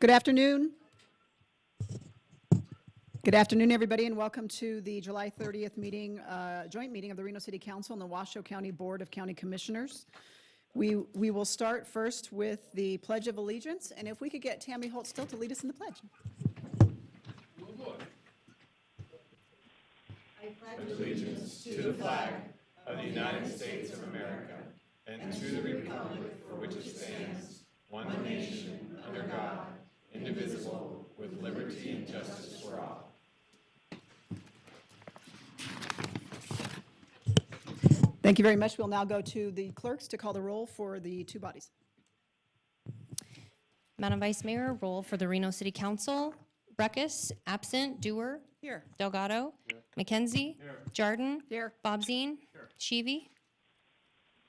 Good afternoon. Good afternoon, everybody, and welcome to the July 30th meeting, joint meeting of the Reno City Council and the Washoe County Board of County Commissioners. We will start first with the Pledge of Allegiance, and if we could get Tammy Holt still to lead us in the pledge. Allegiance to the flag of the United States of America and to the republic for which it stands, one nation, under God, indivisible, with liberty and justice for all. Thank you very much. We'll now go to the clerks to call the roll for the two bodies. Madam Vice Mayor, roll for the Reno City Council. Breckus, absent. Dewar. Here. Delgado. Here. McKenzie. Here. Jarden. Here. Bobzien. Here. Sheevy.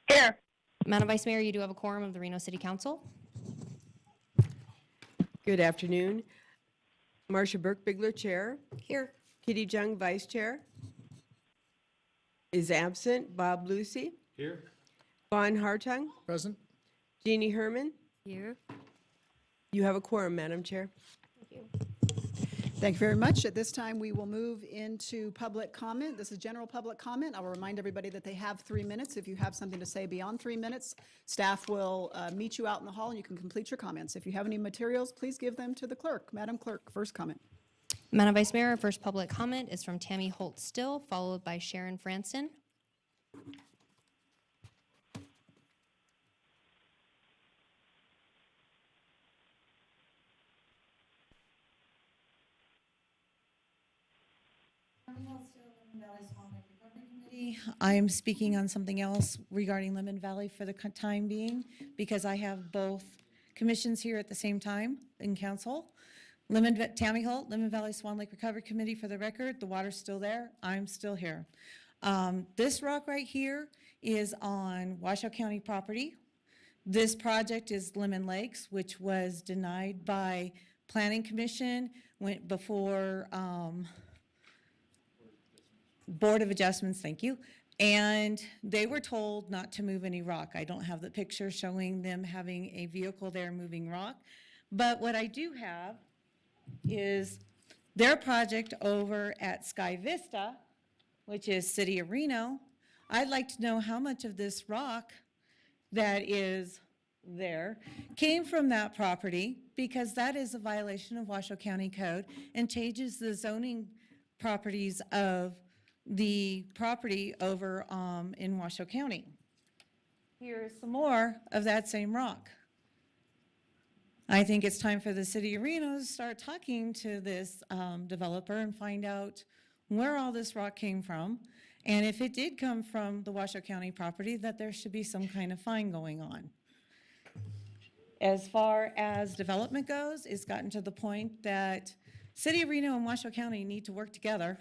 Here. Madam Vice Mayor, you do have a quorum of the Reno City Council. Good afternoon. Marcia Burke-Bigler, Chair. Here. Kitty Jung, Vice Chair. Is absent. Bob Lucy. Here. Vaughn Hartung. Present. Jeannie Herman. Here. You have a quorum, Madam Chair. Thank you very much. At this time, we will move into public comment. This is general public comment. I will remind everybody that they have 3 minutes. If you have something to say beyond 3 minutes, staff will meet you out in the hall and you can complete your comments. If you have any materials, please give them to the clerk. Madam Clerk, first comment. Madam Vice Mayor, our first public comment is from Tammy Holt Still, followed by Sharon Franson. I am speaking on something else regarding Lemon Valley for the time being because I have both commissions here at the same time in council. Tammy Holt, Lemon Valley Swan Lake Recovery Committee, for the record, the water's still there, I'm still here. This rock right here is on Washoe County property. This project is Lemon Lakes, which was denied by Planning Commission, went before Board of Adjustments, thank you. And they were told not to move any rock. I don't have the picture showing them having a vehicle there moving rock. But what I do have is their project over at Sky Vista, which is City of Reno. I'd like to know how much of this rock that is there came from that property, because that is a violation of Washoe County Code and changes the zoning properties of the property over in Washoe County. Here's some more of that same rock. I think it's time for the City of Reno to start talking to this developer and find out where all this rock came from. And if it did come from the Washoe County property, that there should be some kind of fine going on. As far as development goes, it's gotten to the point that City of Reno and Washoe County need to work together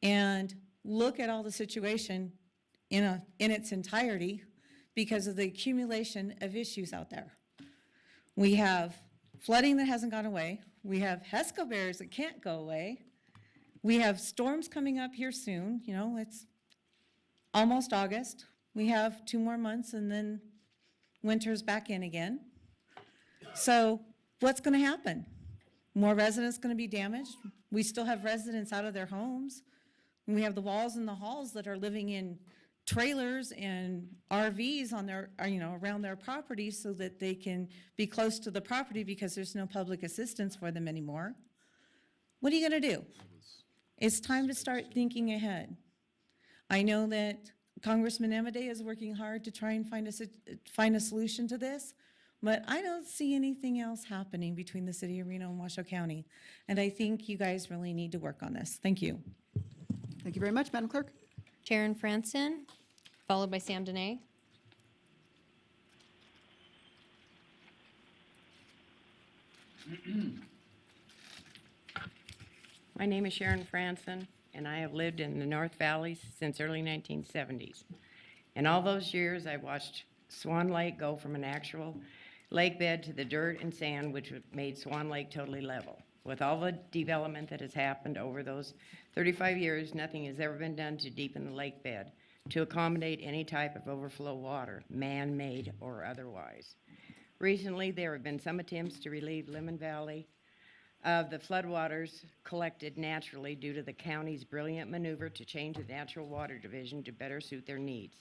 and look at all the situation in its entirety because of the accumulation of issues out there. We have flooding that hasn't gone away. We have Hesco bears that can't go away. We have storms coming up here soon. You know, it's almost August. We have 2 more months and then winter's back in again. So what's going to happen? More residents going to be damaged. We still have residents out of their homes. We have the walls and the halls that are living in trailers and RVs on their, around their property so that they can be close to the property because there's no public assistance for them anymore. What are you going to do? It's time to start thinking ahead. I know that Congressman Amade is working hard to try and find a solution to this, but I don't see anything else happening between the City of Reno and Washoe County. And I think you guys really need to work on this. Thank you. Thank you very much, Madam Clerk. Sharon Franson, followed by Sam Dene. My name is Sharon Franson, and I have lived in the North Valley since early 1970s. In all those years, I watched Swan Lake go from an actual lake bed to the dirt and sand, which made Swan Lake totally level. With all the development that has happened over those 35 years, nothing has ever been done to deepen the lake bed to accommodate any type of overflow water, man-made or otherwise. Recently, there have been some attempts to relieve Lemon Valley of the floodwaters collected naturally due to the county's brilliant maneuver to change the natural water division to better suit their needs.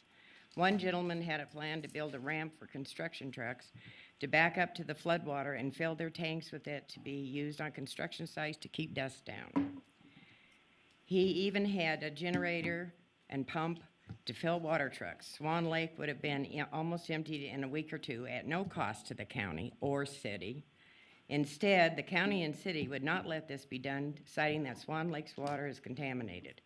One gentleman had a plan to build a ramp for construction trucks to back up to the floodwater and fill their tanks with it to be used on construction sites to keep dust down. He even had a generator and pump to fill water trucks. Swan Lake would have been almost emptied in a week or two at no cost to the county or city. Instead, the county and city would not let this be done, citing that Swan Lake's water is contaminated.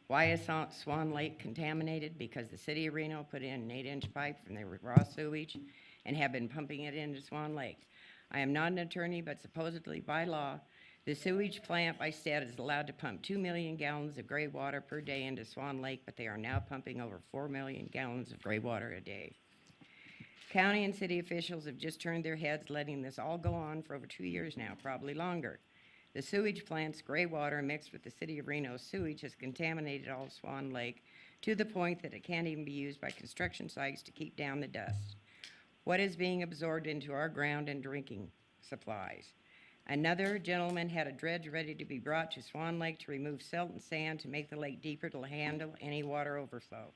Why is Swan Lake contaminated? Because the city of Reno put in an 8-inch pipe from their raw sewage and have been pumping it into Swan Lake. I am not an attorney, but supposedly by law, the sewage plant by stat is allowed to pump 2 million gallons of gray water per day into Swan Lake, but they are now pumping over 4 million gallons of gray water a day. County and city officials have just turned their heads, letting this all go on for over 2 years now, probably longer. The sewage plant's gray water mixed with the city of Reno's sewage has contaminated all of Swan Lake to the point that it can't even be used by construction sites to keep down the dust. What is being absorbed into our ground and drinking supplies? Another gentleman had a dredge ready to be brought to Swan Lake to remove silt and sand to make the lake deeper to handle any water overflow.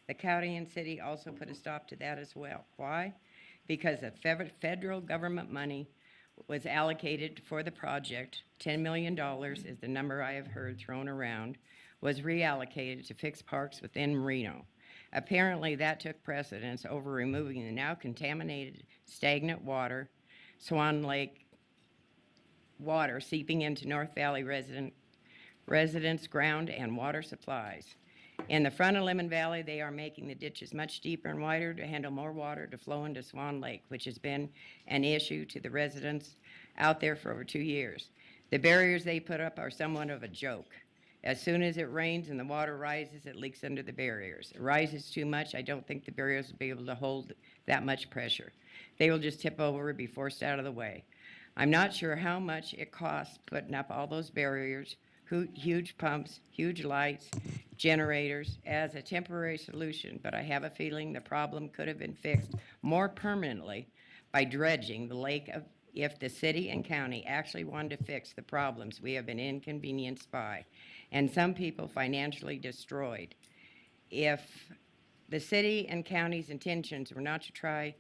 The county and city also put a stop to that as well. Why? Because the federal government money was allocated for the project. $10 million is the number I have heard thrown around, was reallocated to fix parks within Reno. Apparently, that took precedence over removing the now contaminated, stagnant water, Swan Lake water seeping into North Valley residents' ground and water supplies. In the front of Lemon Valley, they are making the ditches much deeper and wider to handle more water to flow into Swan Lake, which has been an issue to the residents out there for over 2 years. The barriers they put up are somewhat of a joke. As soon as it rains and the water rises, it leaks under the barriers. It rises too much, I don't think the barriers will be able to hold that much pressure. They will just tip over and be forced out of the way. I'm not sure how much it costs putting up all those barriers, huge pumps, huge lights, generators as a temporary solution, but I have a feeling the problem could have been fixed more permanently by dredging the lake if the city and county actually wanted to fix the problems we have been inconvenienced by, and some people financially destroyed. If the city and county's intentions were not to try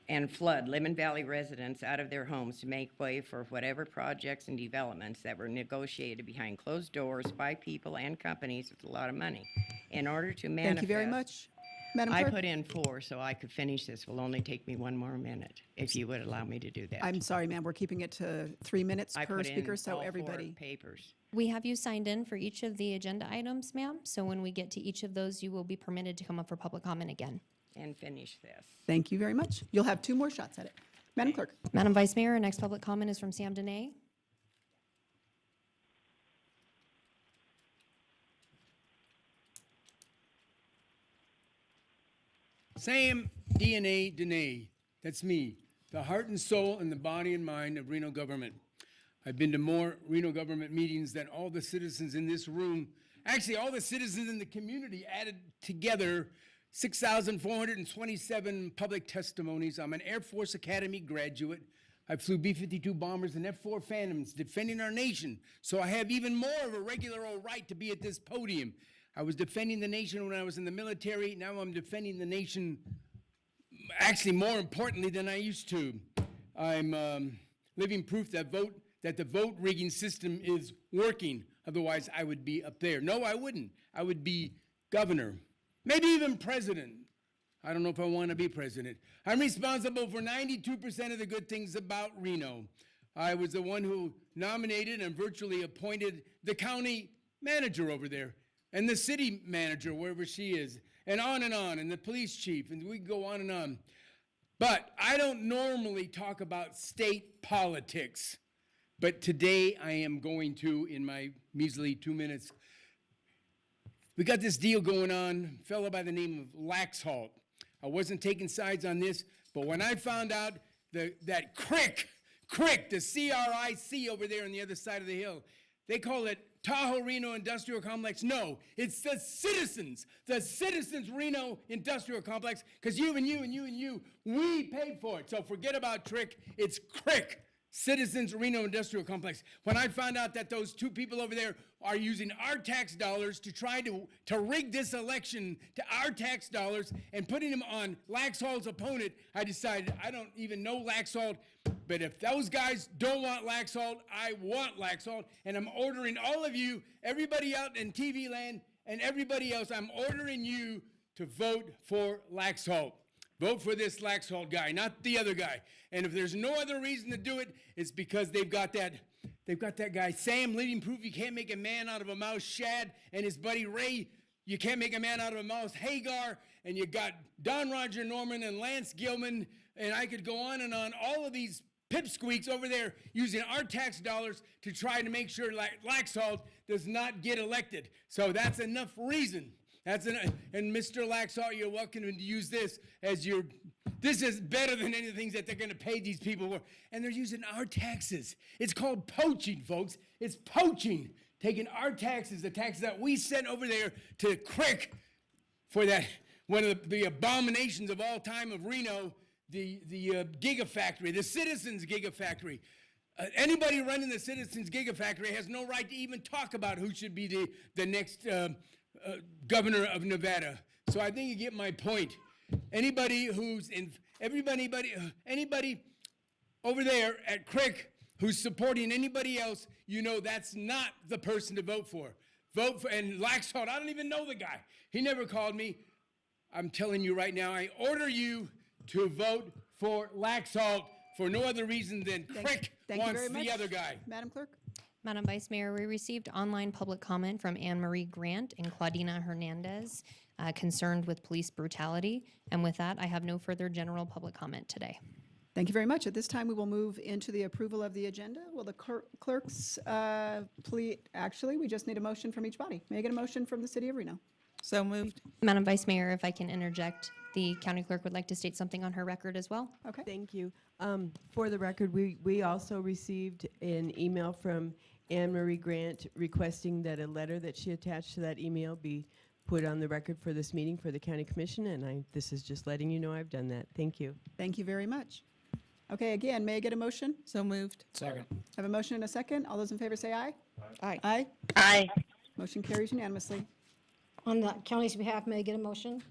and flood Lemon Valley residents out of their homes to make way for whatever projects and developments that were negotiated behind closed doors by people and companies with a lot of money. In order to manifest... Thank you very much. Madam I Clerk? put in 4, so I could finish this. Will only take me 1 more minute, if you would allow me to do that. I'm sorry, ma'am, we're keeping it to 3 minutes I per put speaker, in so all 4 everybody. papers. We have you signed in for each of the agenda items, ma'am. So when we get to each of those, you will be permitted to come up for public comment again. And finish this. Thank you very much. You'll have 2 more shots at it. Madam Clerk? Madam Vice Mayor, our next public comment is from Sam Dene. Sam DNA Dene, that's me, the heart and soul and the body and mind of Reno government. I've been to more Reno government meetings than all the citizens in this room, actually all the citizens in the community added together, 6,427 public testimonies. I'm an Air Force Academy graduate. I flew B-52 bombers and F-4 Phantoms defending our nation, so I have even more of a regular old right to be at this podium. I was defending the nation when I was in the military. Now I'm defending the nation, actually more importantly than I used to. I'm living proof that the vote rigging system is working. Otherwise, I would be up there. No, I wouldn't. I would be governor, maybe even president. I don't know if I want to be president. I'm responsible for 92% of the good things about Reno. I was the one who nominated and virtually appointed the county manager over there, and the city manager, wherever she is, and the police chief, and we can go on and on. But I don't normally talk about state politics, but today I am going to in my measly 2 minutes. We got this deal going on, a fellow by the name of Laxalt. I wasn't taking sides on this, but when I found out that Crick, the CRIC over there on the other side of the hill, They call it Tahoe Reno Industrial Complex. No, it's the citizens Reno Industrial Complex, because you and you and you and you, we paid for it. So forget about Trick, it's Crick. Citizens Reno Industrial Complex. When I found out that those two people over there are using our tax dollars to try to rig this election to our tax dollars and putting them on Laxalt's opponent, I decided I don't even know Laxalt, but if those guys don't want Laxalt, I want Laxalt, and I'm ordering all of you, everybody out in TV land and everybody else, I'm ordering you to vote for Laxalt. Vote for this Laxalt guy, not the other guy. And if there's no other reason to do it, it's because they've got that guy, Sam, living proof you can't make a man out of a mouse, Shad, and his buddy Ray, you can't make a man out of a mouse, Hagar, and you got Don Roger Norman and Lance Gilman, and I could go on and on, all of these pipsqueaks over there using our tax dollars to try to make sure Laxalt does not get elected. So that's enough reason. And Mr. Laxalt, you're welcome to use this as this is better than anything that they're going to pay these people for. And they're using our taxes. It's called poaching, folks. It's poaching. Taking our taxes, the taxes that we sent over there to Crick for that, one of the abominations of all time of Reno, the Gigafactory, the Citizens Gigafactory. Anybody running the Citizens Gigafactory has no right to even talk about who should be the next governor of Nevada. So I think you get my point. Anybody over there at Crick who's supporting anybody else, you know that's not the person to vote for. Vote for, and Laxalt, I don't even know the guy. He never called me. I'm telling you right now, I order you to vote for Laxalt for no other reason than Crick Thank you wants very much. the other guy. Madam Clerk? Madam Vice Mayor, we received online public comment from Anne Marie Grant and Claudina Hernandez concerned with police brutality. And with that, I have no further general public comment today. Thank you very much. At this time, we will move into the approval of the agenda. Will the clerks please, actually, we just need a motion from each body. May I get a motion from the City of Reno? So moved. Madam Vice Mayor, if I can interject, the county clerk would like to state something on her record as well. Okay. Thank you. For the record, we also received an email from Anne Marie Grant requesting that a letter that she attached to that email be put on the record for this meeting for the county commission, and this is just letting you know I've done that. Thank you. Thank you very much. Okay, again, may I get a motion? So moved. Second. I have a motion and a second. All those in favor say aye. Aye. Aye. Aye. Motion carries unanimously. On the county's behalf, may I get a motion?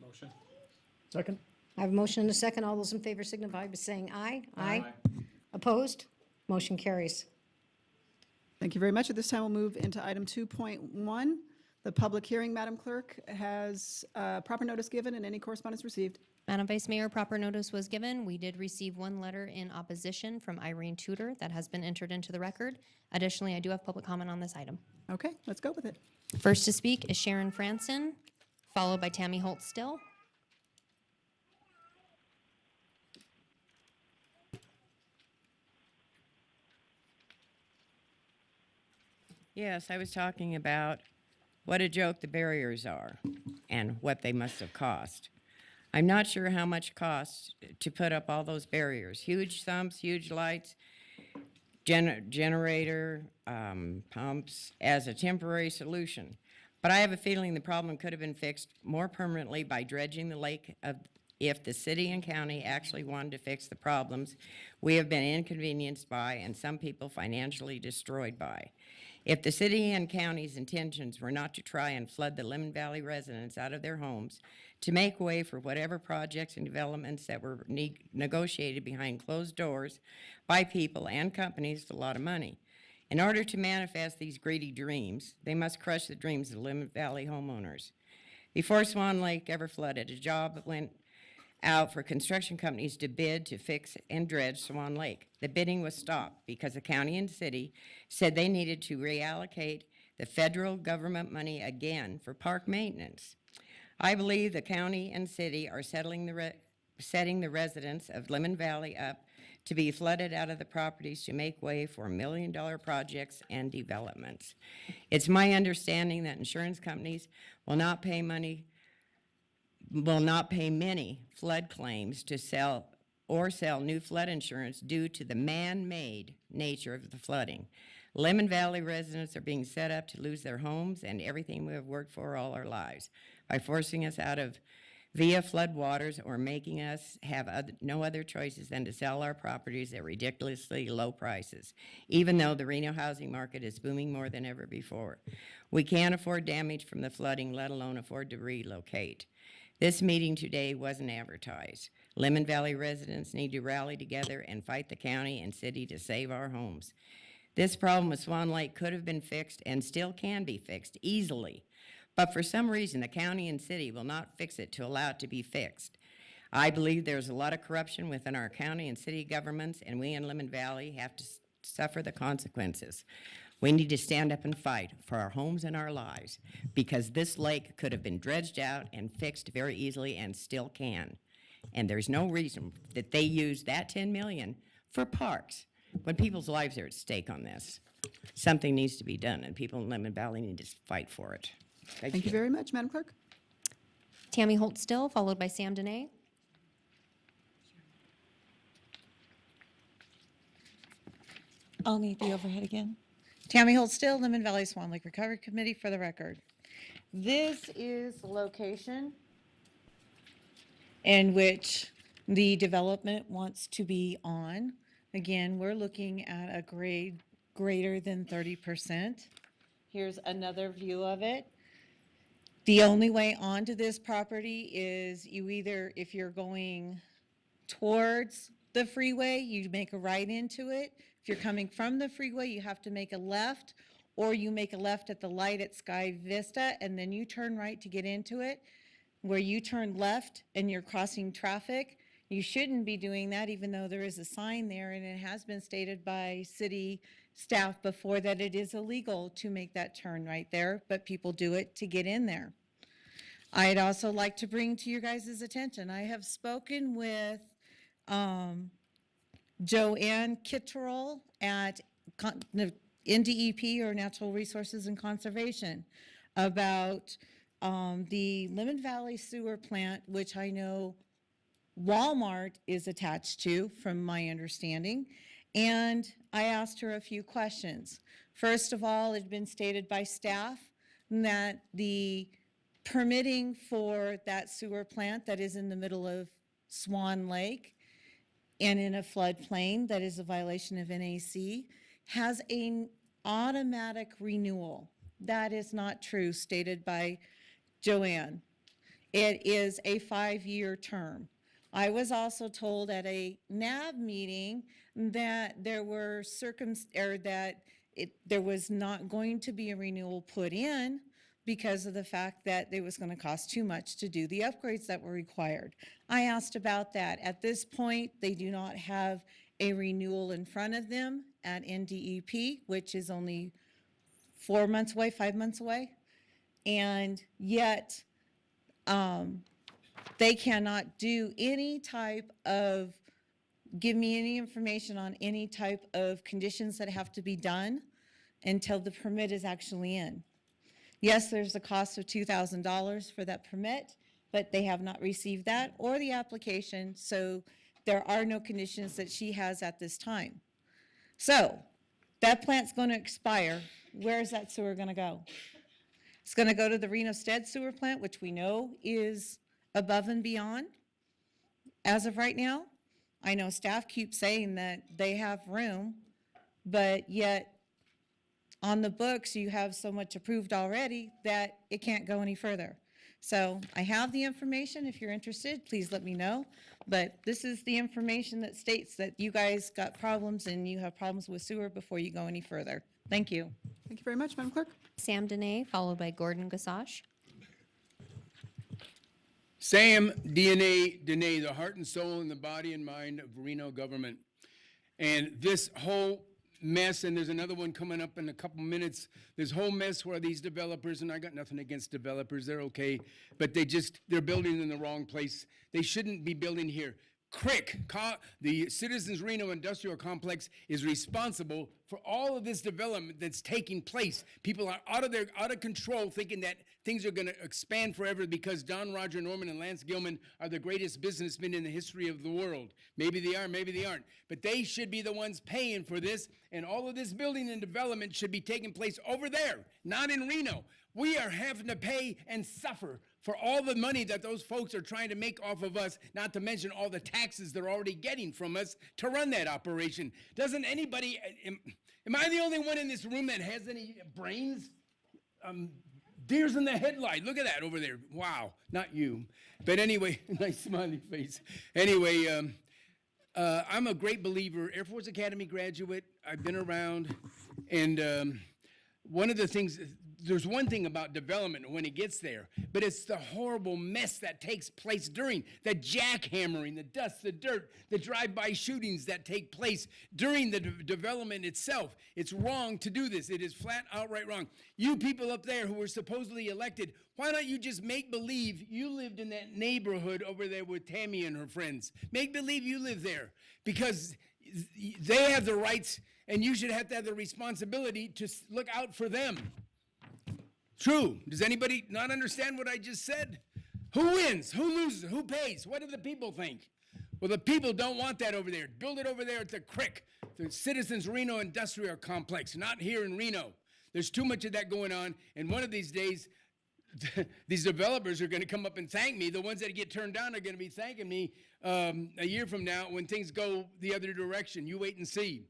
Motion. Second. I have a motion and a second. All those in favor signify by saying aye. Aye. Opposed? Motion carries. Thank you very much. At this time, we'll move into item 2.1. The public hearing, Madam Clerk, has proper notice given and any correspondence received. Madam Vice Mayor, proper notice was given. We did receive one letter in opposition from Irene Tudor that has been entered into the record. Additionally, I do have public comment on this item. Okay, let's go with it. First to speak is Sharon Franson, followed by Tammy Holt Still. Yes, I was talking about what a joke the barriers are and what they must have cost. I'm not sure how much costs to put up all those barriers. Huge sumps, huge lights, generator, pumps as a temporary solution. But I have a feeling the problem could have been fixed more permanently by dredging the lake if the city and county actually wanted to fix the problems we have been inconvenienced by and some people financially destroyed by. If the city and county's intentions were not to try and flood the Lemon Valley residents out of their homes, to make way for whatever projects and developments that were negotiated behind closed doors by people and companies with a lot of money. In order to manifest these greedy dreams, they must crush the dreams of Lemon Valley homeowners. Before Swan Lake ever flooded, a job went out for construction companies to bid to fix and dredge Swan Lake. The bidding was stopped because the county and city said they needed to reallocate the federal government money again for park maintenance. I believe the county and city are setting the residents of Lemon Valley up to be flooded out of the properties to make way for $1 million projects and developments. It's my understanding that insurance companies will not pay many flood claims to sell new flood insurance due to the man-made nature of the flooding. Lemon Valley residents are being set up to lose their homes and everything we have worked for all our lives by forcing us out of via floodwaters or making us have no other choices than to sell our properties at ridiculously low prices, even though the Reno housing market is booming more than ever before. We can't afford damage from the flooding, let alone afford to relocate. This meeting today wasn't advertised. Lemon Valley residents need to rally together and fight the county and city to save our homes. This problem with Swan Lake could have been fixed and still can be fixed easily. But for some reason, the county and city will not fix it to allow it to be fixed. I believe there's a lot of corruption within our county and city governments, and we in Lemon Valley have to suffer the consequences. We need to stand up and fight for our homes and our lives, because this lake could have been dredged out and fixed very easily and still can. And there's no reason that they use that $10 million for parks when people's lives are at stake on this. Something needs to be done, and people in Lemon Valley need to fight for it. Thank you very much, Madam Clerk. Tammy Holt Still, followed by Sam Dene. I'll need the overhead again. Tammy Holt Still, Lemon Valley Swan Lake Recovery Committee, for the record. This is the location in which the development wants to be on. Again, we're looking at a grade greater than 30%. Here's another view of it. The only way onto this property is you either, if you're going towards the freeway, you make a right into it. If you're coming from the freeway, you have to make a left, or you make a left at the light at Sky Vista, and then you turn right to get into it. Where you turn left and you're crossing traffic, you shouldn't be doing that, even though there is a sign there, and it has been stated by city staff before that it is illegal to make that turn right there, but people do it to get in there. I'd also like to bring to your guys' attention, I have spoken with Joanne Kittrell at NDEP, or Natural Resources and Conservation, about the Lemon Valley Sewer Plant, which I know Walmart is attached to, from my understanding. And I asked her a few questions. First of all, it had been stated by staff that the permitting for that sewer plant that is in the middle of Swan Lake and in a floodplain that is a violation of NAC has an automatic renewal. That is not true, stated by Joanne. It is a 5-year term. I was also told at a NAB meeting that there were there was not going to be a renewal put in because of the fact that it was going to cost too much to do the upgrades that were required. I asked about that. At this point, they do not have a renewal in front of them at NDEP, which is only 4 months away, 5 months away. And yet, they cannot do any type of, give me any information on any type of conditions that have to be done until the permit is actually in. Yes, there's a cost of $2,000 for that permit, but they have not received that or the application, so there are no conditions that she has at this time. So, that plant's going to expire. Where is that sewer going to go? It's going to go to the Reno Stead sewer plant, which we know is above and beyond as of right now. I know staff keeps saying that they have room, but yet on the books you have so much approved already that it can't go any further. So I have the information. If you're interested, please let me know. But this is the information that states that you guys got problems and you have problems with sewer before you go any further. Thank you. Thank you very much, Madam Clerk. Sam Dene, followed by Gordon Gassash. Sam DNA Dene, the heart and soul and the body and mind of Reno government. And this whole mess, and there's another one coming up in a couple minutes, this whole mess where these developers, and I got nothing against developers, they're okay, but they're building in the wrong place. They shouldn't be building here. the Citizens Reno Industrial Complex is responsible for all of this development that's taking place. People are out of control, thinking that things are going to expand forever because Don Roger Norman and Lance Gilman are the greatest businessmen in the history of the world. Maybe they are, maybe they aren't. But they should be the ones paying for this, and all of this building and development should be taking place over there, not in Reno. We are having to pay and suffer for all the money that those folks are trying to make off of us, not to mention all the taxes they're already getting from us to run that operation. Doesn't anybody, am I the only one in this room that has any brains? Deers in the headlight. Look at that over there. Wow, not you. But anyway, nice smiley face. Anyway, I'm a great believer, Air Force Academy graduate. I've been around, and one of the things, there's one thing about development when it gets there, but it's the horrible mess that takes place during the jackhammering, the dust, the dirt, the drive-by shootings that take place during the development itself. It's wrong to do this. It is flat outright wrong. You people up there who were supposedly elected, why don't you just make believe you lived in that neighborhood over there with Tammy and her friends? Make believe you live there, because they have the rights and you should have to have the responsibility to look out for them. True. Does anybody not understand what I just said? Who wins? Who loses? Who pays? What do the people think? Well, the people don't want that over there. Build it over there at the CRIC, the Citizens Reno Industrial Complex, not here in Reno. There's too much of that going on, and one of these days, these developers are going to come up and thank me. The ones that get turned down are going to be thanking me a year from now when things go the other direction. You wait and see.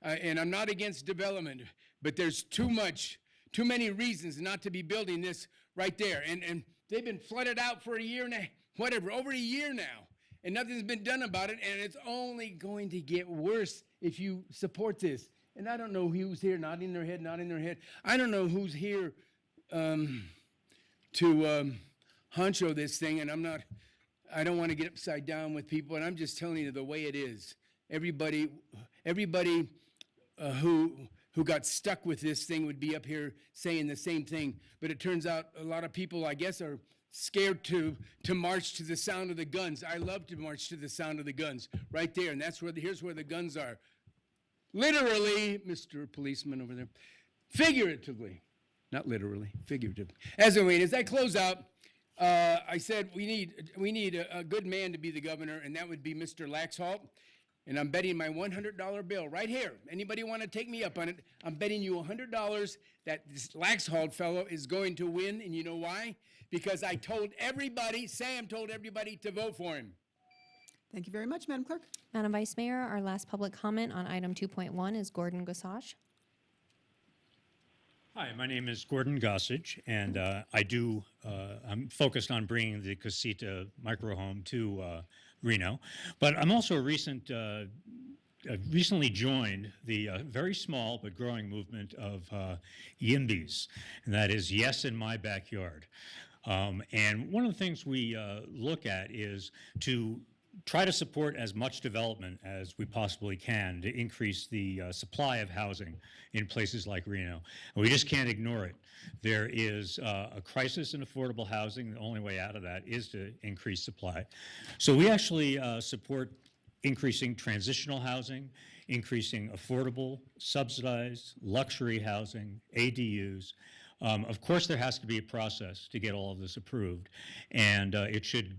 And I'm not against development, but there's too many reasons not to be building this right there. And they've been flooded out for a year and over a year now. And nothing's been done about it. And it's only going to get worse if you support this. And I don't know who's here nodding their head. I don't know who's here to honcho this thing. And I don't want to get upside down with people. And I'm just telling you the way it is. Everybody who got stuck with this thing would be up here saying the same thing. But it turns out a lot of people, I guess, are scared to march to the sound of the guns. I love to march to the sound of the guns right there. And here's where the guns are. Literally, Mr. Policeman over there. Figuratively. Not literally, figuratively. As I close out, I said we need a good man to be the governor, and that would be Mr. Laxalt. And I'm betting my $100 bill right here. Anybody want to take me up on it? I'm betting you $100 that this Laxalt fellow is going to win. And you know why? Because Sam told everybody to vote for him. Thank you very much, Madam Clerk. Madam Vice Mayor, our last public comment on item 2.1 is Gordon Gossage. Hi, my name is Gordon Gossage, and I'm focused on bringing the Casita microhome to Reno, but I'm also recently joined the very small but growing movement of YIMBYs, and that is Yes in My Backyard. And one of the things we look at is to try to support as much development as we possibly can to increase the supply of housing in places like Reno. And we just can't ignore it. There is a crisis in affordable housing. The only way out of that is to increase supply. So we actually support increasing transitional housing, increasing affordable, subsidized, luxury housing, ADUs. Of course, there has to be a process to get all of this approved, and it should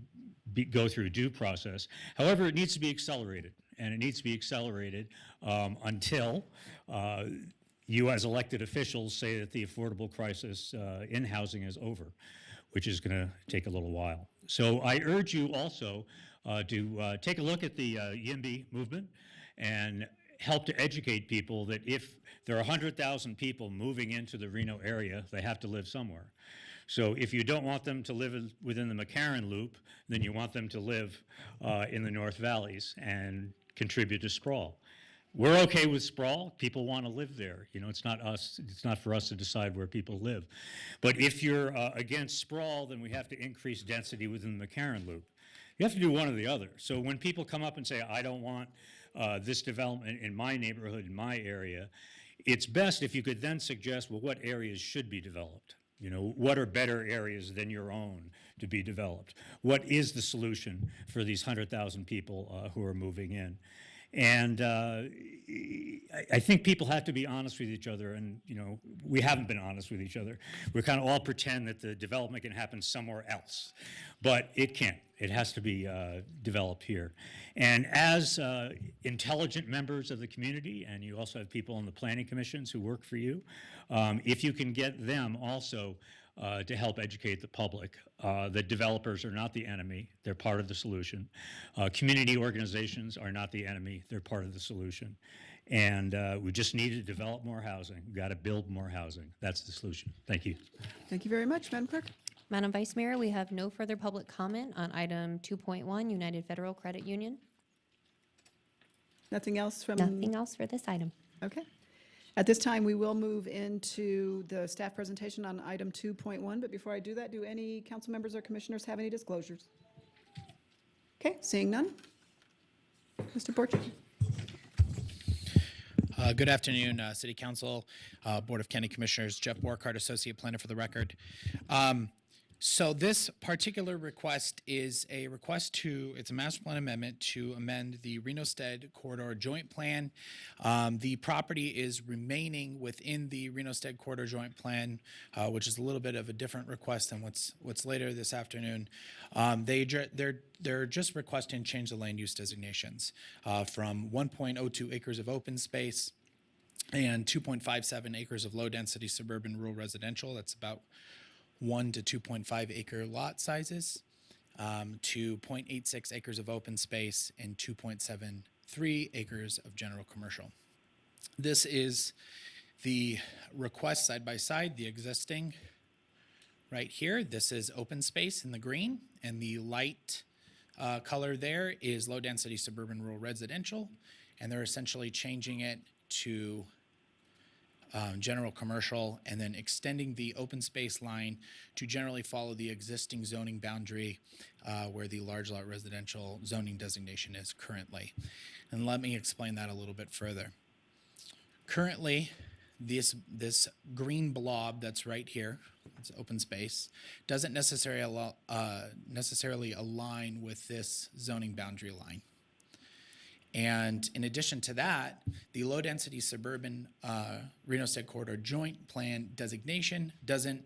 go through due process. However, it needs to be accelerated, and it needs to be accelerated until you as elected officials say that the affordable crisis in housing is over, which is going to take a little while. So I urge you also to take a look at the YIMBY movement and help to educate people that if there are 100,000 people moving into the Reno area, they have to live somewhere. So if you don't want them to live within the McCarran Loop, then you want them to live in the North Valleys and contribute to sprawl. We're okay with sprawl. People want to live there. You know, it's not for us to decide where people live. But if you're against sprawl, then we have to increase density within the McCarran Loop. You have to do one or the other. So when people come up and say, I don't want this development in my neighborhood, in my area, it's best if you could then suggest, well, what areas should be developed? You know, what are better areas than your own to be developed? What is the solution for these 100,000 people who are moving in? And I think people have to be honest with each other, and you know, we haven't been honest with each other. We kind of all pretend that the development can happen somewhere else, but it can't. It has to be developed here. And as intelligent members of the community, and you also have people on the planning commissions who work for you, if you can get them also to help educate the public that developers are not the enemy, they're part of the solution. Community organizations are not the enemy, they're part of the solution. And we just need to develop more housing. We've got to build more housing. That's the solution. Thank you. Thank you very much, Madam Clerk. Madam Vice Mayor, we have no further public comment on item 2.1, United Federal Credit Union. Nothing else from? Nothing else for this item. Okay. At this time, we will move into the staff presentation on item 2.1, but before I do that, do any council members or commissioners have any disclosures? Okay, seeing none. Mr. Borchert. Good afternoon, City Council, Board of County Commissioners. Jeff Borkhardt, Associate Planner for the record. So this particular request is a request it's a master plan amendment to amend the Reno-Stead Corridor Joint Plan. The property is remaining within the Reno-Stead Corridor Joint Plan, which is a little bit of a different request than what's later this afternoon. They're just requesting change the land use designations from 1.02 acres of open space and 2.57 acres of low-density suburban rural residential. That's about 1 to 2.5 acre lot sizes, to 0.86 acres of open space and 2.73 acres of general commercial. This is the request side by side, the existing right here. This is open space in the green, and the light color there is low density suburban rural residential, and they're essentially changing it to general commercial, and then extending the open space line to generally follow the existing zoning boundary where the large lot residential zoning designation is currently. And let me explain that a little bit further. Currently, this green blob that's right here, it's open space, doesn't necessarily align with this zoning boundary line. And in addition to that, the low-density suburban Reno-Stead Corridor Joint Plan designation doesn't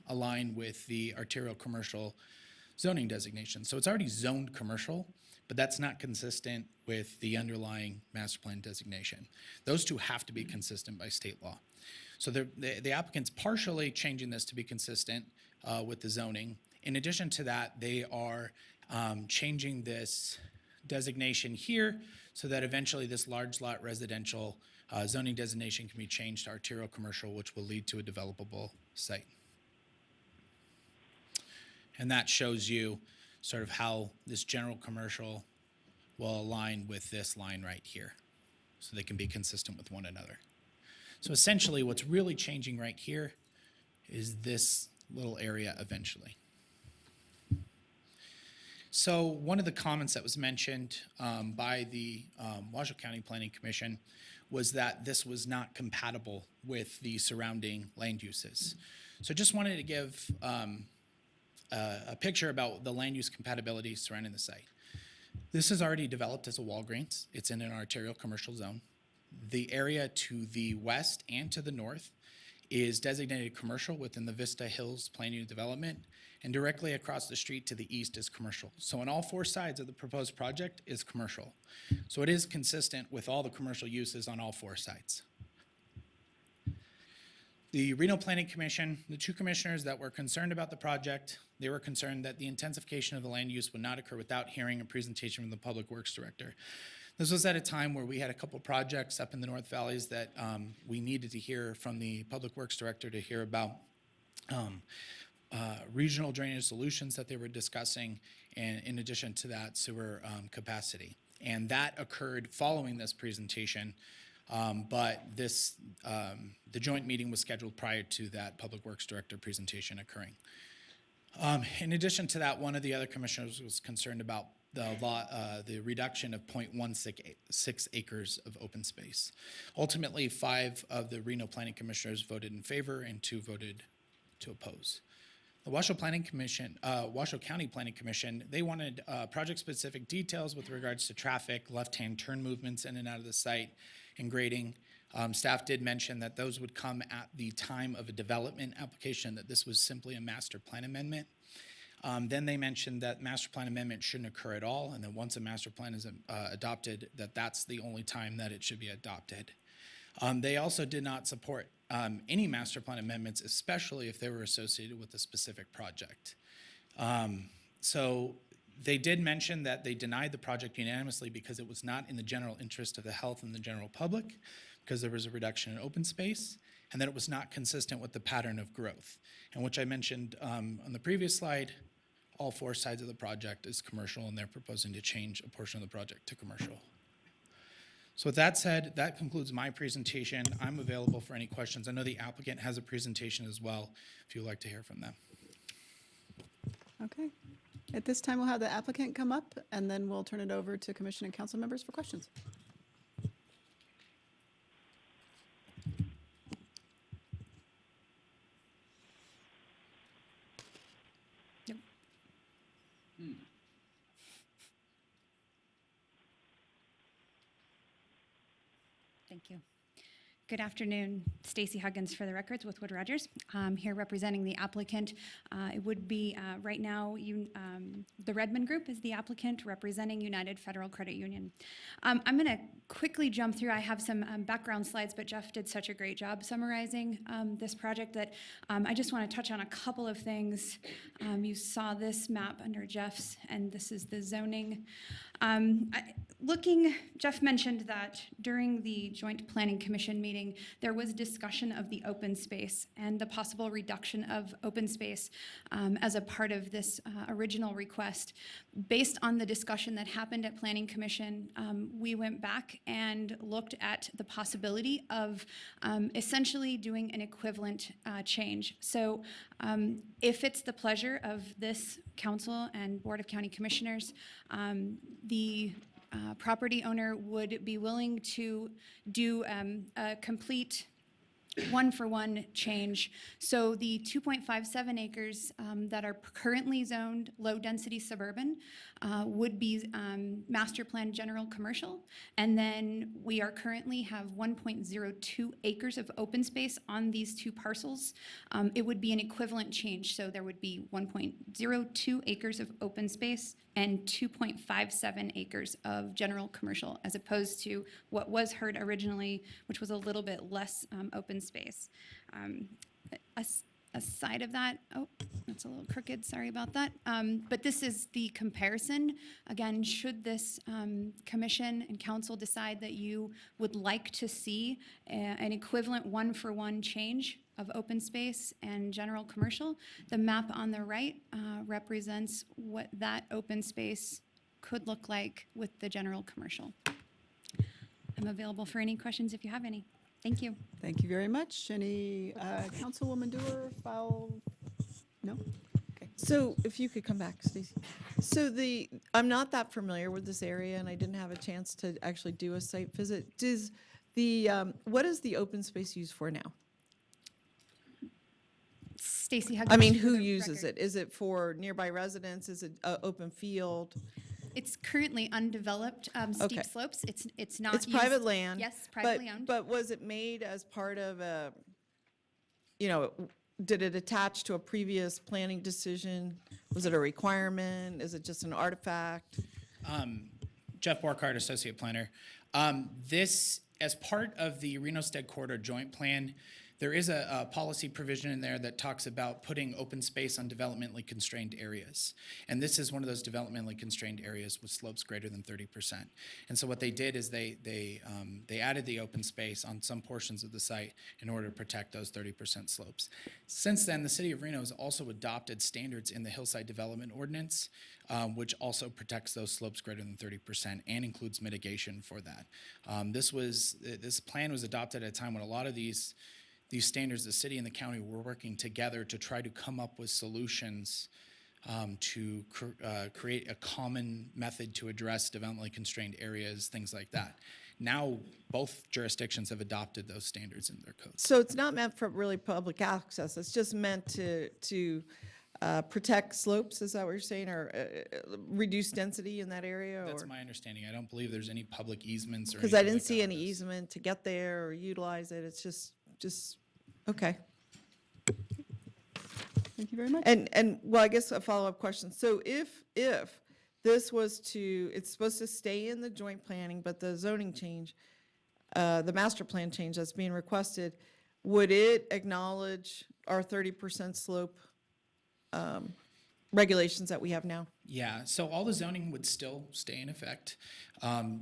align with the arterial commercial zoning designation. So it's already zoned commercial, but that's not consistent with the underlying master plan designation. Those two have to be consistent by state law. So the applicant's partially changing this to be consistent with the zoning. In addition to that, they are changing this designation here so that eventually this large lot residential zoning designation can be changed to arterial commercial, which will lead to a developable site. And that shows you sort of how this general commercial will align with this line right here, so they can be consistent with one another. So essentially what's really changing right here is this little area eventually. So one of the comments that was mentioned by the Washoe County Planning Commission was that this was not compatible with the surrounding land uses. So just wanted to give a picture about the land use compatibility surrounding the site. This is already developed as a Walgreens. It's in an arterial commercial zone. The area to the west and to the north is designated commercial within the Vista Hills Plan Unit Development, and directly across the street to the east is commercial. So on all four sides of the proposed project is commercial. So it is consistent with all the commercial uses on all four sides. The Reno Planning Commission, the two commissioners that were concerned about the project, they were concerned that the intensification of the land use would not occur without hearing a presentation from the Public Works Director. This was at a time where we had a couple projects up in the North Valleys that we needed to hear from the Public Works Director to hear about regional drainage solutions that they were discussing, and in addition to that, sewer capacity. And that occurred following this presentation, but the joint meeting was scheduled prior to that Public Works Director presentation occurring. In addition to that, one of the other commissioners was concerned about the reduction of 0.16 acres of open space. Ultimately, 5 of the Reno Planning Commissioners voted in favor and 2 voted to oppose. The Washoe Planning Commission, Washoe County Planning Commission, they wanted project-specific details with regards to traffic, left-hand turn movements in and out of the site, and grading. Staff did mention that those would come at the time of a development application, that this was simply a master plan amendment. Then they mentioned that master plan amendment shouldn't occur at all, and that once a master plan is adopted, that's the only time that it should be adopted. They also did not support any master plan amendments, especially if they were associated with a specific project. So they did mention that they denied the project unanimously because it was not in the general interest of the health and the general public, because there was a reduction in open space, and that it was not consistent with the pattern of growth, and which I mentioned on the previous slide. All 4 sides of the project is commercial, and they're proposing to change a portion of the project to commercial. So with that said, that concludes my presentation. I'm available for any questions. I know the applicant has a presentation as well, if you'd like to hear from them. Okay. At this time, we'll have the applicant come up, and then we'll turn it over to commission and council members for questions. Thank you. Good afternoon. Stacy Huggins for the records with Wood Rogers. I'm here representing the applicant. It would be right now the Redmond Group is the applicant representing United Federal Credit Union. I'm going to quickly jump through. I have some background slides, but Jeff did such a great job summarizing this project that I just want to touch on a couple of things. You saw this map under Jeff's, and this is the zoning. Jeff mentioned that during the Joint Planning Commission meeting, there was discussion of the open space and the possible reduction of open space as a part of this original request. Based on the discussion that happened at Planning Commission, we went back and looked at the possibility of essentially doing an equivalent change. So if it's the pleasure of this council and Board of County Commissioners, the property owner would be willing to do a complete one-for-one change. So the 2.57 acres that are currently zoned low-density suburban would be master plan general commercial. And then we are currently have 1.02 acres of open space on these 2 parcels. It would be an equivalent change. So there would be 1.02 acres of open space and 2.57 acres of general commercial, as opposed to what was heard originally, which was a little bit less open space. Aside of that, oh, that's a little crooked, sorry about that. But this is the comparison. Again, should this commission and council decide that you would like to see an equivalent one-for-one change of open space and general commercial, the map on the right represents what that open space could look like with the general commercial. I'm available for any questions if you have any. Thank you. Thank you very much. Any Councilwoman Dewar file? No? Okay. So if you could come back, Stacey. So I'm not that familiar with this area, and I didn't have a chance to actually do a site visit. What is the open space used for now? Stacy Huggins. I mean, for who the uses record. it? Is it for nearby residents? Is it open field? It's currently undeveloped, steep Okay. slopes. It's not It's used- private land. Yes, privately owned. But was it made as part of did it attach to a previous planning decision? Was it a requirement? Is it just an artifact? Jeff Borkhardt, Associate Planner. This, as part of the Reno-Stead Corridor Joint Plan, there is a policy provision in there that talks about putting open space on developmentally constrained areas. And this is one of those developmentally constrained areas with slopes greater than 30%. And so what they did is they added the open space on some portions of the site in order to protect those 30% slopes. Since then, the city of Reno has also adopted standards in the Hillside Development Ordinance, which also protects those slopes greater than 30% and includes mitigation for that. This plan was adopted at a time when a lot of these standards, the city and the county were working together to try to come up with solutions to create a common method to address developmentally constrained areas, things like that. Now, both jurisdictions have adopted those standards in their codes. So it's not meant for really public access, it's just meant to protect slopes, is that what you're saying, or reduce density in that area? That's or my understanding. I don't believe there's any public easements or Because I anything didn't like see that any on this. easement to get there or utilize it, it's just, okay. Thank you very much. And well, I guess a follow-up question. So if this was to, it's supposed to stay in the joint planning, but the zoning change, the master plan change that's being requested, would it acknowledge our 30% slope regulations that we have now? Yeah, so all the zoning would still stay in effect.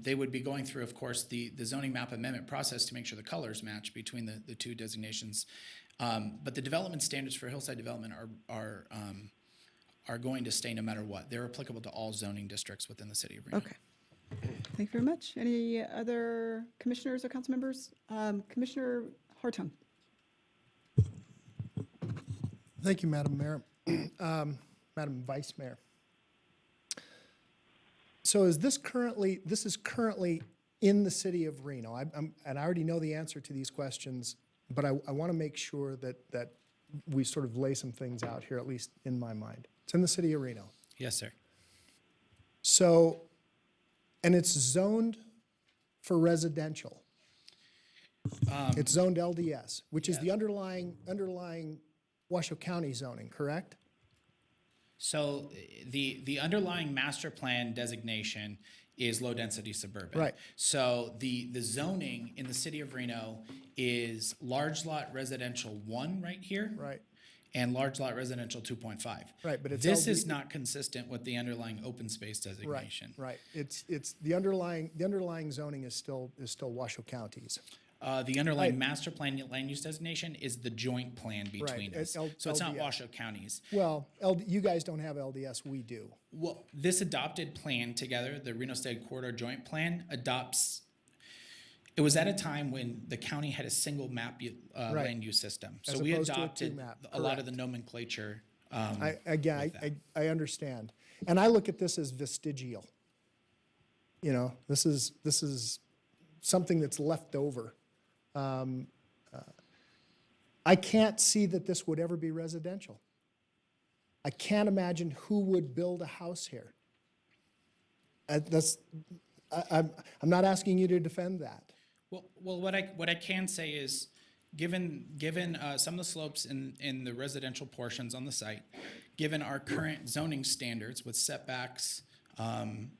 They would be going through, of course, the zoning map amendment process to make sure the colors match between the two designations. But the development standards for hillside development are going to stay no matter what. They're applicable to all zoning districts within the city of Reno. Okay. Thank you very much. Any other commissioners or council members? Commissioner Hartung. Thank you, Madam Mayor. Madam Vice Mayor. So is this is currently in the city of Reno? And I already know the answer to these questions, but I want to make sure that we sort of lay some things out here, at least in my mind. It's in the city of Reno. Yes, sir. So, and it's zoned for residential. It's zoned LDS, which is the underlying Washoe County zoning, correct? So the underlying master plan designation is low-density suburban. Right. So the zoning in the city of Reno is large lot residential 1 right here. Right. And large lot residential 2.5. Right, but it's This LD is not consistent with the underlying open space designation. Right. It's the underlying zoning is still Washoe County's. The underlying master plan land use designation is the joint plan between us. So it's not LDS. Washoe County's. Well, you guys don't have LDS, we do. Well, this adopted plan together, the Reno State Corridor Joint Plan, adopts. It was at a time when the county had a single map land use system. So As we opposed to a adopted two-map, a lot of the correct. nomenclature. I understand. And I look at this as vestigial. You know, this is something that's left over. I can't see that this would ever be residential. I can't imagine who would build a house here. I'm not asking you to defend that. Well, what I can say is, given some of the slopes in the residential portions on the site, given our current zoning standards with setbacks and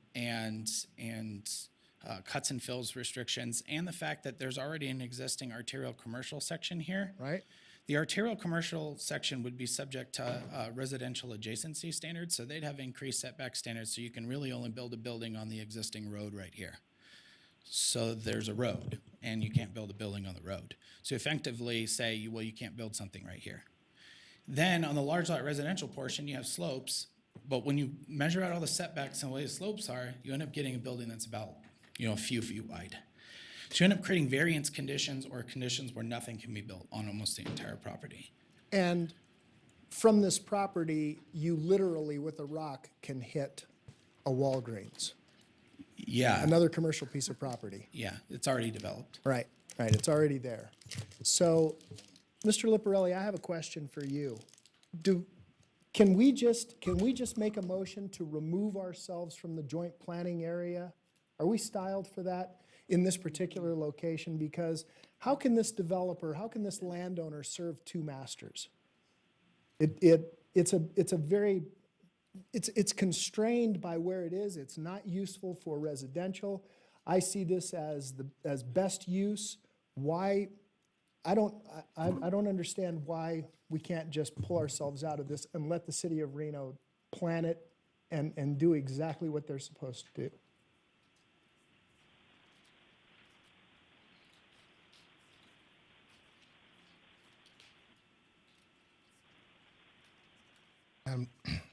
cuts and fills restrictions, and the fact that there's already an existing arterial commercial section here. Right. The arterial commercial section would be subject to residential adjacency standards, so they'd have increased setback standards, so you can really only build a building on the existing road right here. So there's a road, and you can't build a building on the road. So effectively say, well, you can't build something right here. Then on the large lot residential portion, you have slopes, but when you measure out all the setbacks and the way the slopes are, you end up getting a building that's about, a few feet wide. So you end up creating variance conditions or conditions where nothing can be built on almost the entire property. And from this property, you literally, with a rock, can hit a Walgreens, Yeah. another commercial piece of property. Yeah, it's already developed. Right, it's already there. So, Mr. Liparelli, I have a question for you. Can we just make a motion to remove ourselves from the joint planning area? Are we styled for that in this particular location? Because how can this developer, how can this landowner serve two masters? It's constrained by where it is. It's not useful for residential. I see this as best use. Why? I don't understand why we can't just pull ourselves out of this and let the city of Reno plan it and do exactly what they're supposed to do.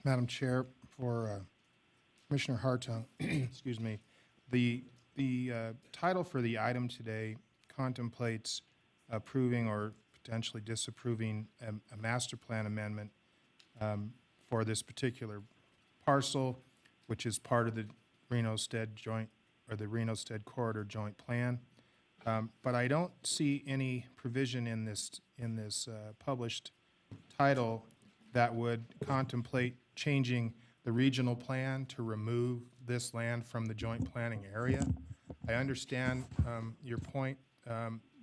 Madam Chair, for Commissioner Hartung, excuse me, the title for the item today contemplates approving or potentially disapproving a master plan amendment for this particular parcel, which is part of the Reno-Stead joint, or the Reno-Stead corridor joint plan. But I don't see any provision in this published title that would contemplate changing the regional plan to remove this land from the joint planning area. I understand your point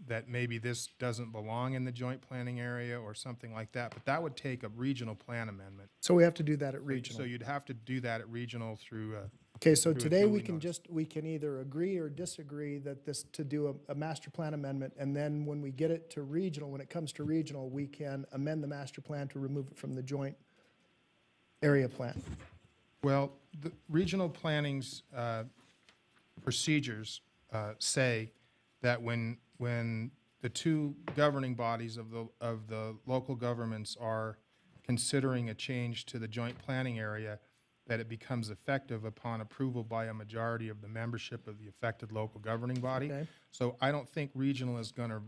that maybe this doesn't belong in the joint planning area or something like that, but that would take a regional plan amendment. So we have to do that at regional. So you'd have to do that at regional through. Okay, so through a today we duly can noticed- we can either agree or disagree that to do a master plan amendment, and then when we get it to regional, when it comes to regional, we can amend the master plan to remove it from the joint area plan. Well, the regional planning's procedures say that when the two governing bodies of the local governments are considering a change to the joint planning area, that it becomes effective upon approval by a majority of the membership of the affected local governing body. Okay. So I don't think regional is going to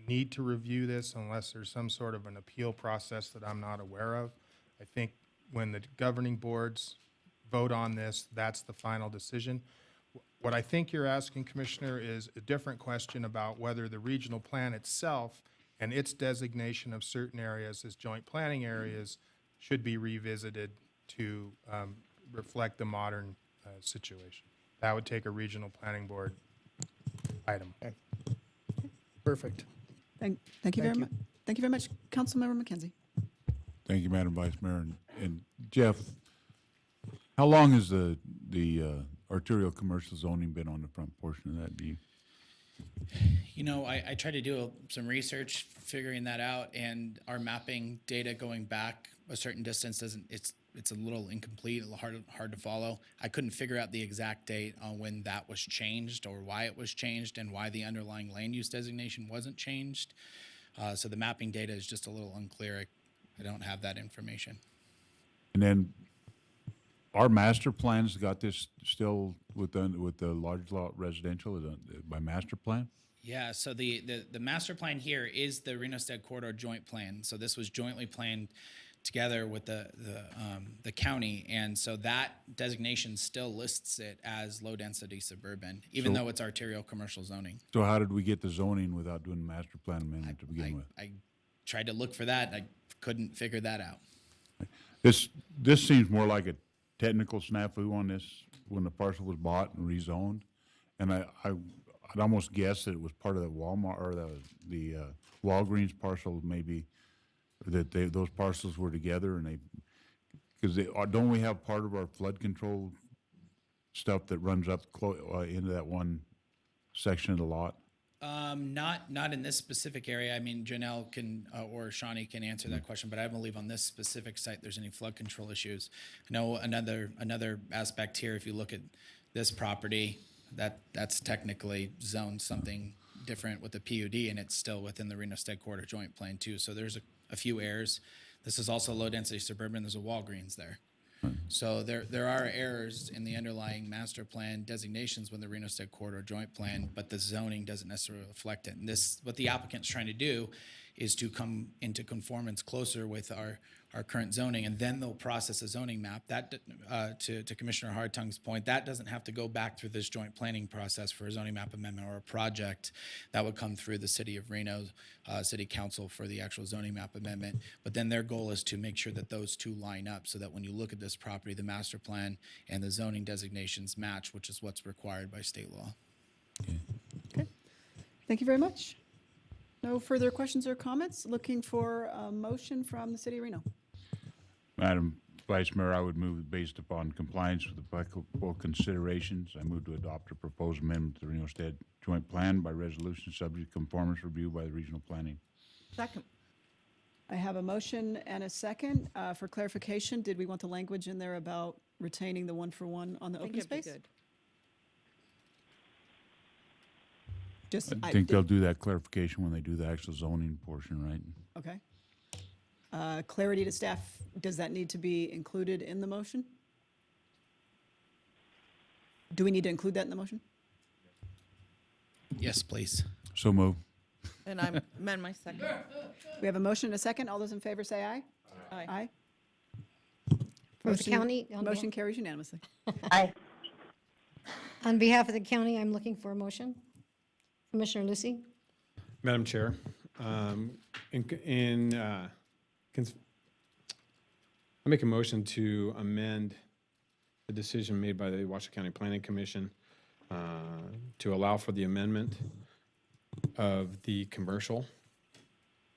need to review this unless there's some sort of an appeal process that I'm not aware of. I think when the governing boards vote on this, that's the final decision. What I think you're asking, Commissioner, is a different question about whether the regional plan itself and its designation of certain areas as joint planning areas should be revisited to reflect the modern situation. That would take a regional planning board item. Okay. Perfect. Thank you very much. Thank you very much, Councilmember McKenzie. Thank you, Madam Vice Mayor. And Jeff, how long has the arterial commercial zoning been on the front portion of that? Do you? You know, I tried to do some research figuring that out, and our mapping data going back a certain distance it's a little incomplete, a little hard to follow. I couldn't figure out the exact date on when that was changed or why it was changed and why the underlying land use designation wasn't changed. So the mapping data is just a little unclear. I don't have that information. And then our master plans got this still with the large lot residential by master plan? Yeah, so the master plan here is the Reno-Stead corridor joint plan. So this was jointly planned together with the county, and so that designation still lists it as low density suburban, even though it's arterial commercial zoning. So how did we get the zoning without doing the master plan amendment to begin with? I tried to look for that, and I couldn't figure that out. This seems more like a technical snafu on this when the parcel was bought and rezoned, and I'd almost guess that it was part of the Walmart or the Walgreens parcel, maybe that those parcels were together, and because don't we have part of our flood control stuff that runs up into that one section of the lot? Not in this specific area. I mean, Janelle can or Shawnee can answer that question, but I don't believe on this specific site there's any flood control issues. I know another aspect here. If you look at this property, that's technically zoned something different with the PUD, and it's still within the Reno-Stead corridor joint plan too. So there's a few errors. This is also low density suburban. There's a Walgreens there. So there are errors in the underlying master plan designations with the Reno-Stead corridor joint plan, but the zoning doesn't necessarily reflect it. And what the applicant's trying to do is to come into conformance closer with our current zoning, and then they'll process a zoning map. That, to Commissioner Hartung's point, that doesn't have to go back through this joint planning process for a zoning map amendment or a project. That would come through the City of Reno City Council for the actual zoning map amendment. But then their goal is to make sure that those two line up so that when you look at this property, the master plan and the zoning designations match, which is what's required by state law. Okay. Thank you very much. No further questions or comments? Looking for a motion from the City of Reno. Madam Vice Mayor, I would move based upon compliance with applicable considerations. I move to adopt a proposed amendment to the Reno-Stead joint plan by resolution subject to conformance review by the regional planning. Second. I have a motion and a second. For clarification, did we want the language in there about retaining the one-for-one on the open space? I think they'll do that clarification when they do the actual zoning portion, right? Okay. Clarity to staff, does that need to be included in the motion? Do we need to include that in the motion? Yes, please. So move. And I amend my second. We have a motion and a second. All those in favor say aye. Aye. Aye. Of the county, Motion carries unanimously. on behalf of the county, I'm looking for a motion. Commissioner Lucy? Madam Chair, I make a motion to amend the decision made by the Washoe County Planning Commission to allow for the amendment of the commercial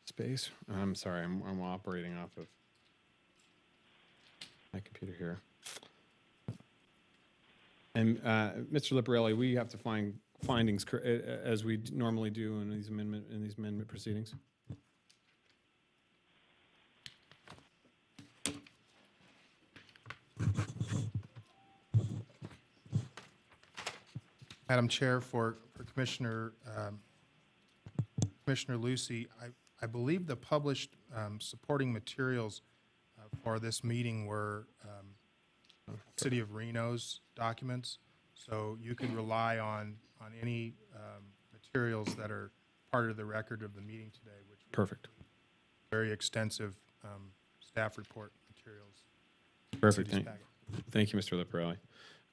space. I'm sorry, I'm operating off of my computer here. And Mr. Liparelli, we have to find findings as we normally do in these amendment proceedings. Madam Chair, for Commissioner Lucy, I believe the published supporting materials for this meeting were City of Reno's documents. So you could rely on any materials that are part of the record of the meeting today, which were Perfect. very extensive staff report materials. Perfect. City's packet. Thank you, Mr. Liparelli.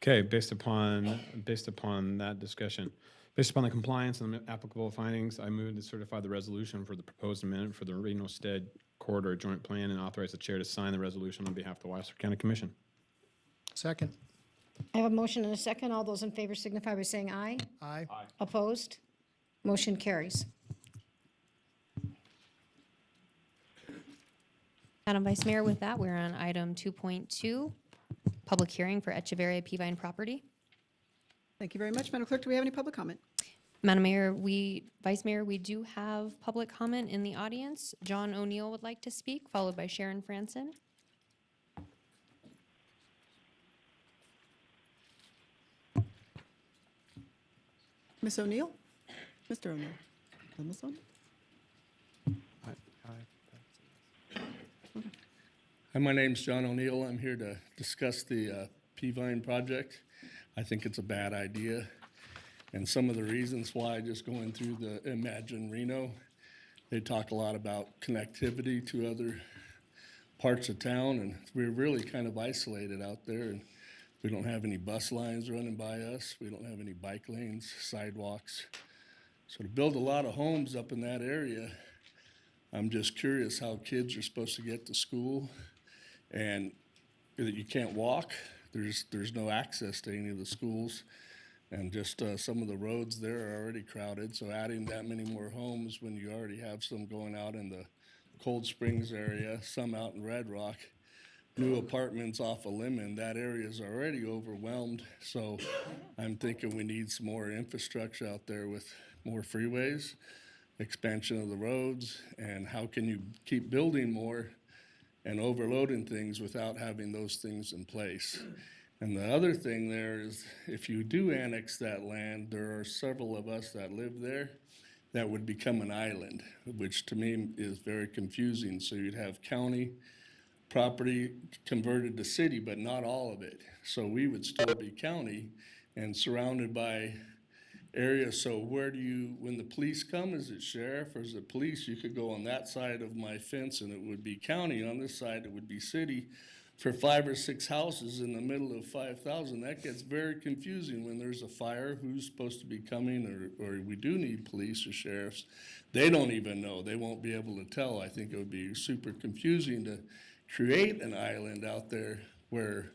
Okay, based upon that discussion, based upon the compliance and the applicable findings, I move to certify the resolution for the proposed amendment for the Reno-Stead Corridor Joint Plan and authorize the chair to sign the resolution on behalf of the Washoe County Commission. Second. I have a motion and a second. All those in favor signify by saying aye. Aye. Opposed? Motion carries. Madam Vice Mayor, with that, we're on item 2.2, public hearing for Echeverria Peavine property. Thank you very much. Madam Clerk, do we have any public comment? Madam Mayor, Vice Mayor, we do have public comment in the audience. John O'Neill would like to speak, followed by Sharon Franson. Ms. O'Neill? Mr. O'Neill? Ms. O'Neill? Hi, my name's John O'Neill. I'm here to discuss the Peavine project. I think it's a bad idea. And some of the reasons why, just going through the Imagine Reno, they talk a lot about connectivity to other parts of town, and we're really kind of isolated out there. And we don't have any bus lines running by us. We don't have any bike lanes, sidewalks. So to build a lot of homes up in that area, I'm just curious how kids are supposed to get to school, and that you can't walk. There's no access to any of the schools, and just some of the roads there are already crowded. So adding that many more homes when you already have some going out in the Cold Springs area, some out in Red Rock, new apartments off of Lemon, that area is already overwhelmed. So I'm thinking we need some more infrastructure out there with more freeways, expansion of the roads, and how can you keep building more and overloading things without having those things in place. And the other thing there is, if you do annex that land, there are several of us that live there that would become an island, which to me is very confusing. So you'd have county property converted to city, but not all of it. So we would still be county and surrounded by areas. So where do you, when the police come, is it sheriff or is it police? You could go on that side of my fence and it would be county. On this side, it would be city. For 5 or 6 houses in the middle of 5,000, that gets very confusing when there's a fire. Who's supposed to be coming, or we do need police or sheriffs. They don't even know. They won't be able to tell. I think it would be super confusing to create an island out there where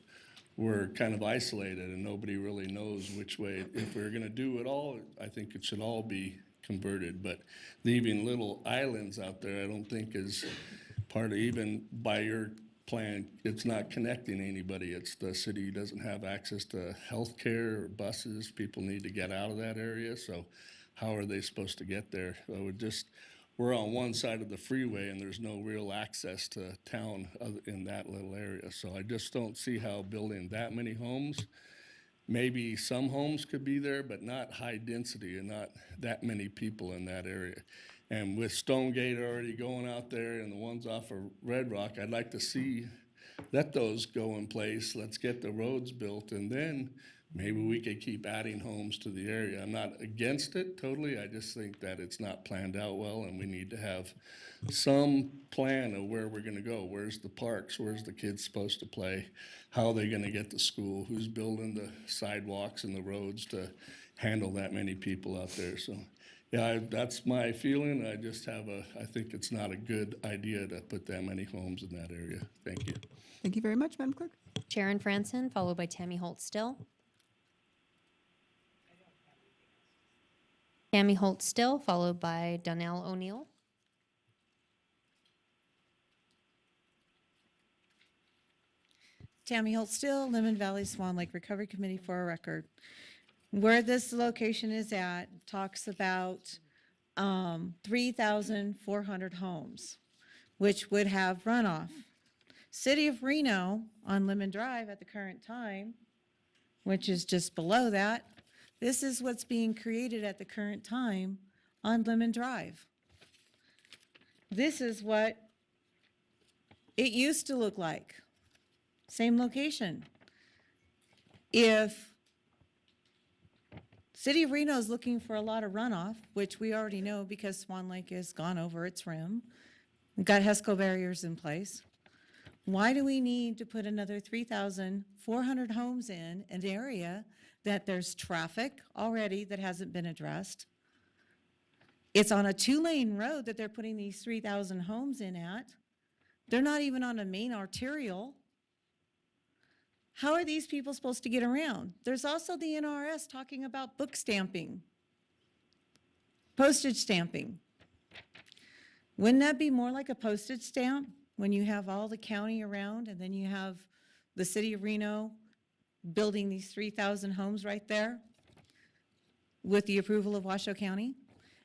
we're kind of isolated and nobody really knows which way. If we're gonna do it all, I think it should all be converted, but leaving little islands out there, I don't think is part of, even by your plan, it's not connecting anybody. It's the city doesn't have access to health care or buses. People need to get out of that area, so how are they supposed to get there? We're on one side of the freeway and there's no real access to town in that little area. So I just don't see how building that many homes, maybe some homes could be there, but not high density and not that many people in that area. And with Stonegate already going out there and the ones off of Red Rock, I'd like to see, let those go in place. Let's get the roads built and then maybe we could keep adding homes to the area. I'm not against it totally, I just think that it's not planned out well, and we need to have some plan of where we're gonna go. Where's the parks? Where's the kids supposed to play? How are they gonna get to school? Who's building the sidewalks and the roads to handle that many people out there? So, yeah, that's my feeling. I think it's not a good idea to put that many homes in that area. Thank you. Thank you very much, Madam Clerk. Sharon Franson, followed by Tammy Holt Still. Tammy Holt Still, followed by Donnell O'Neill. Tammy Holt Still, Lemon Valley Swan Lake Recovery Committee for a record. Where this location is at talks about 3,400 homes, which would have runoff. City of Reno on Lemon Drive at the current time, which is just below that, this is what's being created at the current time on Lemon Drive. This is what it used to look like. Same location. If City of Reno is looking for a lot of runoff, which we already know because Swan Lake has gone over its rim, we've got HESCO barriers in place, why do we need to put another 3,400 homes in an area that there's traffic already that hasn't been addressed? It's on a 2-lane road that they're putting these 3,000 homes in at. They're not even on a main arterial. How are these people supposed to get around? There's also the NRS talking about book stamping, postage stamping. Wouldn't that be more like a postage stamp when you have all the county around and then you have the City of Reno building these 3,000 homes right there with the approval of Washoe County?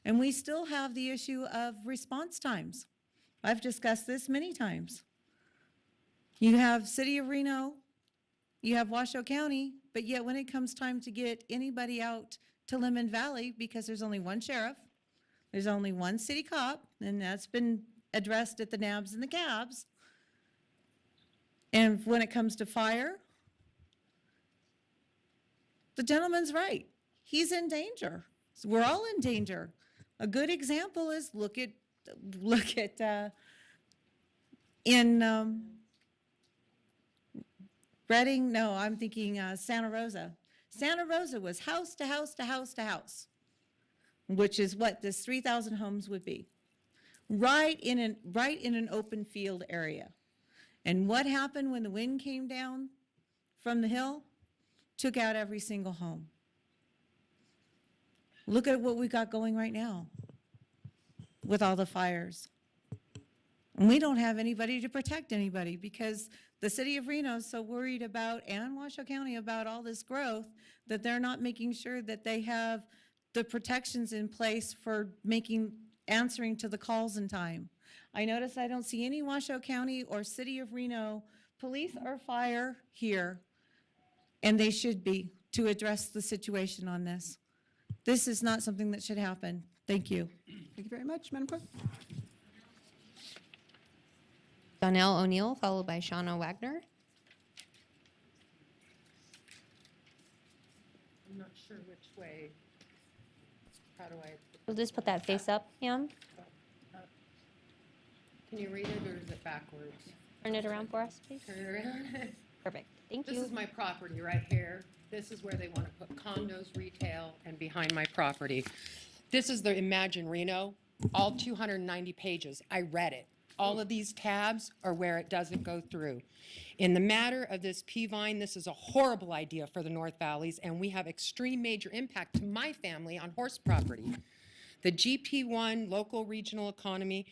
And we still have the issue of response times. I've discussed this many times. You have City of Reno, you have Washoe County, but yet when it comes time to get anybody out to Lemon Valley, because there's only one sheriff, there's only one city cop, and that's been addressed at the nabs and the cabs. And when it comes to fire, the gentleman's right. He's in danger. So we're all in danger. A good example is look at Reading, no, I'm thinking Santa Rosa. Santa Rosa was house to house to house to house, which is what this 3,000 homes would be, right in an open field area. And what happened when the wind came down from the hill? Took out every single home. Look at what we got going right now with all the fires. And we don't have anybody to protect anybody because the City of Reno is so worried about, and Washoe County, about all this growth that they're not making sure that they have the protections in place for answering to the calls in time. I notice I don't see any Washoe County or City of Reno police or fire here, and they should be, to address the situation on this. This is not something that should happen. Thank you. Thank you very much, Madam Clerk. Donnell O'Neill, followed by Shauna Wagner. I'm not sure which way. How do I? We'll just put that face up, Pam. Can you read it or is it backwards? Turn it around for us, please. Turn it around. Perfect. Thank you. This is my property right here. This is where they want to put condos, retail, and behind my property. This is the Imagine Reno, all 290 pages. I read it. All of these tabs are where it doesn't go through. In the matter of this P-Vine, this is a horrible idea for the North Valleys, and we have extreme major impact to my family on horse property. The GP1 local regional economy,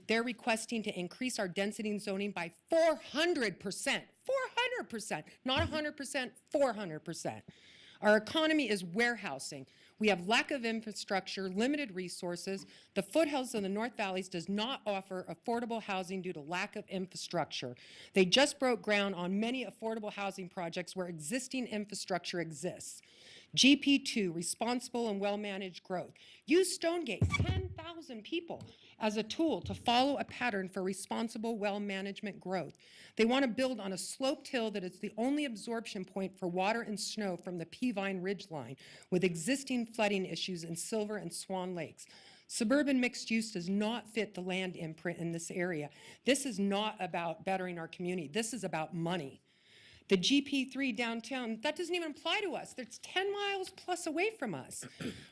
they're requesting to increase our density and zoning by 400%. 400%, not 100%, 400%. Our economy is warehousing. We have lack of infrastructure, limited resources. The foothills of the North Valleys does not offer affordable housing due to lack of infrastructure. They just broke ground on many affordable housing projects where existing infrastructure exists. GP2, responsible and well-managed growth. Use Stonegate, 10,000 people, as a tool to follow a pattern for responsible well management growth. They want to build on a sloped hill that is the only absorption point for water and snow from the Peavine Ridgeline, with existing flooding issues in Silver and Swan Lakes. Suburban mixed use does not fit the land imprint in this area. This is not about bettering our community. This is about money. The GP3 downtown, that doesn't even apply to us. That's 10 miles plus away from us.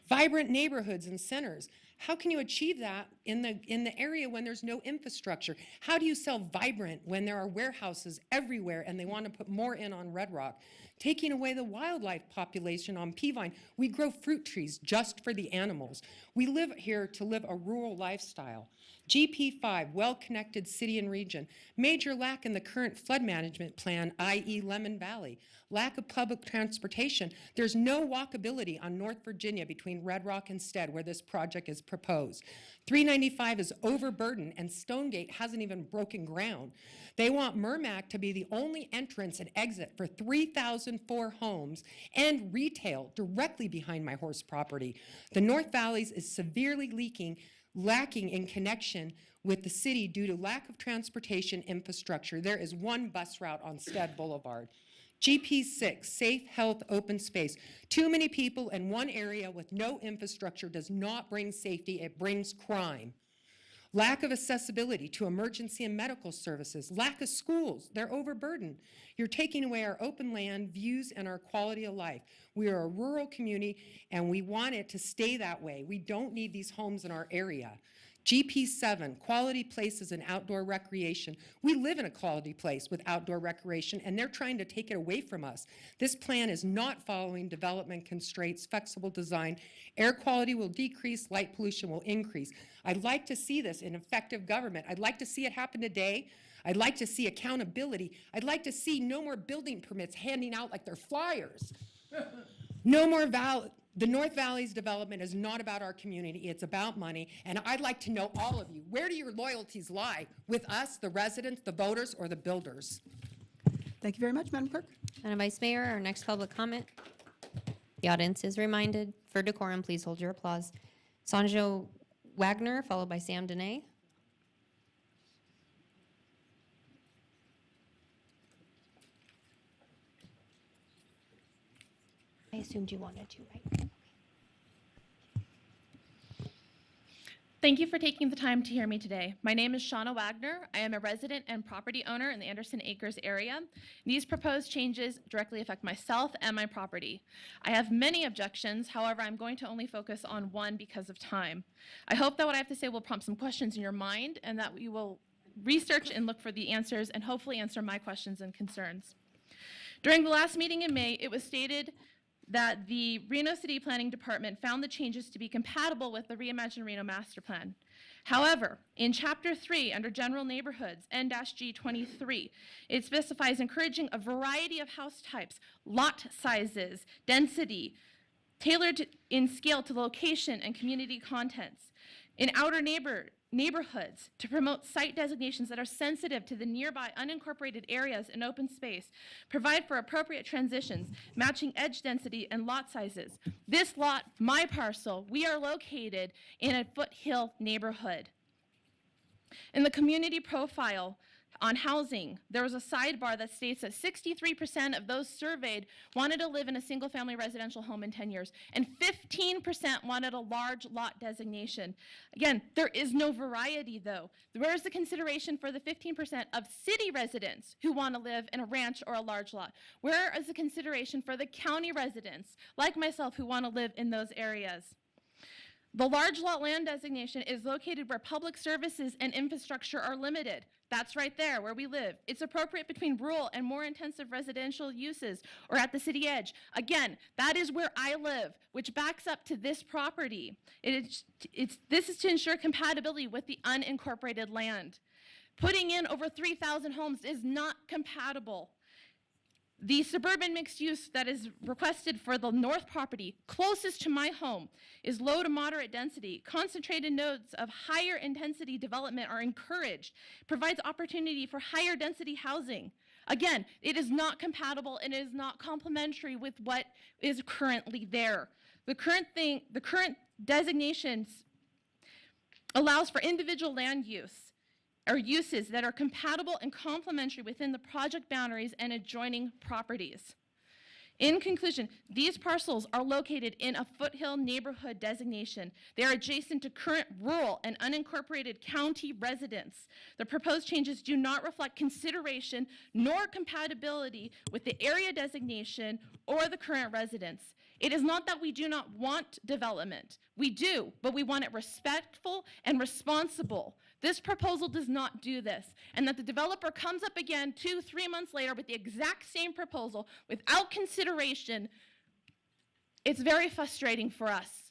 Vibrant neighborhoods and centers. How can you achieve that in the area when there's no infrastructure? How do you sell vibrant when there are warehouses everywhere and they want to put more in on Red Rock? Taking away the wildlife population on Peavine. We grow fruit trees just for the animals. We live here to live a rural lifestyle. GP5, well-connected city and region. Major lack in the current flood management plan, i.e. Lemon Valley. Lack of public transportation. There's no walkability on North Virginia between Red Rock and Stead where this project is proposed. 395 is overburdened and Stonegate hasn't even broken ground. They want Mermack to be the only entrance and exit for 3,004 homes and retail directly behind my horse property. The North Valleys is severely lacking in connection with the city due to lack of transportation infrastructure. There is one bus route on Stead Boulevard. GP6, safe, health, open space. Too many people in one area with no infrastructure does not bring safety, it brings crime. Lack of accessibility to emergency and medical services. Lack of schools, they're overburdened. You're taking away our open land, views, and our quality of life. We are a rural community and we want it to stay that way. We don't need these homes in our area. GP7, quality places and outdoor recreation. We live in a quality place with outdoor recreation and they're trying to take it away from us. This plan is not following development constraints, flexible design. Air quality will decrease, light pollution will increase. I'd like to see this in effective government. I'd like to see it happen today. I'd like to see accountability. I'd like to see no more building permits handing out like they're flyers. No more The North Valley's development is not about our community, it's about money, and I'd like to know all of you, where do your loyalties lie? With us, the residents, the voters, or the builders? Thank you very much, Madam Clerk. Madam Vice Mayor, our next public comment. The audience is reminded, for decorum, please hold your applause. Sanjo Wagner, followed by Sam Dene. I assumed you wanted to, right? Thank you for taking the time to hear me today. My name is Shauna Wagner. I am a resident and property owner in the Anderson Acres area. These proposed changes directly affect myself and my property. I have many objections, however, I'm going to only focus on one because of time. I hope that what I have to say will prompt some questions in your mind and that you will research and look for the answers and hopefully answer my questions and concerns. During the last meeting in May, it was stated that the Reno City Planning Department found the changes to be compatible with the Reimagine Reno Master Plan. However, in Chapter 3, under General Neighborhoods, N-G23, it specifies encouraging a variety of house types, lot sizes, density, tailored in scale to location and community contents. In outer neighborhoods, to promote site designations that are sensitive to the nearby unincorporated areas and open space, provide for appropriate transitions, matching edge density and lot sizes. This lot, my parcel, we are located in a foothill neighborhood. In the community profile on housing, there was a sidebar that states that 63% of those surveyed wanted to live in a single-family residential home in 10 years, and 15% wanted a large lot designation. Again, there is no variety, though. Where is the consideration for the 15% of city residents who want to live in a ranch or a large lot? Where is the consideration for the county residents, like myself, who want to live in those areas? The large lot land designation is located where public services and infrastructure are limited. That's right there where we live. It's appropriate between rural and more intensive residential uses or at the city edge. Again, that is where I live, which backs up to this property. This is to ensure compatibility with the unincorporated land. Putting in over 3,000 homes is not compatible. The suburban mixed use that is requested for the north property closest to my home is low to moderate density. Concentrated nodes of higher intensity development are encouraged. Provides opportunity for higher density housing. Again, it is not compatible and it is not complementary with what is currently there. The current designations allows for individual land use or uses that are compatible and complementary within the project boundaries and adjoining properties. In conclusion, these parcels are located in a foothill neighborhood designation. They are adjacent to current rural and unincorporated county residents. The proposed changes do not reflect consideration nor compatibility with the area designation or the current residents. It is not that we do not want development. We do, but we want it respectful and responsible. This proposal does not do this, and that the developer comes up again 2-3 months later with the exact same proposal without consideration, it's very frustrating for us.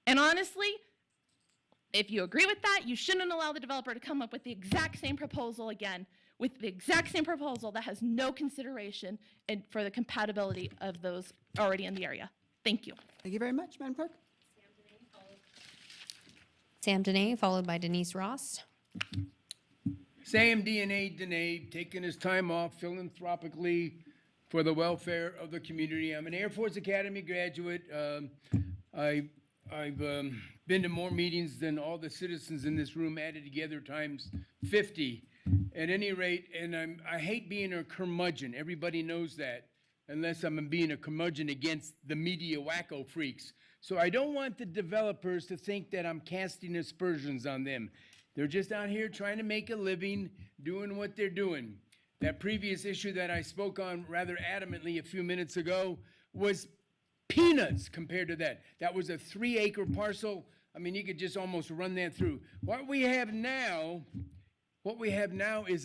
And honestly, if you agree with that, you shouldn't allow the developer to come up with the exact same proposal again, with the exact same proposal that has no consideration for the compatibility of those already in the area. Thank you. Thank you very much, Madam Clerk. Sam Dene, followed by Denise Ross. Sam Dene, taking his time off philanthropically for the welfare of the community. I'm an Air Force Academy graduate. I've been to more meetings than all the citizens in this room added together times 50. At any rate, and I hate being a curmudgeon. Everybody knows that, unless I'm being a curmudgeon against the media wacko freaks. So I don't want the developers to think that I'm casting aspersions on them. They're just out here trying to make a living, doing what they're doing. That previous issue that I spoke on rather adamantly a few minutes ago was peanuts compared to that. That was a 3-acre parcel. I mean, you could just almost run that through. What we have now is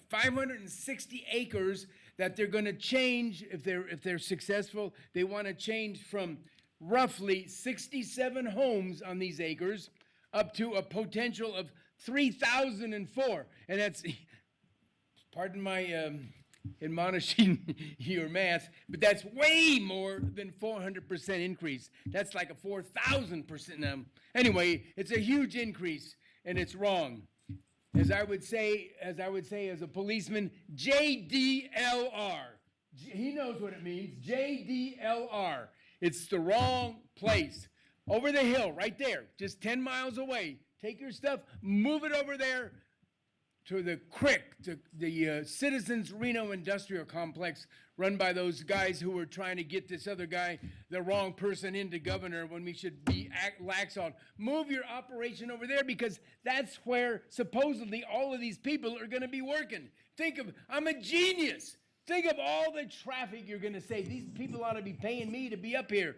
560 acres that they're going to change if they're successful. They want to change from roughly 67 homes on these acres up to a potential of 3,004. And that's, pardon my admonishing your math, but that's way more than 400% increase. That's like a 4,000% now. Anyway, it's a huge increase, and it's wrong. As I would say as a policeman, JDLR. He knows what it means, JDLR. It's the wrong place. Over the hill, right there, just 10 miles away. Take your stuff, move it over there to the CRIC, the Citizens Reno Industrial Complex, run by those guys who were trying to get this other guy, the wrong person, into governor when we should be lax on. Move your operation over there because that's where supposedly all of these people are going to be working. I'm a genius. Think of all the traffic you're going to save. These people ought to be paying me to be up here.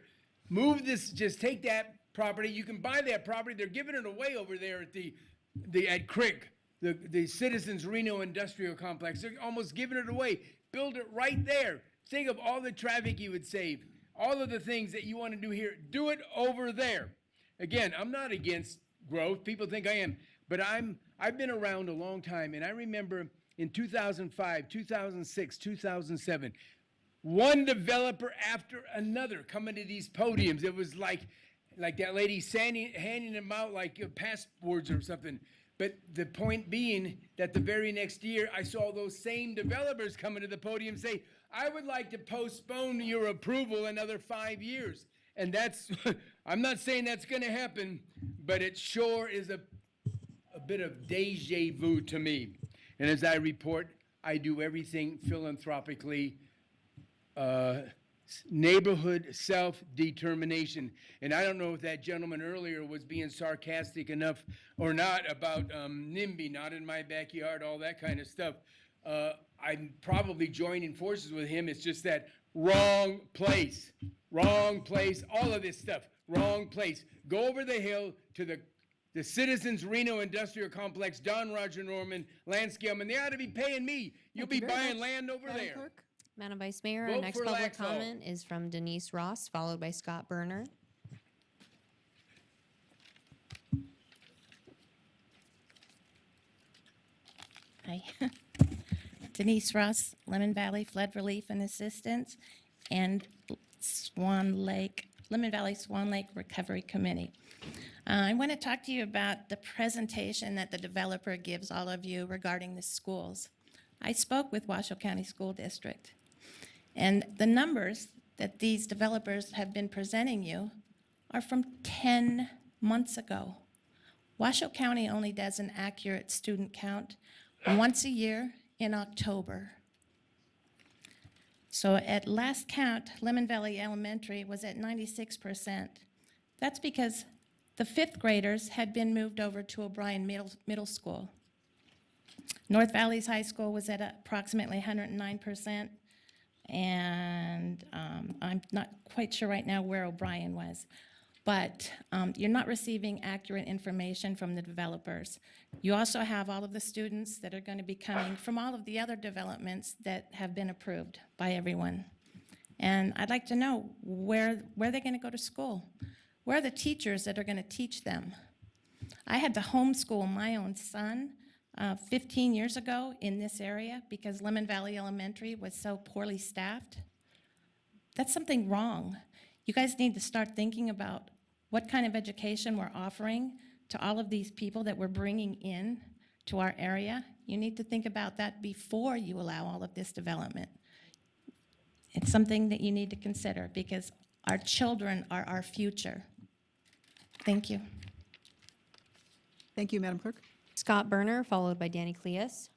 Move this, just take that property. You can buy that property. They're giving it away over there at CRIC. The Citizens Reno Industrial Complex. They're almost giving it away. Build it right there. Think of all the traffic you would save. All of the things that you want to do here, do it over there. Again, I'm not against growth. People think I am. But I've been around a long time, and I remember in 2005, 2006, 2007, one developer after another coming to these podiums. It was like that lady handing them out like passports or something. But the point being that the very next year, I saw those same developers coming to the podium say, I would like to postpone your approval another 5 years. And that's, I'm not saying that's going to happen, but it sure is a bit of deja vu to me. And as I report, I do everything philanthropically, neighborhood self-determination. And I don't know if that gentleman earlier was being sarcastic enough or not about NIMBY, not in my backyard, all that kind of stuff. I'm probably joining forces with him. It's just that wrong place, all of this stuff, wrong place. Go over the hill to the Citizens Reno Industrial Complex, Don Roger Norman, Landscape, and they ought to be paying me. You'll be buying land over there. Clerk. Madam Vice Mayor, Vote our next for public Laxalt. comment is from Denise Ross, followed by Scott Berner. Hi. Denise Ross, Lemon Valley Flood Relief and Assistance, and Lemon Valley Swan Lake Recovery Committee. I want to talk to you about the presentation that the developer gives all of you regarding the schools. I spoke with Washoe County School District, and the numbers that these developers have been presenting you are from 10 months ago. Washoe County only does an accurate student count once a year in October. So at last count, Lemon Valley Elementary was at 96%. That's because the fifth graders had been moved over to O'Brien Middle School. North Valley's high school was at approximately 109%, and I'm not quite sure right now where O'Brien was. But you're not receiving accurate information from the developers. You also have all of the students that are going to be coming from all of the other developments that have been approved by everyone. And I'd like to know where they're going to go to school. Where are the teachers that are going to teach them? I had to homeschool my own son 15 years ago in this area because Lemon Valley Elementary was so poorly staffed. That's something wrong. You guys need to start thinking about what kind of education we're offering to all of these people that we're bringing in to our area. You need to think about that before you allow all of this development. It's something that you need to consider because our children are our future. Thank you. Thank you, Madam Clerk. Scott Berner, followed by Danny Cleus.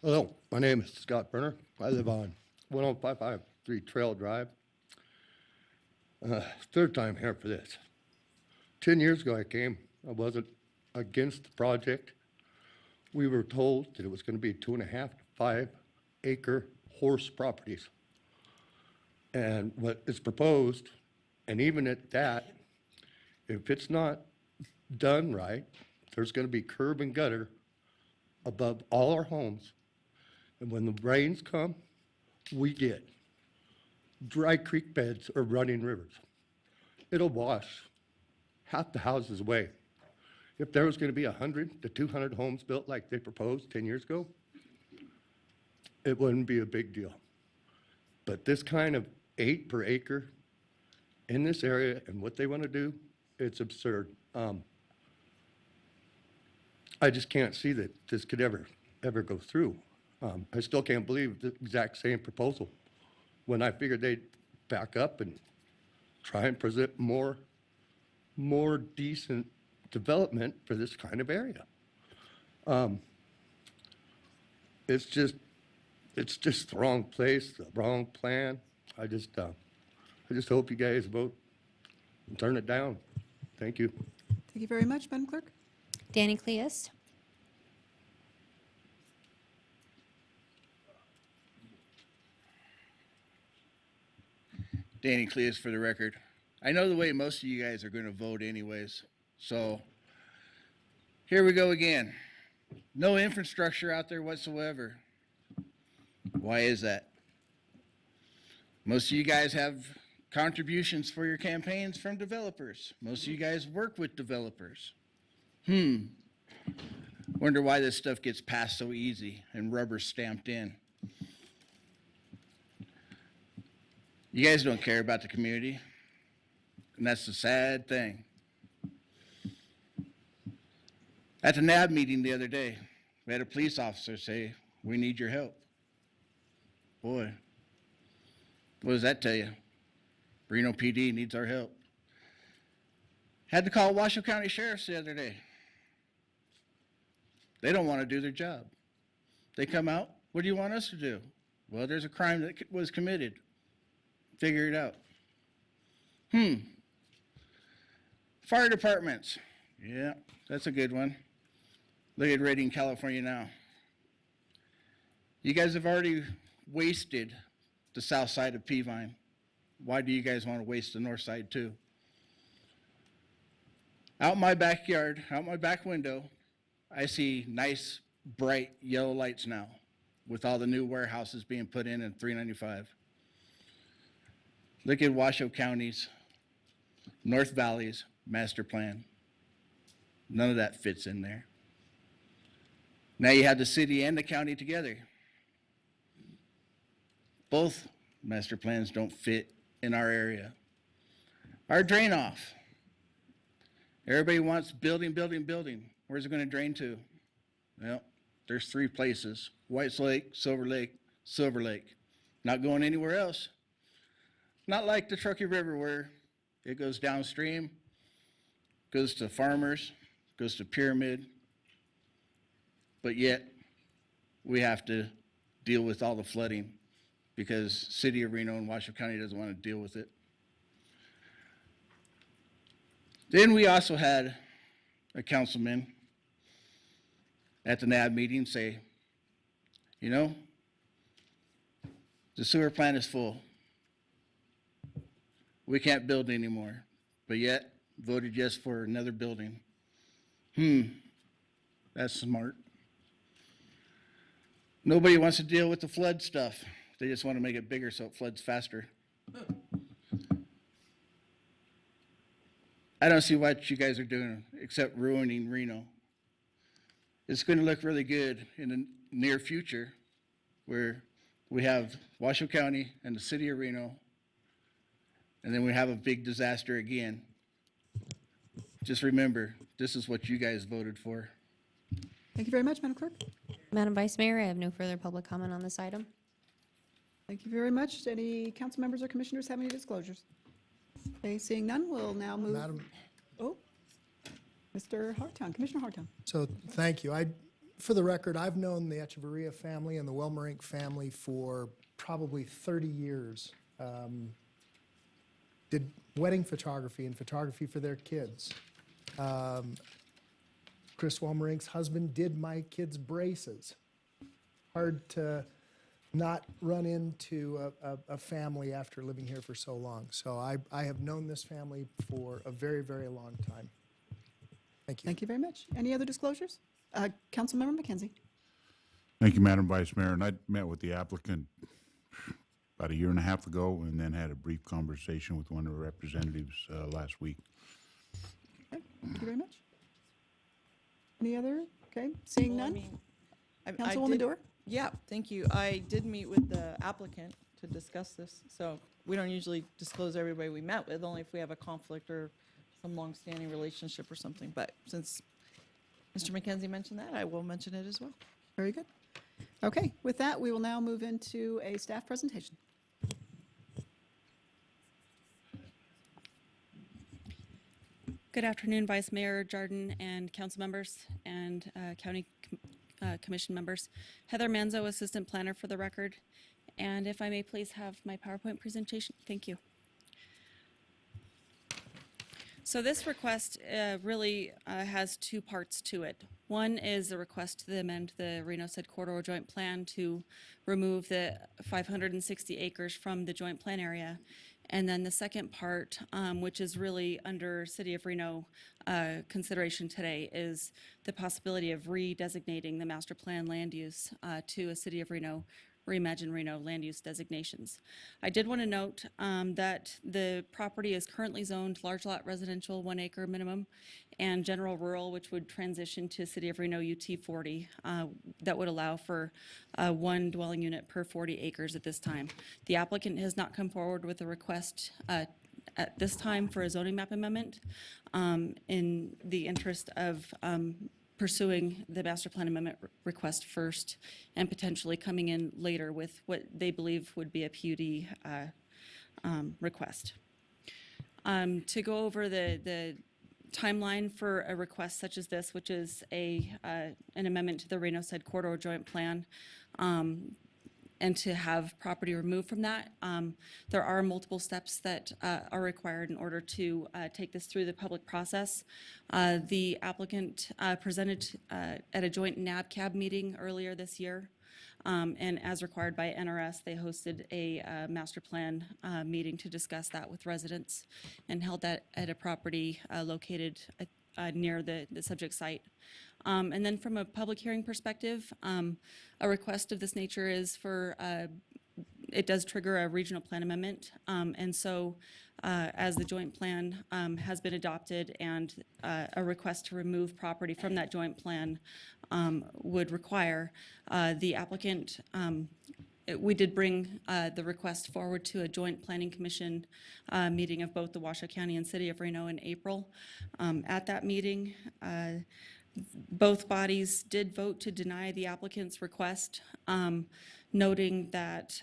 Hello, my name is Scott Berner. I live on 10553 Trail Drive. Third time here for this. 10 years ago I came. I wasn't against the project. We were told that it was going to be 2.5 to 5 acre horse properties. And what is proposed, and even at that, if it's not done right, there's going to be curb and gutter above all our homes. And when the rains come, we get dry creek beds or running rivers. It'll wash half the houses away. If there was going to be 100 to 200 homes built like they proposed 10 years ago, it wouldn't be a big deal. But this kind of 8 per acre in this area and what they want to do, it's absurd. I just can't see that this could ever go through. I still can't believe the exact same proposal when I figured they'd back up and try and present more decent development for this kind of area. It's just the wrong place, the wrong plan. I just hope you guys vote and turn it down. Thank you. Thank you very much, Madam Clerk. Danny Cleus. Danny Cleus for the record. I know the way most of you guys are going to vote anyways, so here we go again. No infrastructure out there whatsoever. Why is that? Most of you guys have contributions for your campaigns from developers. Most of you guys work with developers. Wonder why this stuff gets passed so easy and rubber stamped in. You guys don't care about the community, and that's the sad thing. At the NAB meeting the other day, we had a police officer say, "We need your help." Boy, what does that tell you? Reno PD needs our help. Had to call Washoe County Sheriff's the other day. They don't want to do their job. They come out, "What do you want us to do?" "Well, there's a crime that was committed. Figure it out." Fire departments. Yeah, that's a good one. Look at Redding, California now. You guys have already wasted the south side of Peavine. Why do you guys want to waste the north side too? Out my backyard, out my back window, I see nice, bright yellow lights now with all the new warehouses being put in 395. Look at Washoe County's, North Valley's master plan. None of that fits in there. Now you have the city and the county together. Both master plans don't fit in our area. Our drain off. Everybody wants building, building, building. Where's it going to drain to? Well, there's 3 places: Whites Lake, Silver Lake, Silver Lake. Not going anywhere else. Not like the Truckee River where it goes downstream, goes to farmers, goes to Pyramid, but yet we have to deal with all the flooding because City of Reno and Washoe County doesn't want to deal with it. Then we also had a councilman at the NAB meeting say, you know, the sewer plant is full. We can't build anymore, but yet voted yes for another building. That's smart. Nobody wants to deal with the flood stuff. They just want to make it bigger so it floods faster. I don't see what you guys are doing except ruining Reno. It's going to look really good in the near future where we have Washoe County and the City of Reno, and then we have a big disaster again. Just remember, this is what you guys voted for. Thank you very much, Madam Clerk. Madam Vice Mayor, I have no further public comment on this item. Thank you very much. Any council members or commissioners have any disclosures? Okay, seeing none, we'll now move. Oh, Mr. Hartown, Commissioner Hartown. So, thank you. For the record, I've known the Echeverria family and the Welmerink family for probably 30 years. Did wedding photography and photography for their kids. Chris Welmerink's husband did my kids' braces. Hard to not run into a family after living here for so long. So I have known this family for a very, very long time. Thank you. Thank you very much. Any other disclosures? Councilmember McKenzie. Thank you, Madam Vice Mayor. And I met with the applicant about a year and a half ago and then had a brief conversation with one of the representatives last week. Okay, thank you very much. Any other? Okay, seeing none. Councilwoman Dorr? Yeah, thank you. I did meet with the applicant to discuss this. So we don't usually disclose everybody we met with, only if we have a conflict or some longstanding relationship or something. But since Mr. McKenzie mentioned that, I will mention it as well. Very good. Okay, with that, we will now move into a staff presentation. Good afternoon, Vice Mayor Jardin and council members and county commission members. Heather Manzo, Assistant Planner for the record. And if I may please have my PowerPoint presentation. Thank you. So this request really has 2 parts to it. One is a request to amend the Reno-Said Corridor Joint Plan to remove the 560 acres from the joint plan area. And then the second part, which is really under City of Reno consideration today, is the possibility of redesignating the master plan land use to a City of Reno, Reimagine Reno land use designations. I did want to note that the property is currently zoned large lot residential 1 acre minimum and general rural, which would transition to City of Reno UT 40 that would allow for 1 dwelling unit per 40 acres at this time. The applicant has not come forward with a request at this time for a zoning map amendment in the interest of pursuing the master plan amendment request first and potentially coming in later with what they believe would be a PUD request. To go over the timeline for a request such as this, which is an amendment to the Reno-Said Corridor Joint Plan, and to have property removed from that. There are multiple steps that are required in order to take this through the public process. The applicant presented at a joint NABCAB meeting earlier this year. And as required by NRS, they hosted a master plan meeting to discuss that with residents and held that at a property located near the subject site. And then from a public hearing perspective, a request of this nature is for, it does trigger a regional plan amendment. And so as the joint plan has been adopted and a request to remove property from that joint plan would require, the applicant we did bring the request forward to a joint planning commission meeting of both the Washoe County and City of Reno in April. At that meeting, both bodies did vote to deny the applicant's request, noting that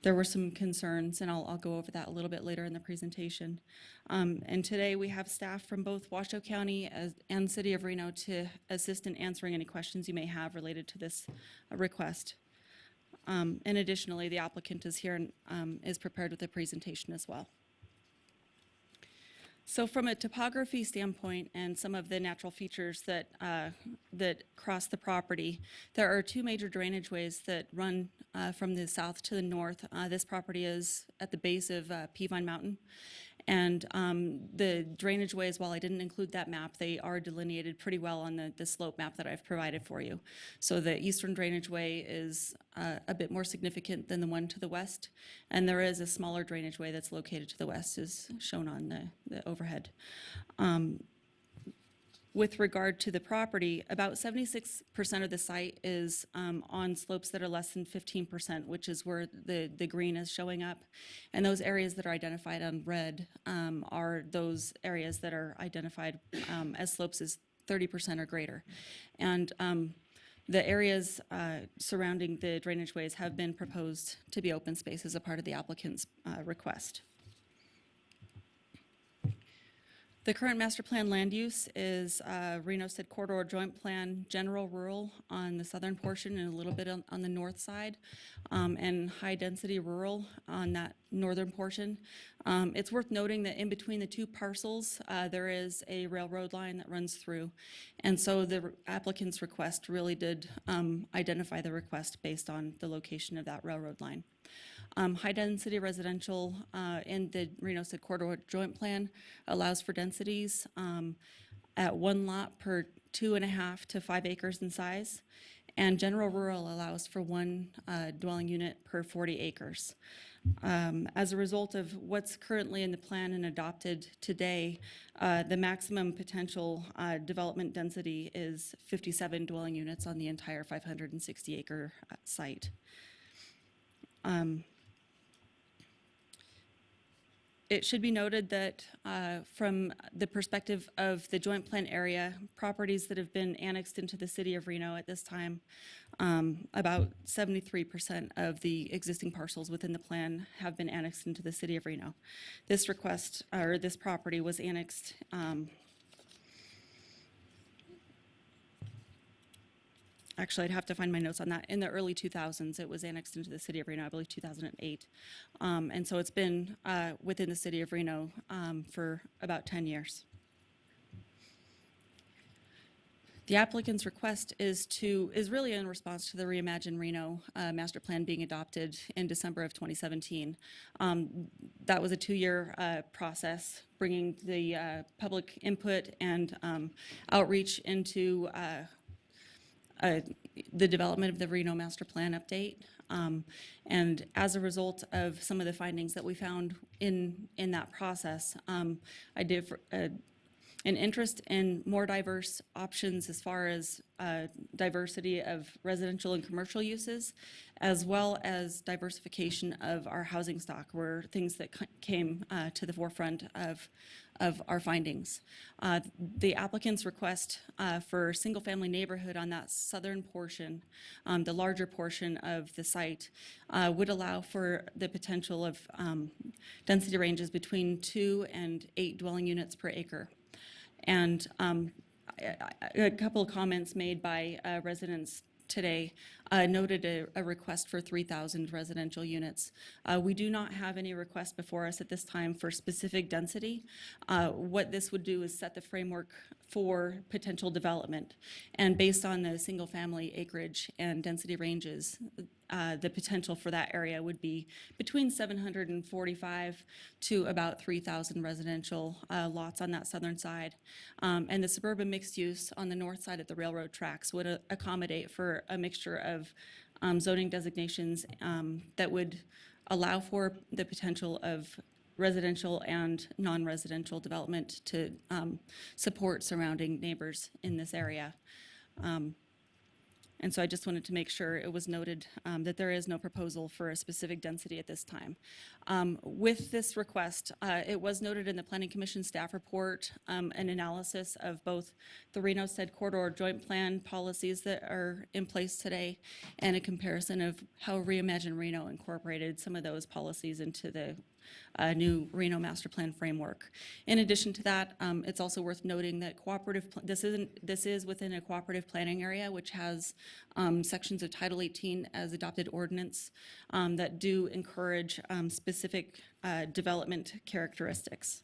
there were some concerns, and I'll go over that a little bit later in the presentation. And today we have staff from both Washoe County and City of Reno to assist in answering any questions you may have related to this request. And additionally, the applicant is here and is prepared with a presentation as well. So from a topography standpoint and some of the natural features that cross the property, there are two major drainage ways that run from the south to the north. This property is at the base of Peavine Mountain. And the drainage ways, while I didn't include that map, they are delineated pretty well on the slope map that I've provided for you. So the eastern drainage way is a bit more significant than the one to the west, and there is a smaller drainage way that's located to the west, as shown on the overhead. With regard to the property, about 76% of the site is on slopes that are less than 15%, which is where the green is showing up. And those areas that are identified on red are those areas that are identified as slopes as 30% or greater. And the areas surrounding the drainage ways have been proposed to be open space as a part of the applicant's request. The current master plan land use is Reno Said Corridor Joint Plan General Rural on the southern portion and a little bit on the north side, and high density rural on that northern portion. It's worth noting that in between the two parcels, there is a railroad line that runs through. And so the applicant's request really did identify the request based on the location of that railroad line. High-density residential in the Reno Said Corridor Joint Plan allows for densities at one lot per 2.5 to 5 acres in size, and general rural allows for one dwelling unit per 40 acres. As a result of what's currently in the plan and adopted today, the maximum potential development density is 57 dwelling units on the entire 560-acre site. It should be noted that from the perspective of the joint plan area, properties that have been annexed into the city of Reno at this time, about 73% of the existing parcels within the plan have been annexed into the city of Reno. This request, or this property was annexed actually, I'd have to find my notes on that. In the early 2000s, it was annexed into the city of Reno, I believe 2008. And so it's been within the city of Reno for about 10 years. The applicant's request is really in response to the Reimagine Reno master plan being adopted in December of 2017. That was a 2-year process, bringing the public input and outreach into the development of the Reno Master Plan update. And as a result of some of the findings that we found in that process, I did an interest in more diverse options as far as diversity of residential and commercial uses, as well as diversification of our housing stock were things that came to the forefront of our findings. The applicant's request for single-family neighborhood on that southern portion, the larger portion of the site, would allow for the potential of density ranges between 2 and 8 dwelling units per acre. And a couple of comments made by residents today noted a request for 3,000 residential units. We do not have any requests before us at this time for specific density. What this would do is set the framework for potential development. And based on the single-family acreage and density ranges, the potential for that area would be between 745 to about 3,000 residential lots on that southern side. And the suburban mixed use on the north side of the railroad tracks would accommodate for a mixture of zoning designations that would allow for the potential of residential and non-residential development to support surrounding neighbors in this area. And so I just wanted to make sure it was noted that there is no proposal for a specific density at this time. With this request, it was noted in the Planning Commission staff report an analysis of both the Reno Said Corridor Joint Plan policies that are in place today and a comparison of how Reimagine Reno incorporated some of those policies into the new Reno Master Plan framework. In addition to that, it's also worth noting that this is within a cooperative planning area, which has sections of Title 18 as adopted ordinance that do encourage specific development characteristics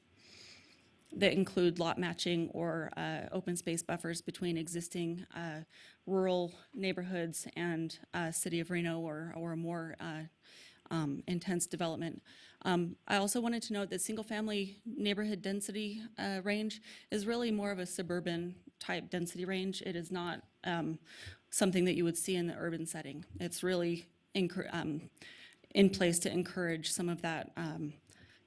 that include lot matching or open space buffers between existing rural neighborhoods and City of Reno or more intense development. I also wanted to note that single-family neighborhood density range is really more of a suburban type density range. It is not something that you would see in the urban setting. It's really in place to encourage some of that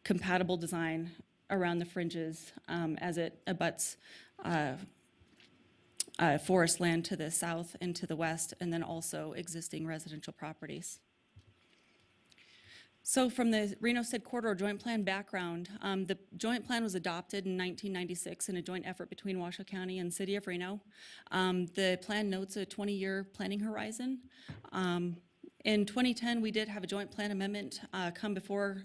compatible design around the fringes as it abuts forest land to the south and to the west, and then also existing residential properties. So from the Reno Said Corridor Joint Plan background, the joint plan was adopted in 1996 in a joint effort between Washoe County and City of Reno. The plan notes a 20-year planning horizon. In 2010, we did have a joint plan amendment come before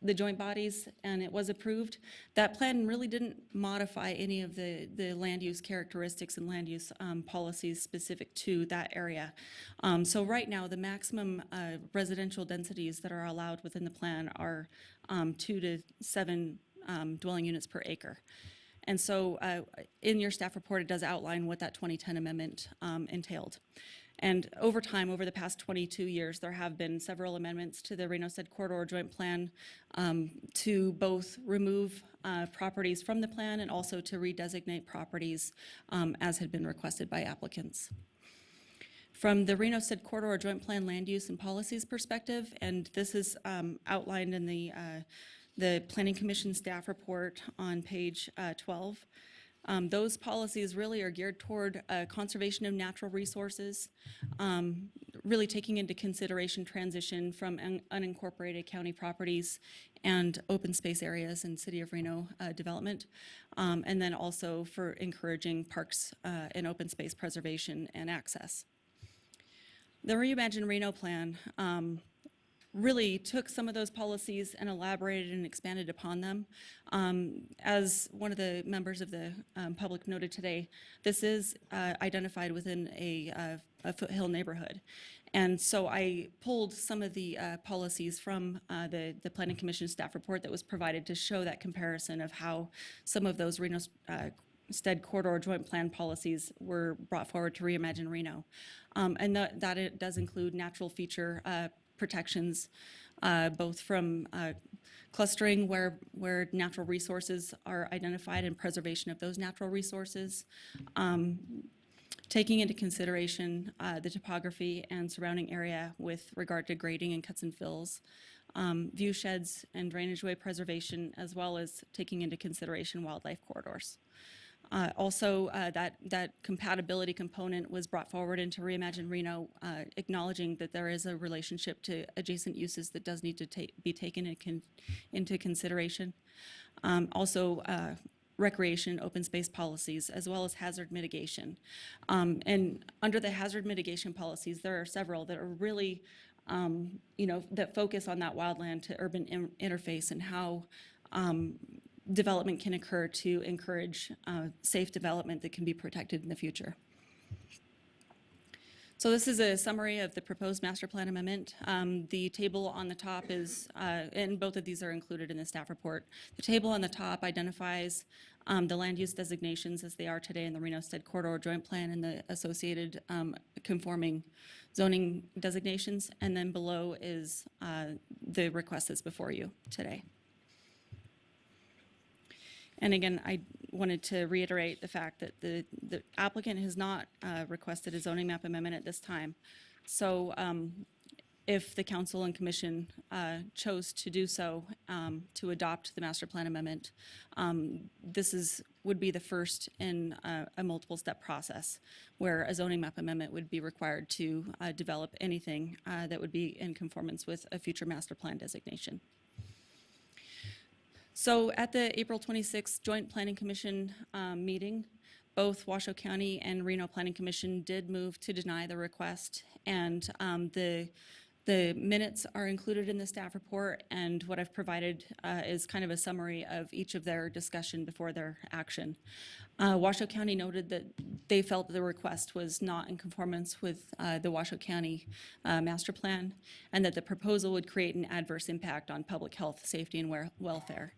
the joint bodies, and it was approved. That plan really didn't modify any of the land use characteristics and land use policies specific to that area. So right now, the maximum residential densities that are allowed within the plan are 2 to 7 dwelling units per acre. And so in your staff report, it does outline what that 2010 amendment entailed. And over time, over the past 22 years, there have been several amendments to the Reno Said Corridor Joint Plan to both remove properties from the plan and also to redesignate properties as had been requested by applicants. From the Reno Said Corridor Joint Plan land use and policies perspective, and this is outlined in the Planning Commission staff report on page 12, those policies really are geared toward conservation of natural resources, really taking into consideration transition from unincorporated county properties and open space areas in City of Reno development, and then also for encouraging parks and open space preservation and access. The Reimagine Reno plan really took some of those policies and elaborated and expanded upon them. As one of the members of the public noted today, this is identified within a foothill neighborhood. And so I pulled some of the policies from the Planning Commission staff report that was provided to show that comparison of how some of those Reno Said Corridor Joint Plan policies were brought forward to Reimagine Reno. And that it does include natural feature protections, both from clustering where natural resources are identified and preservation of those natural resources, taking into consideration the topography and surrounding area with regard to grading and cuts and fills, view sheds and drainage way preservation, as well as taking into consideration wildlife corridors. Also, that compatibility component was brought forward into Reimagine Reno, acknowledging that there is a relationship to adjacent uses that does need to be taken into consideration. Also, recreation, open space policies, as well as hazard mitigation. And under the hazard mitigation policies, there are several that are really, that focus on that wildland to urban interface and how development can occur to encourage safe development that can be protected in the future. So this is a summary of the proposed master plan amendment. The table on the top is, and both of these are included in the staff report. The table on the top identifies the land use designations as they are today in the Reno Said Corridor Joint Plan and the associated conforming zoning designations. And then below is the request that's before you today. And again, I wanted to reiterate the fact that the applicant has not requested a zoning map amendment at this time. So if the council and commission chose to do so, to adopt the master plan amendment, this is would be the first in a multiple step process where a zoning map amendment would be required to develop anything that would be in conformance with a future master plan designation. So at the April 26th Joint Planning Commission meeting, both Washoe County and Reno Planning Commission did move to deny the request, and the minutes are included in the staff report, and what I've provided is kind of a summary of each of their discussion before their action. Washoe County noted that they felt the request was not in conformance with the Washoe County master plan, and that the proposal would create an adverse impact on public health, safety, and welfare.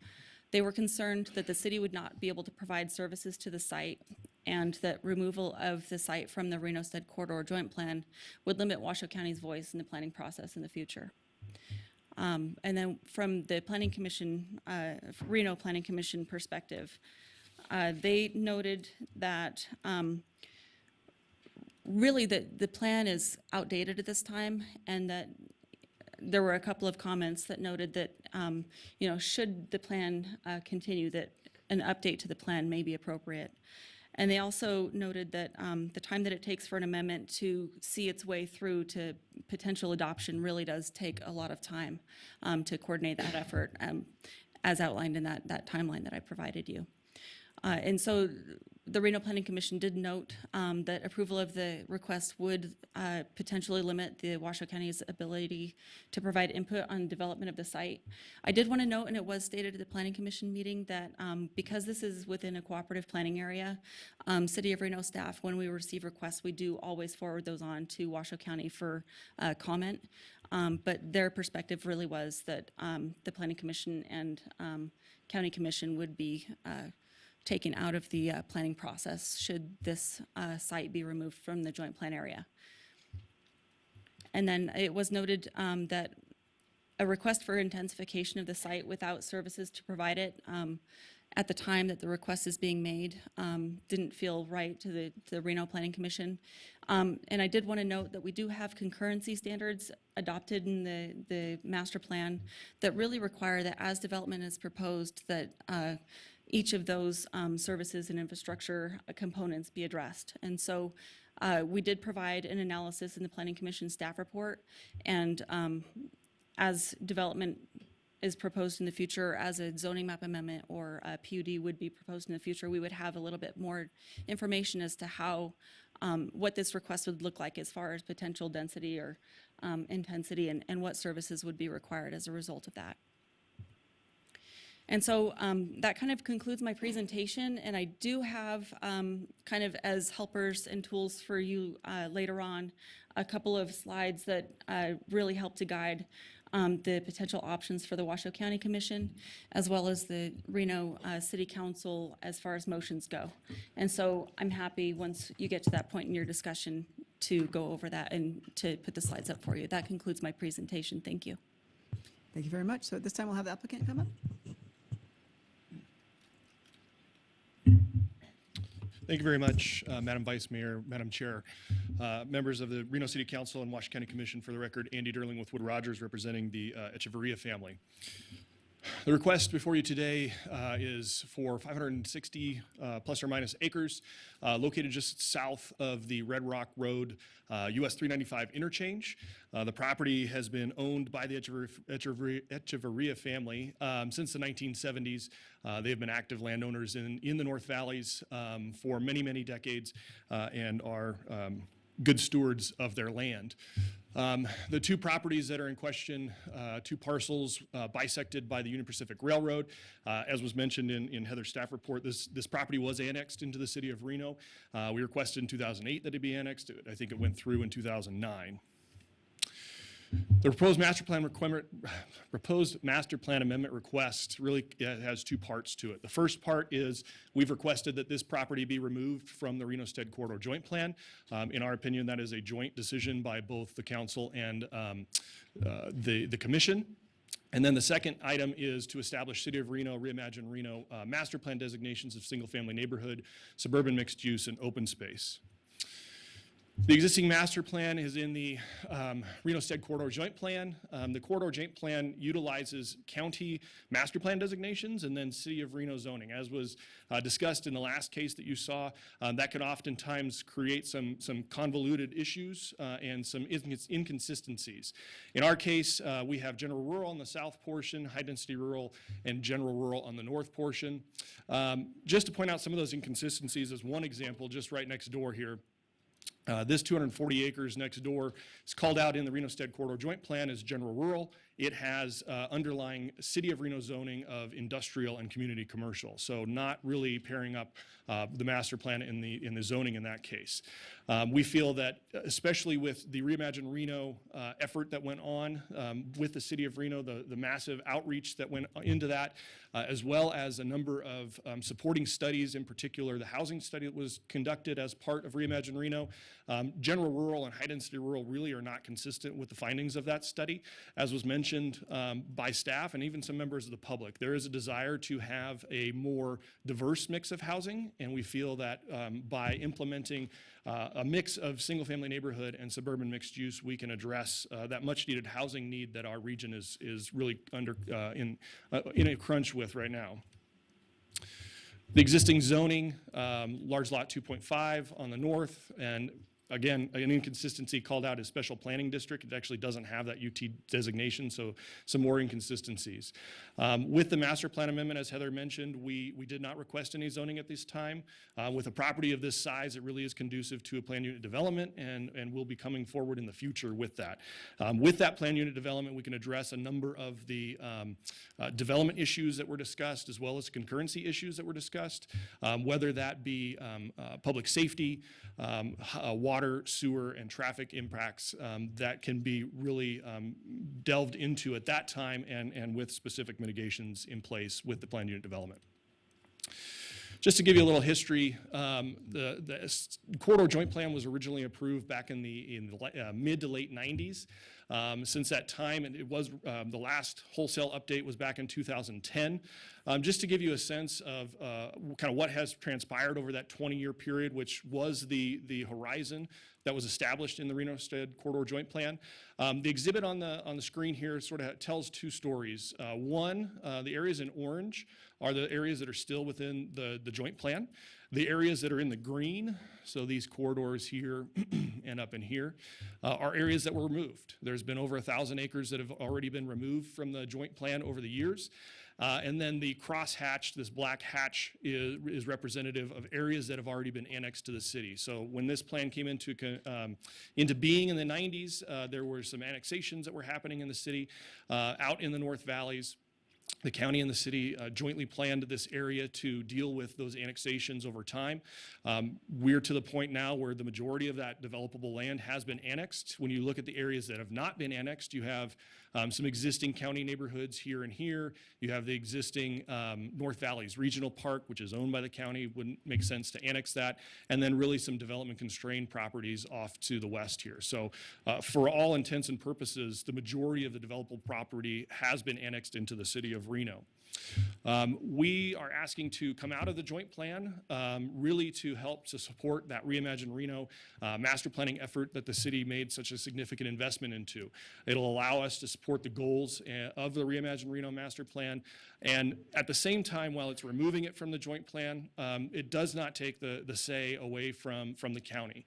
They were concerned that the city would not be able to provide services to the site, and that removal of the site from the Reno-Stead Corridor Joint Plan would limit Washoe County's voice in the planning process in the future. And then from the Planning Commission, Reno Planning Commission perspective, they noted that really the plan is outdated at this time, and that there were a couple of comments that noted that, should the plan continue, that an update to the plan may be appropriate. And they also noted that the time that it takes for an amendment to see its way through to potential adoption really does take a lot of time to coordinate that effort, as outlined in that timeline that I provided you. And so the Reno Planning Commission did note that approval of the request would potentially limit the Washoe County's ability to provide input on development of the site. I did want to note, and it was stated at the Planning Commission meeting, that because this is within a cooperative planning area, City of Reno staff, when we receive requests, we do always forward those on to Washoe County for comment. But their perspective really was that the Planning Commission and County Commission would be taken out of the planning process should this site be removed from the joint plan area. And then it was noted that a request for intensification of the site without services to provide it at the time that the request is being made didn't feel right to the Reno Planning Commission. And I did want to note that we do have concurrency standards adopted in the master plan that really require that as development is proposed, that each of those services and infrastructure components be addressed. And so we did provide an analysis in the Planning Commission staff report, and as development is proposed in the future, as a zoning map amendment or a PUD would be proposed in the future, we would have a little bit more information as to how, what this request would look like as far as potential density or intensity, and what services would be required as a result of that. And so that kind of concludes my presentation, and I do have kind of as helpers and tools for you later on a couple of slides that really help to guide the potential options for the Washoe County Commission, as well as the Reno City Council as far as motions go. And so I'm happy once you get to that point in your discussion to go over that and to put the slides up for you. That concludes my presentation. Thank you. Thank you very much. So at this time, we'll have the applicant come up. Thank you very much, Madam Vice Mayor, Madam Chair, members of the Reno City Council and Washoe County Commission. For the record, Andy Derling with Wood Rogers, representing the Echeverria family. The request before you today is for 560 plus or minus acres located just south of the Red Rock Road US 395 interchange. The property has been owned by the Echeverria family since the 1970s. They have been active landowners in the North Valleys for many, many decades and are good stewards of their land. The two properties that are in question, two parcels bisected by the Union Pacific Railroad. As was mentioned in Heather's staff report, this property was annexed into the city of Reno. We requested in 2008 that it be annexed. I think it went through in 2009. The proposed master plan amendment request really has two parts to it. The first part is we've requested that this property be removed from the Reno-Stead Corridor Joint Plan. In our opinion, that is a joint decision by both the council and the commission. And then the second item is to establish City of Reno, Reimagine Reno master plan designations of single-family neighborhood, suburban mixed use, and open space. The existing master plan is in the Reno-Stead Corridor Joint Plan. The Corridor Joint Plan utilizes county master plan designations and then City of Reno zoning. As was discussed in the last case that you saw, that can oftentimes create some convoluted issues and some inconsistencies. In our case, we have general rural on the south portion, high-density rural, and general rural on the north portion. Just to point out some of those inconsistencies as one example, just right next door here. This 240 acres next door is called out in the Reno-Stead Corridor Joint Plan as general rural. It has underlying City of Reno zoning of industrial and community commercial, so not really pairing up the master plan in the zoning in that case. We feel that, especially with the Reimagine Reno effort that went on with the City of Reno, the massive outreach that went into that, as well as a number of supporting studies, in particular the housing study that was conducted as part of Reimagine Reno, general rural and high-density rural really are not consistent with the findings of that study. As was mentioned by staff and even some members of the public, there is a desire to have a more diverse mix of housing, and we feel that by implementing a mix of single-family neighborhood and suburban mixed use, we can address that much-needed housing need that our region is really in a crunch with right now. The existing zoning, large lot 2.5 on the north, and again, an inconsistency called out as special planning district. It actually doesn't have that UT designation, so some more inconsistencies. With the master plan amendment, as Heather mentioned, we did not request any zoning at this time. With a property of this size, it really is conducive to a plan unit development, and we'll be coming forward in the future with that. With that plan unit development, we can address a number of the development issues that were discussed, as well as concurrency issues that were discussed, whether that be public safety, water, sewer, and traffic impacts that can be really delved into at that time and with specific mitigations in place with the planned unit development. Just to give you a little history, the Corridor Joint Plan was originally approved back in the mid to late 90s. Since that time, and it was the last wholesale update was back in 2010. Just to give you a sense of kind of what has transpired over that 20-year period, which was the horizon that was established in the Reno-Stead Corridor Joint Plan. The exhibit on the screen here sort of tells two stories. One, the areas in orange are the areas that are still within the joint plan. The areas that are in the green, so these corridors here and up in here, are areas that were removed. There's been over 1,000 acres that have already been removed from the joint plan over the years. And then the cross-hatched, this black hatch is representative of areas that have already been annexed to the city. So when this plan came into being in the 90s, there were some annexations that were happening in the city out in the North Valleys. The county and the city jointly planned this area to deal with those annexations over time. We're to the point now where the majority of that developable land has been annexed. When you look at the areas that have not been annexed, you have some existing county neighborhoods here and here. You have the existing North Valleys Regional Park, which is owned by the county. Wouldn't make sense to annex that. And then really some development constrained properties off to the west here. So for all intents and purposes, the majority of the developable property has been annexed into the city of Reno. We are asking to come out of the joint plan really to help to support that Reimagine Reno master planning effort that the city made such a significant investment into. It'll allow us to support the goals of the Reimagine Reno master plan, and at the same time, while it's removing it from the joint plan, it does not take the say away from the county.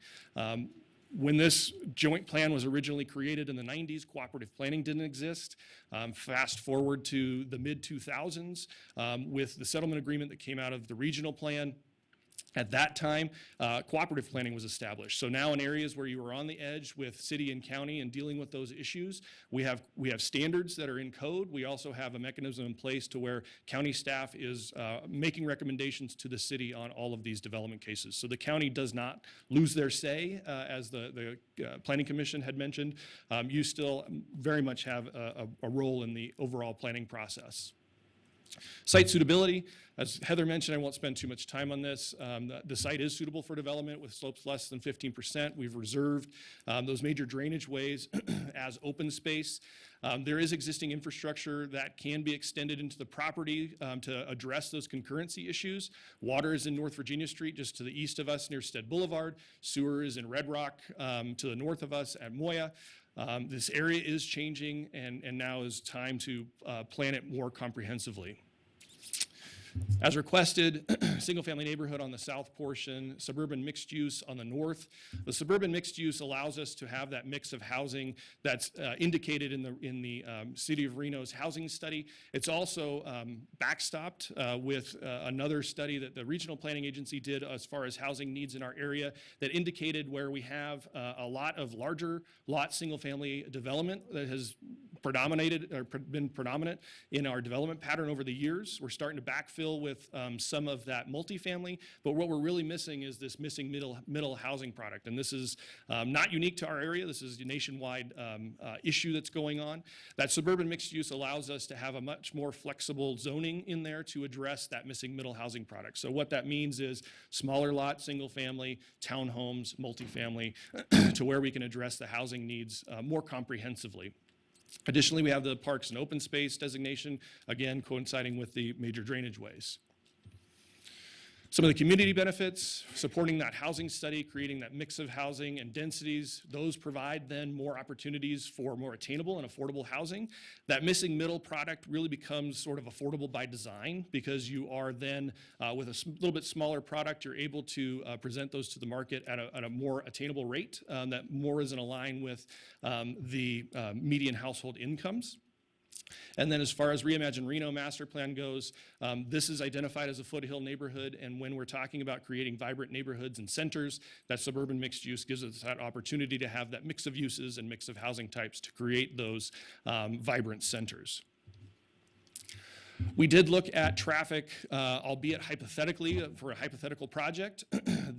When this joint plan was originally created in the 90s, cooperative planning didn't exist. Fast forward to the mid-2000s with the settlement agreement that came out of the regional plan. At that time, cooperative planning was established. So now in areas where you are on the edge with city and county and dealing with those issues, we have standards that are in code. We also have a mechanism in place to where county staff is making recommendations to the city on all of these development cases. So the county does not lose their say, as the Planning Commission had mentioned. You still very much have a role in the overall planning process. Site suitability, as Heather mentioned, I won't spend too much time on this. The site is suitable for development with slopes less than 15%. We've reserved those major drainage ways as open space. There is existing infrastructure that can be extended into the property to address those concurrency issues. Water is in North Virginia Street, just to the east of us near Stead Boulevard. Sewer is in Red Rock to the north of us at Moya. This area is changing, and now is time to plan it more comprehensively. As requested, single-family neighborhood on the south portion, suburban mixed use on the north. The suburban mixed use allows us to have that mix of housing that's indicated in the City of Reno's housing study. It's also backstopped with another study that the Regional Planning Agency did as far as housing needs in our area that indicated where we have a lot of larger lot single-family development that has predominated or been predominant in our development pattern over the years. We're starting to backfill with some of that multifamily, but what we're really missing is this missing middle housing product. And this is not unique to our area. This is a nationwide issue that's going on. That suburban mixed use allows us to have a much more flexible zoning in there to address that missing middle housing product. So what that means is smaller lot, single family, townhomes, multifamily, to where we can address the housing needs more comprehensively. Additionally, we have the parks and open space designation, again coinciding with the major drainage ways. Some of the community benefits, supporting that housing study, creating that mix of housing and densities, those provide then more opportunities for more attainable and affordable housing. That missing middle product really becomes sort of affordable by design because you are then, with a little bit smaller product, you're able to present those to the market at a more attainable rate that more is in line with the median household incomes. And then as far as Reimagine Reno master plan goes, this is identified as a foothill neighborhood, and when we're talking about creating vibrant neighborhoods and centers, that suburban mixed use gives us that opportunity to have that mix of uses and mix of housing types to create those vibrant centers. We did look at traffic, albeit hypothetically, for a hypothetical project.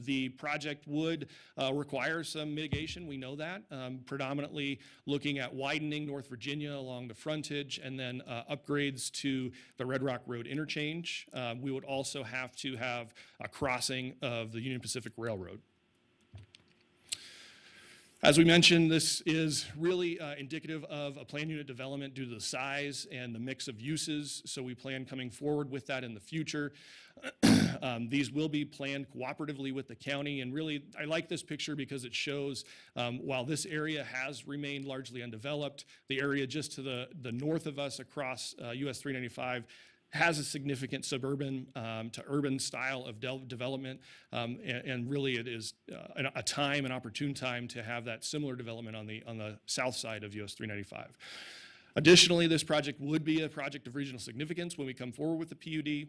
The project would require some mitigation, we know that, predominantly looking at widening North Virginia along the frontage and then upgrades to the Red Rock Road interchange. We would also have to have a crossing of the Union Pacific Railroad. As we mentioned, this is really indicative of a planned unit development due to the size and the mix of uses, so we plan coming forward with that in the future. These will be planned cooperatively with the county, and really, I like this picture because it shows while this area has remained largely undeveloped, the area just to the north of us across US 395 has a significant suburban to urban style of development, and really it is a time, an opportune time to have that similar development on the south side of US 395. Additionally, this project would be a project of regional significance when we come forward with the PUD.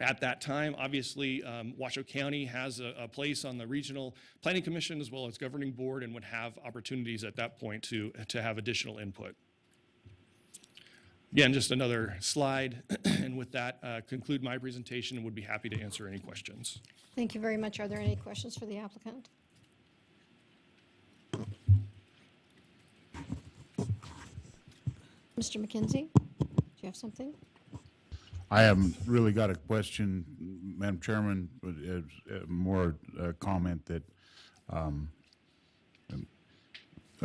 At that time, obviously, Washoe County has a place on the Regional Planning Commission as well as Governing Board and would have opportunities at that point to have additional input. Again, just another slide, and with that, conclude my presentation and would be happy to answer any questions. Thank you very much. Are there any questions for the applicant? Mr. McKenzie, do you have something? I haven't really got a question, Madam Chairman, but it's more a comment that, I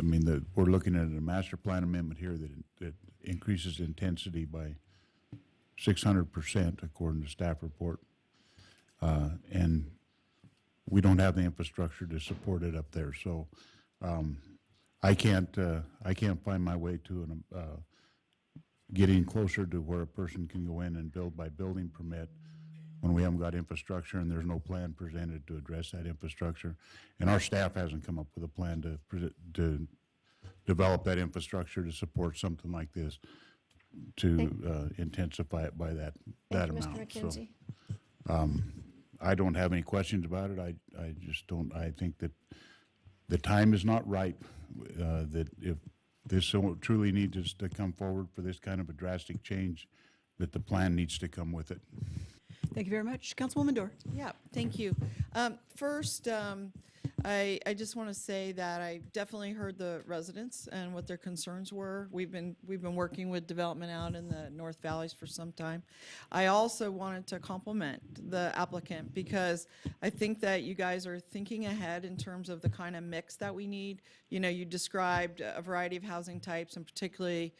mean, that we're looking at a master plan amendment here that increases intensity by 600% according to staff report. And we don't have the infrastructure to support it up there. So I can't find my way to getting closer to where a person can go in and build by building permit when we haven't got infrastructure and there's no plan presented to address that infrastructure. And our staff hasn't come up with a plan to develop that infrastructure to support something like this, to intensify it by that amount. Mr. McKenzie. So I don't have any questions about it. I just don't, I think that the time is not right, that if this truly needs to come forward for this kind of a drastic change, that the plan needs to come with it. Thank you very much. Councilwoman Dorr. Yeah, thank you. First, I just want to say that I definitely heard the residents and what their concerns were. We've been working with development out in the North Valleys for some time. I also wanted to compliment the applicant because I think that you guys are thinking ahead in terms of the kind of mix that we need. You know, you described a variety of housing types and particularly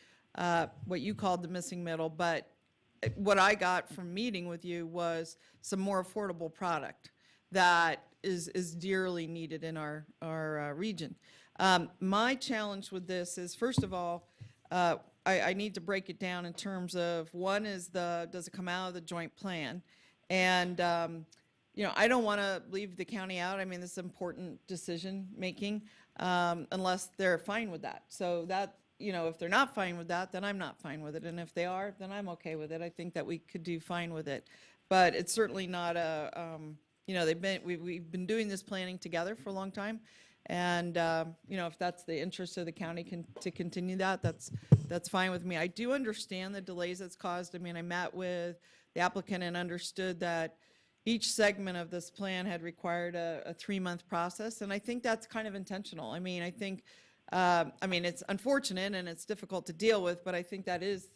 what you called the missing middle, but what I got from meeting with you was some more affordable product that is dearly needed in our region. My challenge with this is, first of all, I need to break it down in terms of, one is does it come out of the joint plan? And, you know, I don't want to leave the county out. I mean, this is important decision making unless they're fine with that. So that, you know, if they're not fine with that, then I'm not fine with it. And if they are, then I'm okay with it. I think that we could do fine with it. But it's certainly not a, you know, we've been doing this planning together for a long time. And, you know, if that's the interest of the county to continue that, that's fine with me. I do understand the delays it's caused. I mean, I met with the applicant and understood that each segment of this plan had required a 3-month process. And I think that's kind of intentional. I mean, I think, it's unfortunate and it's difficult to deal with, but I think that is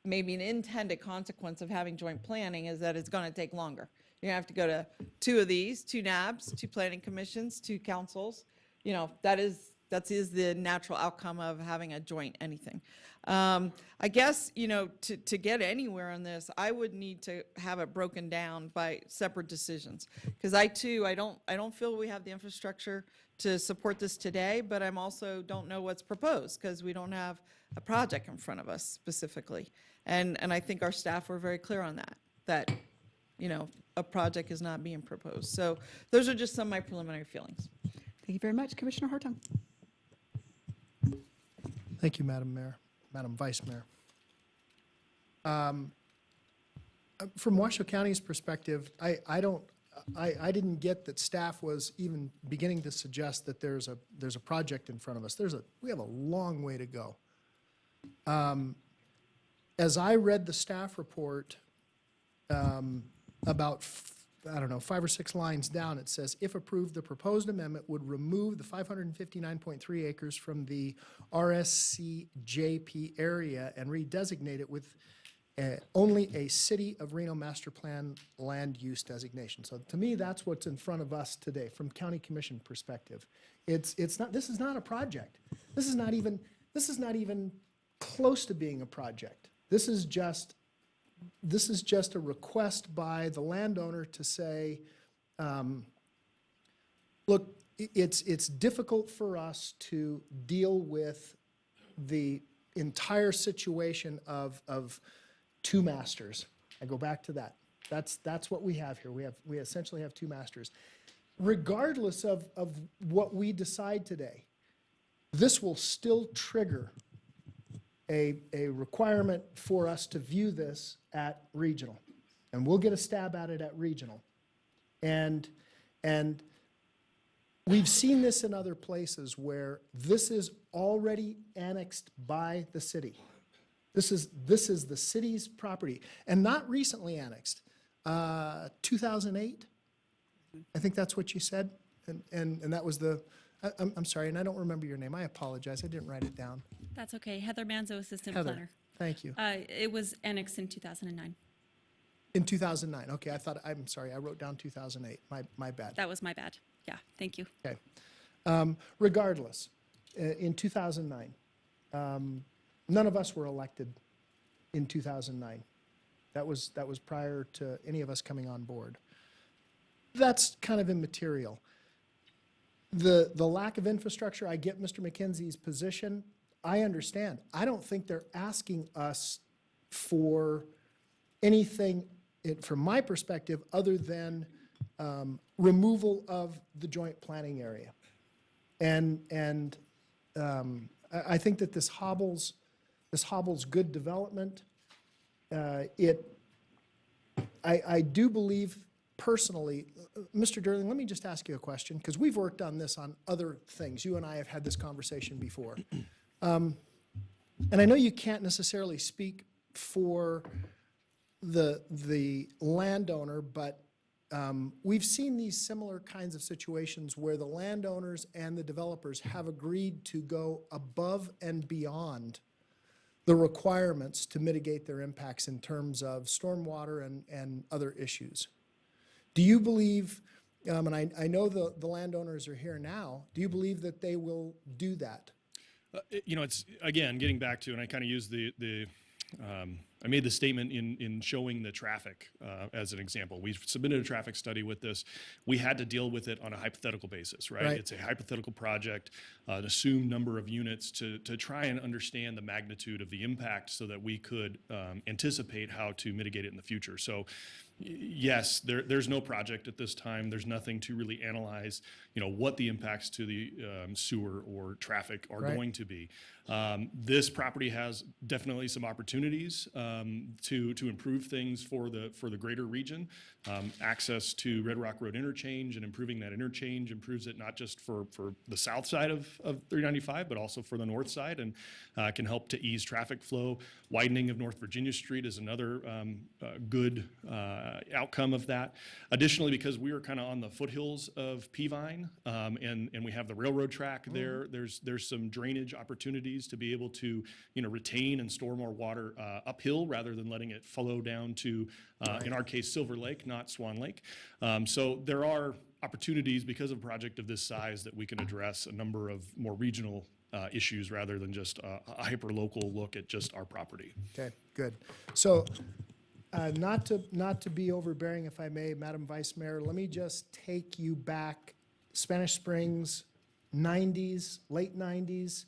maybe an intended consequence of having joint planning, is that it's going to take longer. You're going to have to go to 2 of these, 2 NABs, 2 planning commissions, 2 councils. You know, that is the natural outcome of having a joint anything. I guess, you know, to get anywhere on this, I would need to have it broken down by separate decisions. Because I don't feel we have the infrastructure to support this today, but I'm also don't know what's proposed because we don't have a project in front of us specifically. And I think our staff were very clear on that, you know, a project is not being proposed. So those are just some of my preliminary feelings. Thank you very much. Commissioner Hartung. Thank you, Madam Mayor, Madam Vice Mayor. From Washoe County's perspective, I didn't get that staff was even beginning to suggest that there's a project in front of us. We have a long way to go. As I read the staff report, about, I don't know, 5 or 6 lines down, it says, if approved, the proposed amendment would remove the 559.3 acres from the RSCJP area and redesignate it with only a City of Reno Master Plan land use designation. So to me, that's what's in front of us today from County Commission perspective. It's not, this is not a project. This is not even close to being a project. This is just a request by the landowner to say, look, it's difficult for us to deal with the entire situation of 2 masters. I go back to that. That's what we have here. We essentially have 2 masters. Regardless of what we decide today, this will still trigger a requirement for us to view this at regional. And we'll get a stab at it at regional. And we've seen this in other places where this is already annexed by the city. This is the city's property, and not recently annexed. 2008, I think that's what you said, and that was the. I'm sorry, and I don't remember your name. I apologize. I didn't write it down. That's okay. Heather Manzo, Assistant Heather, Planner. thank you. It was annexed in 2009. In 2009. Okay, I'm sorry. I wrote down 2008. My bad. That was my bad. Yeah, thank you. Okay. Regardless, in 2009, none of us were elected in 2009. That was prior to any of us coming on board. That's kind of immaterial. The lack of infrastructure, I get Mr. McKenzie's position. I understand. I don't think they're asking us for anything, from my perspective, other than removal of the joint planning area. And I think that this hobbles good development. I do believe personally, Mr. Durling, let me just ask you a question, because we've worked on this on other things. You and I have had this conversation before. And I know you can't necessarily speak for the landowner, but we've seen these similar kinds of situations where the landowners and the developers have agreed to go above and beyond the requirements to mitigate their impacts in terms of stormwater and other issues. Do you believe, and I know the landowners are here now, do you believe that they will do that? It's, again, getting back to, and I kind of used I made the statement in showing the traffic as an example. We've submitted a traffic study with this. We had to deal with it on a hypothetical basis, right? It's a hypothetical project, an assumed number of units to try and understand the magnitude of the impact so that we could anticipate how to mitigate it in the future. So yes, there's no project at this time. There's nothing to really analyze, what the impacts to the sewer or traffic are going to be. This property has definitely some opportunities to improve things for the greater region. Access to Red Rock Road interchange and improving that interchange improves it not just for the south side of 395, but also for the north side, and can help to ease traffic flow. Widening of North Virginia Street is another good outcome of that. Additionally, because we are kind of on the foothills of Peavine, and we have the railroad track there, there's some drainage opportunities to be able to retain and store more water uphill rather than letting it flow down to, in our case, Silver Lake, not Swan Lake. So there are opportunities because of a project of this size that we can address a number of more regional issues rather than just a hyper-local look at just our property. Okay, good. So not to be overbearing, if I may, Madam Vice Mayor, let me just take you back, Spanish Springs, 90s, late 90s.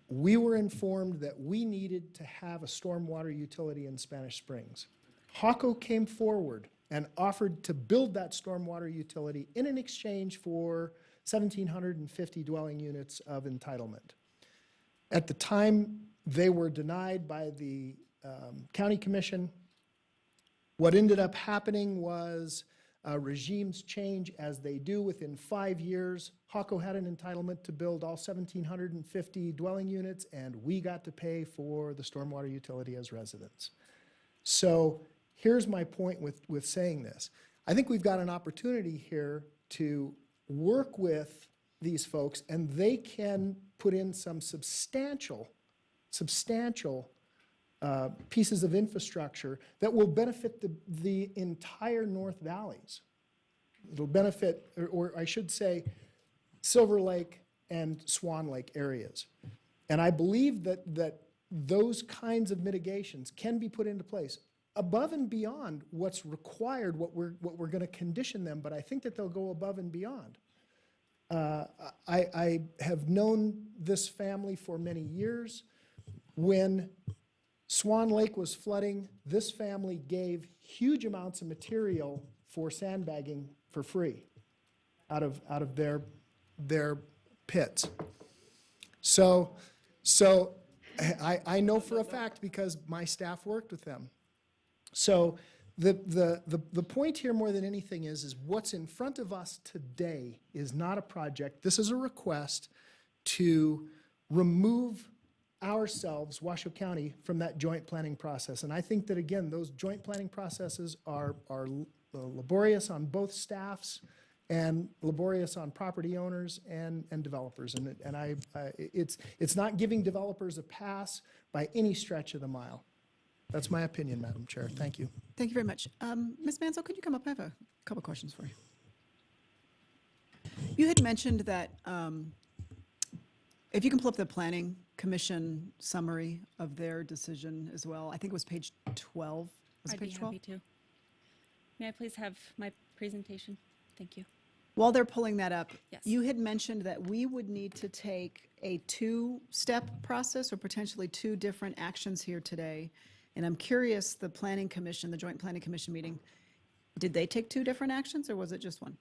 We were informed that we needed to have a stormwater utility in Spanish Springs. HACO came forward and offered to build that stormwater utility in an exchange for 1,750 dwelling units of entitlement. At the time, they were denied by the county commission. What ended up happening was regimes change as they do. Within 5 years, HACO had an entitlement to build all 1,750 dwelling units, and we got to pay for the stormwater utility as residents. So here's my point with saying this. I think we've got an opportunity here to work with these folks, and they can put in some substantial pieces of infrastructure that will benefit the entire North Valleys. It'll benefit, or I should say, Silver Lake and Swan Lake areas. And I believe that those kinds of mitigations can be put into place above and beyond what's required, what we're going to condition them, but I think that they'll go above and beyond. I have known this family for many years. When Swan Lake was flooding, this family gave huge amounts of material for sandbagging for free out of their pits. So I know for a fact because my staff worked with them. So the point here more than anything is what's in front of us today is not a project. This is a request to remove ourselves, Washoe County, from that joint planning process. And I think that, again, those joint planning processes are laborious on both staffs and laborious on property owners and developers. And it's not giving developers a pass by any stretch of the mile. That's my opinion, Madam Chair. Thank you. Thank you very much. Ms. Mansell, could you come up? I have a couple questions for you. You had mentioned that if you can pull up the Planning Commission summary of their decision as well. I think it was page 12. Was it I'd be page 12? happy to. May I please have my presentation? Thank you. While they're pulling that up, Yes. you had mentioned that we would need to take a two-step process or potentially two different actions here today. And I'm curious, the Planning Commission, the Joint Planning Commission meeting, did they take two different actions or was it just one?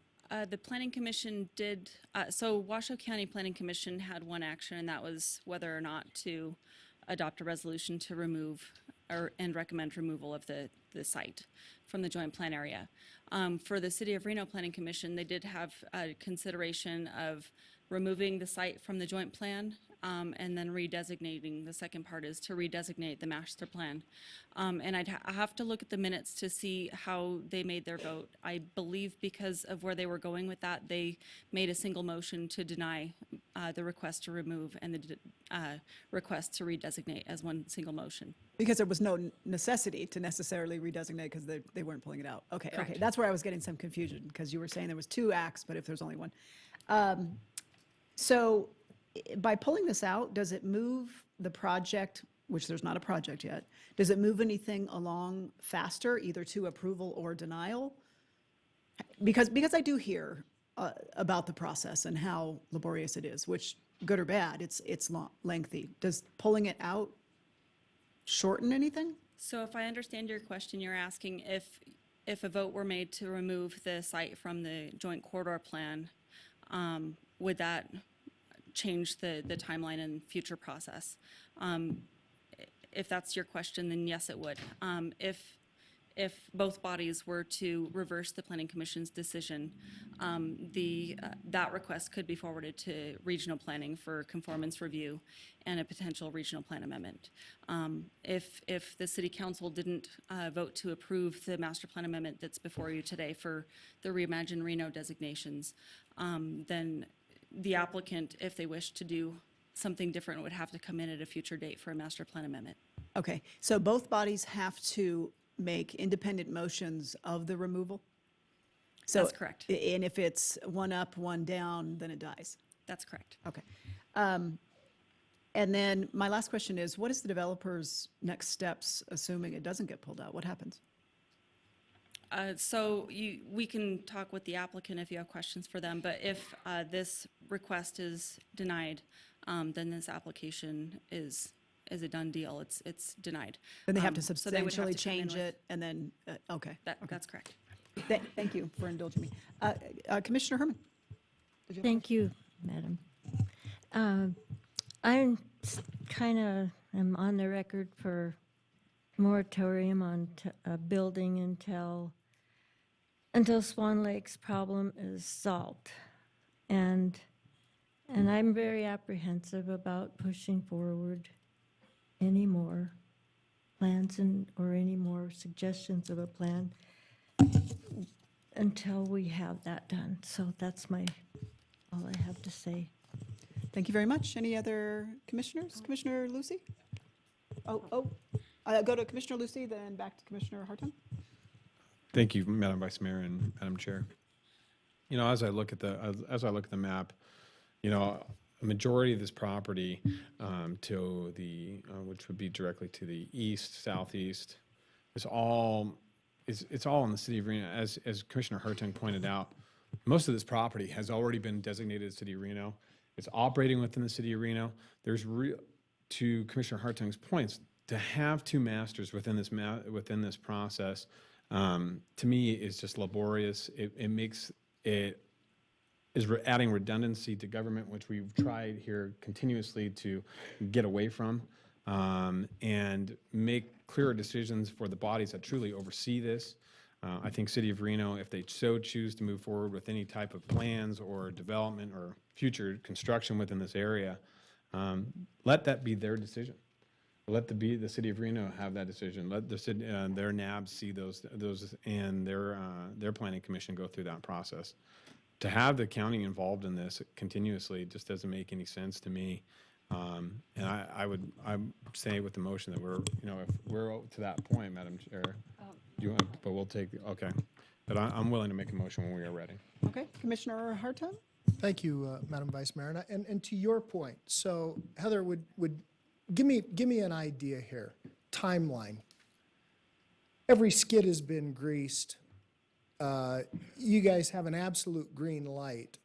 The Planning Commission did, so Washoe County Planning Commission had one action, and that was whether or not to adopt a resolution to remove and recommend removal of the site from the joint plan area. For the City of Reno Planning Commission, they did have a consideration of removing the site from the joint plan and then redesignating. The second part is to redesignate the master plan. And I have to look at the minutes to see how they made their vote. I believe because of where they were going with that, they made a single motion to deny the request to remove and the request to redesignate as one single motion. Because there was no necessity to necessarily redesignate because they weren't pulling it out. Okay, okay. That's where I was getting some confusion because you were saying there was 2 acts, but if there's only one. So by pulling this out, does it move the project, which there's not a project yet, does it move anything along faster, either to approval or denial? Because I do hear about the process and how laborious it is, which, good or bad, it's lengthy. Does pulling it out shorten anything? So if I understand your question, you're asking if a vote were made to remove the site from the joint corridor plan, would that change the timeline and future process? If that's your question, then yes, it would. If both bodies were to reverse the Planning Commission's decision, that request could be forwarded to regional planning for conformance review and a potential regional plan amendment. If the City Council didn't vote to approve the master plan amendment that's before you today for the Reimagine Reno designations, then the applicant, if they wish to do something different, would have to come in at a future date for a master plan amendment. Okay, so both bodies have to make independent motions of the removal? So, That's correct. And if it's one up, one down, then it dies? That's correct. Okay. And then my last question is, what is the developer's next steps, assuming it doesn't get pulled out? What happens? So we can talk with the applicant if you have questions for them, but if this request is denied, then this application is a done deal. It's denied. Then they have to So they would have substantially to come in change with- it, and then, okay. That's correct. Thank you for indulging me. Commissioner Herman? did you have a Thank you, Madam. I'm kind of am on the record for moratorium on building until Swan Lake's problem is solved. And I'm very apprehensive about pushing forward any more plans or any more suggestions of a plan until we have that done. So that's all I have to say. Thank you very much. Any other commissioners? Commissioner Lucy? Go to Commissioner Lucy, then back to Commissioner Hartung. Thank you, Madam Vice Mayor and Madam Chair. You know, as I look at the map, you know, a majority of this property to the which would be directly to the east, southeast, is all it's all in the city of Reno. As Commissioner Hartung pointed out, most of this property has already been designated as City of Reno. It's operating within the City of Reno. There's to Commissioner Hartung's points, to have 2 masters within this process, to me, is just laborious. It makes it is adding redundancy to government, which we've tried here continuously to get away from, and make clearer decisions for the bodies that truly oversee this. I think City of Reno, if they so choose to move forward with any type of plans or development or future construction within this area, let that be their decision. Let the City of Reno have that decision. Let the city, their NABs see those and their planning commission go through that process. To have the county involved in this continuously just doesn't make any sense to me. And I'm saying with the motion that if we're to that point, Madam Chair, but we'll take, okay. But I'm willing to make a motion when we are ready. Okay, Commissioner Hartung? Thank you, Madam Vice Mayor. And to your point, so Heather, would give me an idea here, timeline. Every skid has been greased. You guys have an absolute green light.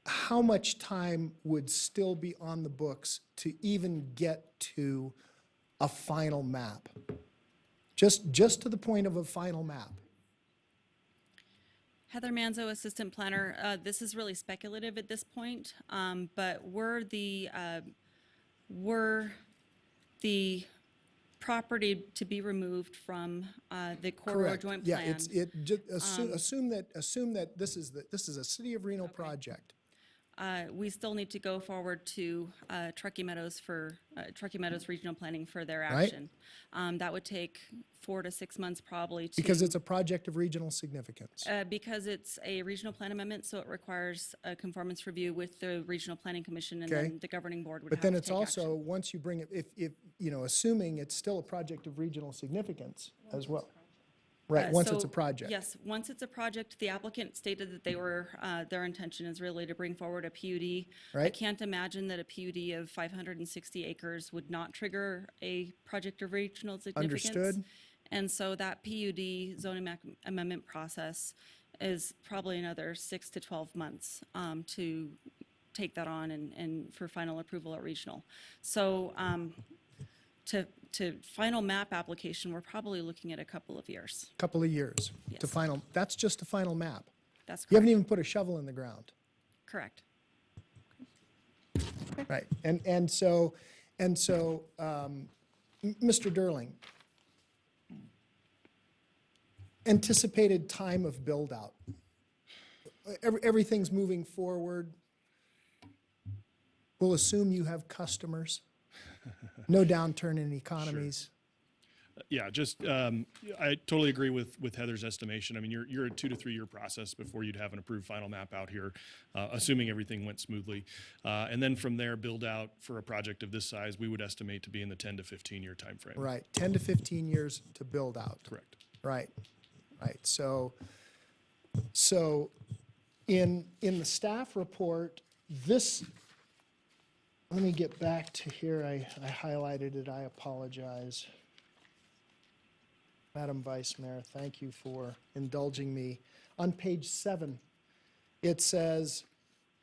How much time would still be on the books to even get to a final map? Just to the point of a final map. Heather Manzo, Assistant Planner. This is really speculative at this point, but were the property to be removed from the corridor Correct. joint Yeah, plan? assume that this is a City of Reno project. we still need to go forward to Truckee Meadows Regional Planning for their Right. action. That would take 4 to 6 months probably to. Because it's a project of regional significance. Because it's a regional plan amendment, so it requires a conformance review with the Regional Planning Commission, and Okay. then the governing board would But have then to it's take also, action. once you bring it, if, assuming it's still a project of regional significance as well. Right, once it's a So, project. Yes, once it's a project, the applicant stated that they were, their intention is really to bring forward a PUD. I Right. can't imagine that a PUD of 560 acres would not trigger a project of regional significance. Understood. And so that PUD zoning amendment process is probably another 6 to 12 months to take that on and for final approval at regional. So to final map application, we're probably looking at a couple of years. Couple of years to Yes. final, that's just a final map. That's You haven't correct. even put a shovel in the ground. Correct. Right, and so, Mr. Durling, anticipated time of build-out. Everything's moving forward. We'll assume you have customers. No downturn in economies. Yeah, just, I totally agree with Heather's estimation. I mean, you're a 2 to 3 year process before you'd have an approved final map out here, assuming everything went smoothly. And then from there, build out for a project of this size, we would estimate to be in the 10 to 15 year timeframe. Right, 10 to 15 years to build out. Correct. Right, right. So in the staff report, this, let me get back to here. I highlighted it. I apologize. Madam Vice Mayor, thank you for indulging me. On page 7, it says,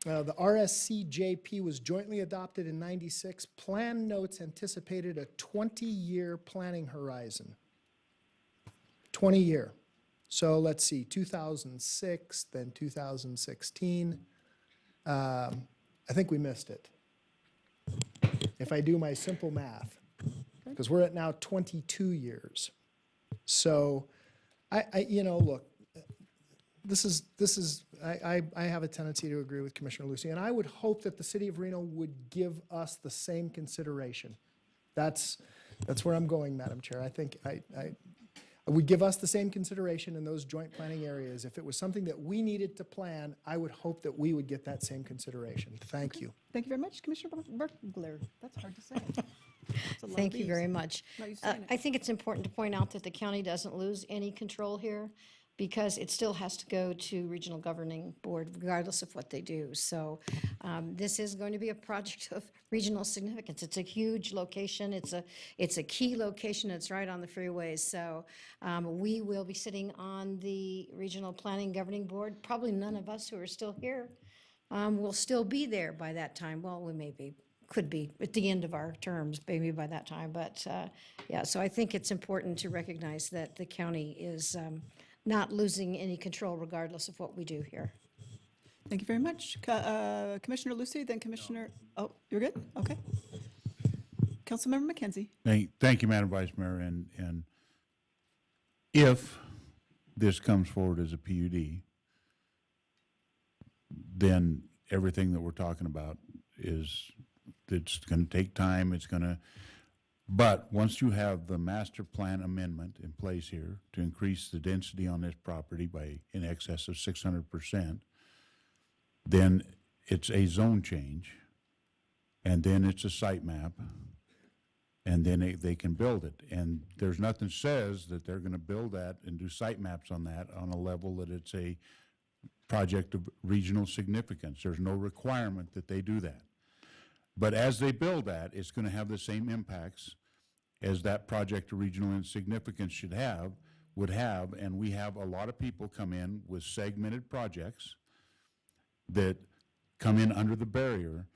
the RSCJP was jointly adopted in '96. Plan notes anticipated a 20-year planning horizon. 20-year. So let's see, 2006, then 2016. I think we missed it. If I do my simple math, because we're at now 22 years. So look, I have a tendency to agree with Commissioner Lucy, and I would hope that the city of Reno would give us the same consideration. That's where I'm going, Madam Chair. I think I would give us the same consideration in those joint planning areas. If it was something that we needed to plan, I would hope that we would get that same consideration. Thank you. Thank you very much, Commissioner Burglar. That's hard to say. It's a lot of Thank you Bs. very much. Not used to saying it. I think it's important to point out that the county doesn't lose any control here because it still has to go to regional governing board regardless of what they do. So this is going to be a project of regional significance. It's a huge location. It's a key location. It's right on the freeways. So we will be sitting on the regional planning governing board. Probably none of us who are still here will still be there by that time. Well, we could be at the end of our terms, maybe by that time. But yeah, so I think it's important to recognize that the county is not losing any control regardless of what we do here. Thank you very much. Commissioner Lucy, then Commissioner, oh, you're good? Okay. Councilmember McKenzie. Thank you, Madam Vice Mayor, and if this comes forward as a PUD, then everything that we're talking about it's going to take time, but once you have the master plan amendment in place here to increase the density on this property by in excess of 600%, then it's a zone change, and then it's a site map, and then they can build it. And there's nothing says that they're going to build that and do site maps on that on a level that it's a project of regional significance. There's no requirement that they do that. But as they build that, it's going to have the same impacts as that project of regional significance would have, and we have a lot of people come in with segmented projects that come in under the barrier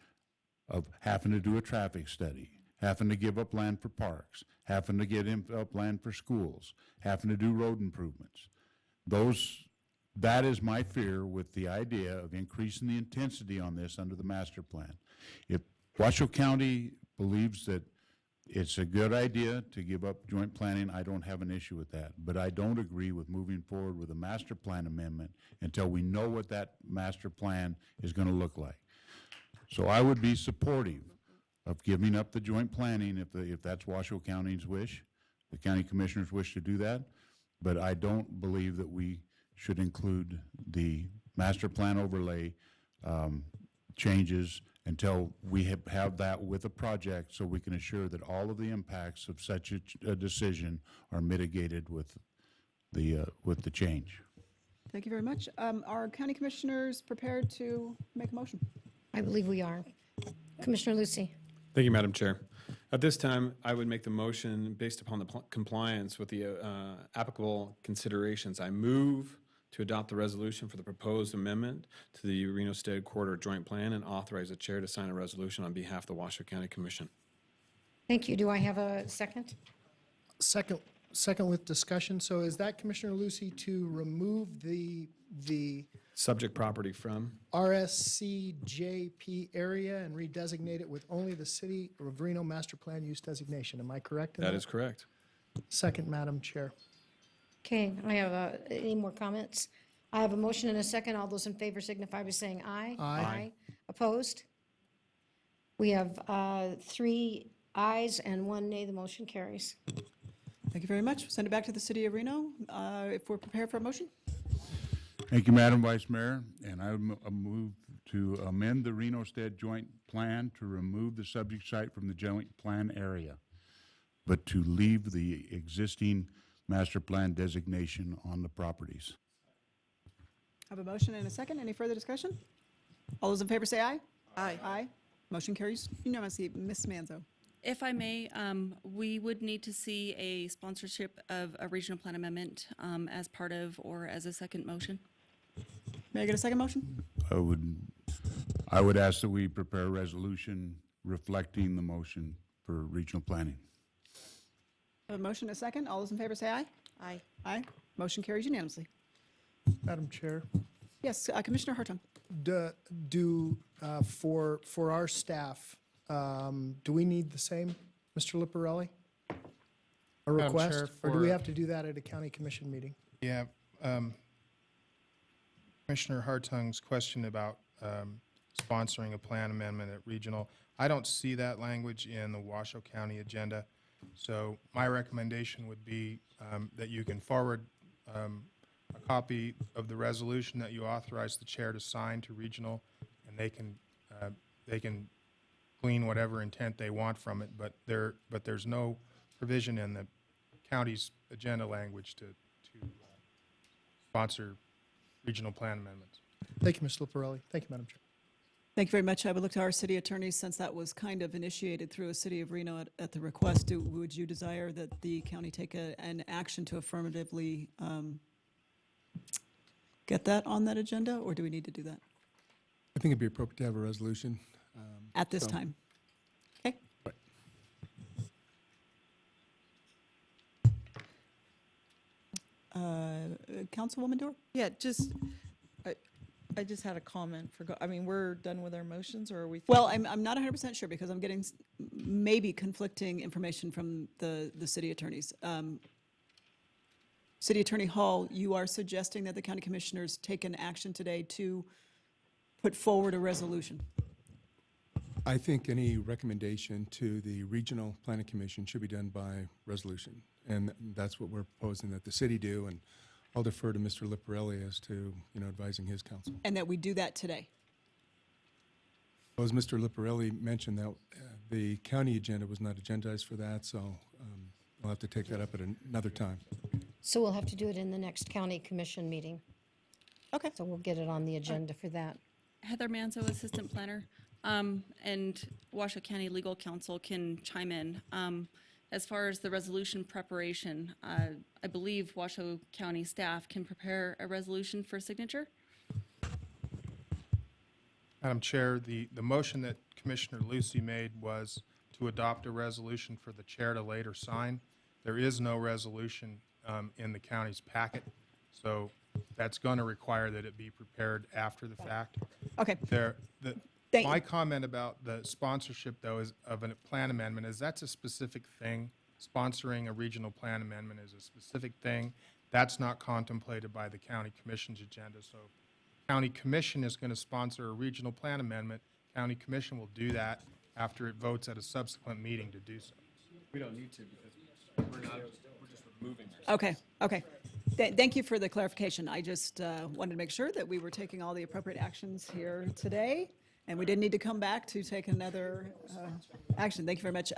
of having to do a traffic study, having to give up land for parks, having to get up land for schools, having to do road improvements. That is my fear with the idea of increasing the intensity on this under the master plan. If Washoe County believes that it's a good idea to give up joint planning, I don't have an issue with that. But I don't agree with moving forward with a master plan amendment until we know what that master plan is going to look like. So I would be supportive of giving up the joint planning if that's Washoe County's wish, the county commissioners wish to do that. But I don't believe that we should include the master plan overlay changes until we have that with a project, so we can assure that all of the impacts of such a decision are mitigated with the change. Thank you very much. Are county commissioners prepared to make a motion? I believe we are. Commissioner Lucy. Thank you, Madam Chair. At this time, I would make the motion based upon the compliance with the applicable considerations. I move to adopt the resolution for the proposed amendment to the Reno State Corridor Joint Plan and authorize the chair to sign a resolution on behalf of the Washoe County Commission. Thank you. Do I have a second? Second with discussion. So is that, Commissioner Lucy, to remove the Subject property from? RSCJP area and redesignate it with only the City of Reno Master Plan use designation? Am I correct in that? That is correct. Second, Madam Chair. Okay, I have any more comments? I have a motion and a second. All those in favor signify by saying aye. Aye. Opposed? We have 3 ayes and 1 nay. The motion carries. Thank you very much. Send it back to the City of Reno if we're prepared for a motion. Thank you, Madam Vice Mayor, and I move to amend the Reno Stead Joint Plan to remove the subject site from the joint plan area, but to leave the existing master plan designation on the properties. I have a motion and a second. Any further discussion? All those in favor say aye. Aye. Aye. Motion carries unanimously. Ms. Manzo. If I may, we would need to see a sponsorship of a regional plan amendment as part of or as a second motion. May I get a second motion? I would ask that we prepare a resolution reflecting the motion for regional planning. I have a motion and a second. All those in favor say aye. Aye. Aye. Motion carries unanimously. Madam Chair, Yes, Commissioner Hartung. For our staff, do we need the same, Mr. Liparelli? A Madam request? Chair, Or do we for- have to do that at a county commission meeting? Yeah. Commissioner Hartung's question about sponsoring a plan amendment at regional, I don't see that language in the Washoe County agenda. So my recommendation would be that you can forward a copy of the resolution that you authorize the chair to sign to regional, and they can glean whatever intent they want from it, but there's no provision in the county's agenda language to sponsor regional plan amendments. Thank you, Mr. Liparelli. Thank you, Madam Chair. Thank you very much. I would look to our city attorney, since that was kind of initiated through a City of Reno at the request. Would you desire that the county take an action to affirmatively get that on that agenda, or do we need to do that I think it'd be appropriate to have a resolution. at this So- time? Okay. Councilwoman Dorr? Yeah, I just had a comment for, I mean, we're done with our motions, or are we? Well, I'm not 100% sure because I'm getting maybe conflicting information from the city attorneys. City Attorney Hall, you are suggesting that the county commissioners take an action today to put forward a resolution. I think any recommendation to the Regional Planning Commission should be done by resolution. And that's what we're proposing that the city do. And I'll defer to Mr. Liparelli as to, advising his counsel. And that we do that today. Well, as Mr. Liparelli mentioned, that the county agenda was not agendized for that, so I'll have to take that up at another time. So we'll have to do it in the next county commission meeting. Okay. So we'll get it on the agenda for that. Heather Manzo, Assistant Planner, and Washoe County Legal Counsel can chime in. As far as the resolution preparation, I believe Washoe County staff can prepare a resolution for signature. Madam Chair, the motion that Commissioner Lucy made was to adopt a resolution for the chair to later sign. There is no resolution in the county's packet, so that's going to require that it be prepared after the fact. Okay. My comment about the sponsorship, though, is of a plan amendment, is that's a specific thing. Sponsoring a regional plan amendment is a specific thing. That's not contemplated by the county commission's agenda. So county commission is going to sponsor a regional plan amendment. County Commission will do that after it votes at a subsequent meeting to do so. We don't need to because we're just removing ourselves. Okay, okay. Thank you for the clarification. I just wanted to make sure that we were taking all the appropriate actions here today, and we didn't need to come back to take another action. Thank you very much.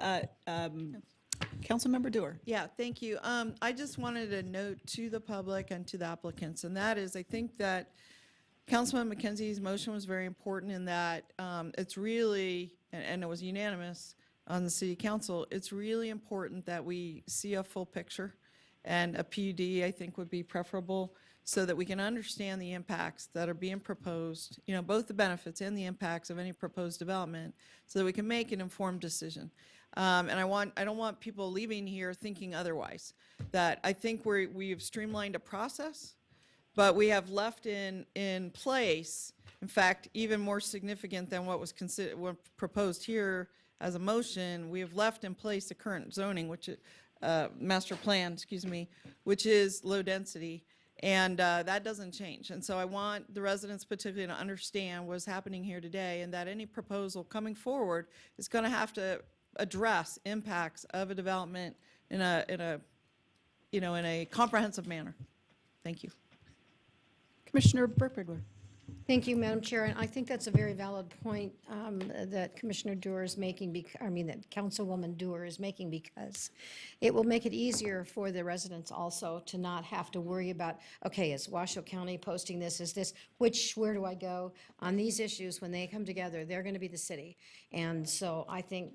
Councilmember Dewar. Yeah, thank you. I just wanted to note to the public and to the applicants, and that is, I think that Councilman McKenzie's motion was very important in that it's really, and it was unanimous on the city council, it's really important that we see a full picture, and a PUD, I think, would be preferable so that we can understand the impacts that are being proposed, you know, both the benefits and the impacts of any proposed development, so that we can make an informed decision. And I don't want people leaving here thinking otherwise, that I think we've streamlined a process, but we have left in place, in fact, even more significant than what was proposed here as a motion, we have left in place the current zoning, which master plan, excuse me, which is low density, and that doesn't change. And so I want the residents particularly to understand what's happening here today, and that any proposal coming forward is going to have to address impacts of a development in a comprehensive manner. Thank you. Commissioner Burkbigler. Thank you, Madam Chair, and I think that's a very valid point that Commissioner Dewar is making, that Councilwoman Dewar is making, because it will make it easier for the residents also to not have to worry about, okay, is Washoe County posting this, is this, where do I go? On these issues, when they come together, they're going to be the city. And so I think,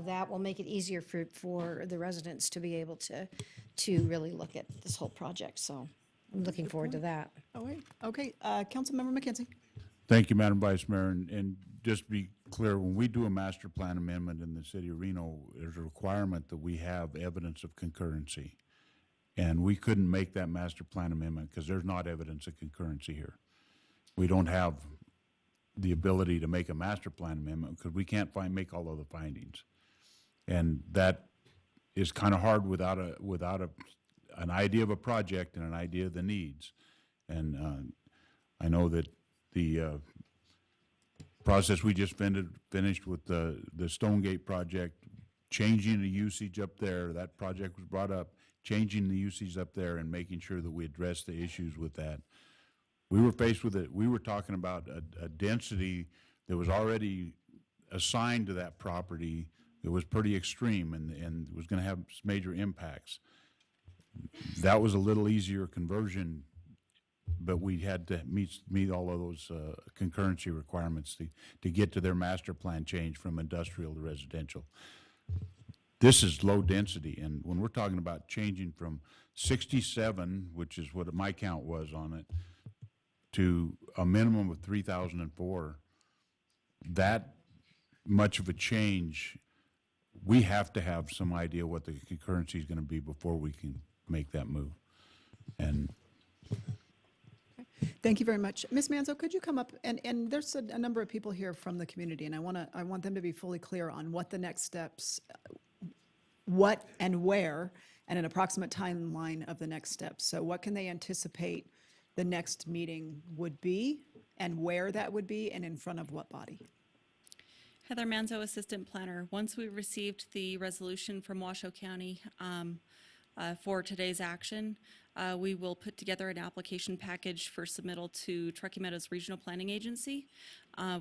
that will make it easier for the residents to be able to really look at this whole project, so I'm looking forward to that. Oh, wait. Okay, Councilmember McKenzie. Thank you, Madam Vice Mayor. And just be clear, when we do a master plan amendment in the city of Reno, there's a requirement that we have evidence of concurrency. And we couldn't make that master plan amendment because there's not evidence of concurrency here. We don't have the ability to make a master plan amendment because we can't make all of the findings. And that is kind of hard without an idea of a project and an idea of the needs. And I know that the process we just finished with the Stonegate project, changing the usage up there, that project was brought up, changing the usage up there and making sure that we address the issues with that. We were faced with it. We were talking about a density that was already assigned to that property that was pretty extreme and was going to have major impacts. That was a little easier conversion, but we had to meet all of those concurrency requirements to get to their master plan change from industrial to residential. This is low density, and when we're talking about changing from 67, which is what my count was on it, to a minimum of 3,004, that much of a change, we have to have some idea what the concurrency is going to be before we can make that move. And Thank you very much. Ms. Manzo, could you come up? And there's a number of people here from the community, and I want them to be fully clear on what the next steps, what and where, and an approximate timeline of the next steps. So what can they anticipate the next meeting would be, and where that would be, and in front of what body? Heather Manzo, Assistant Planner. Once we received the resolution from Washoe County for today's action, we will put together an application package for submittal to Truckee Meadows Regional Planning Agency.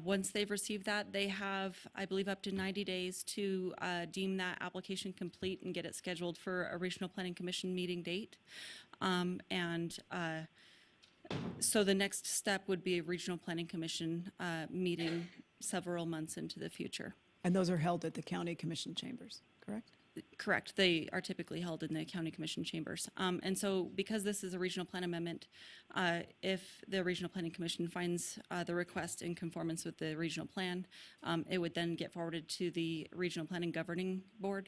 Once they've received that, they have, I believe, up to 90 days to deem that application complete and get it scheduled for a Regional Planning Commission meeting date. So the next step would be a Regional Planning Commission meeting several months into the future. And those are held at the county commission chambers, correct? Correct. They are typically held in the county commission chambers. And so because this is a regional plan amendment, if the Regional Planning Commission finds the request in conformance with the regional plan, it would then get forwarded to the Regional Planning Governing Board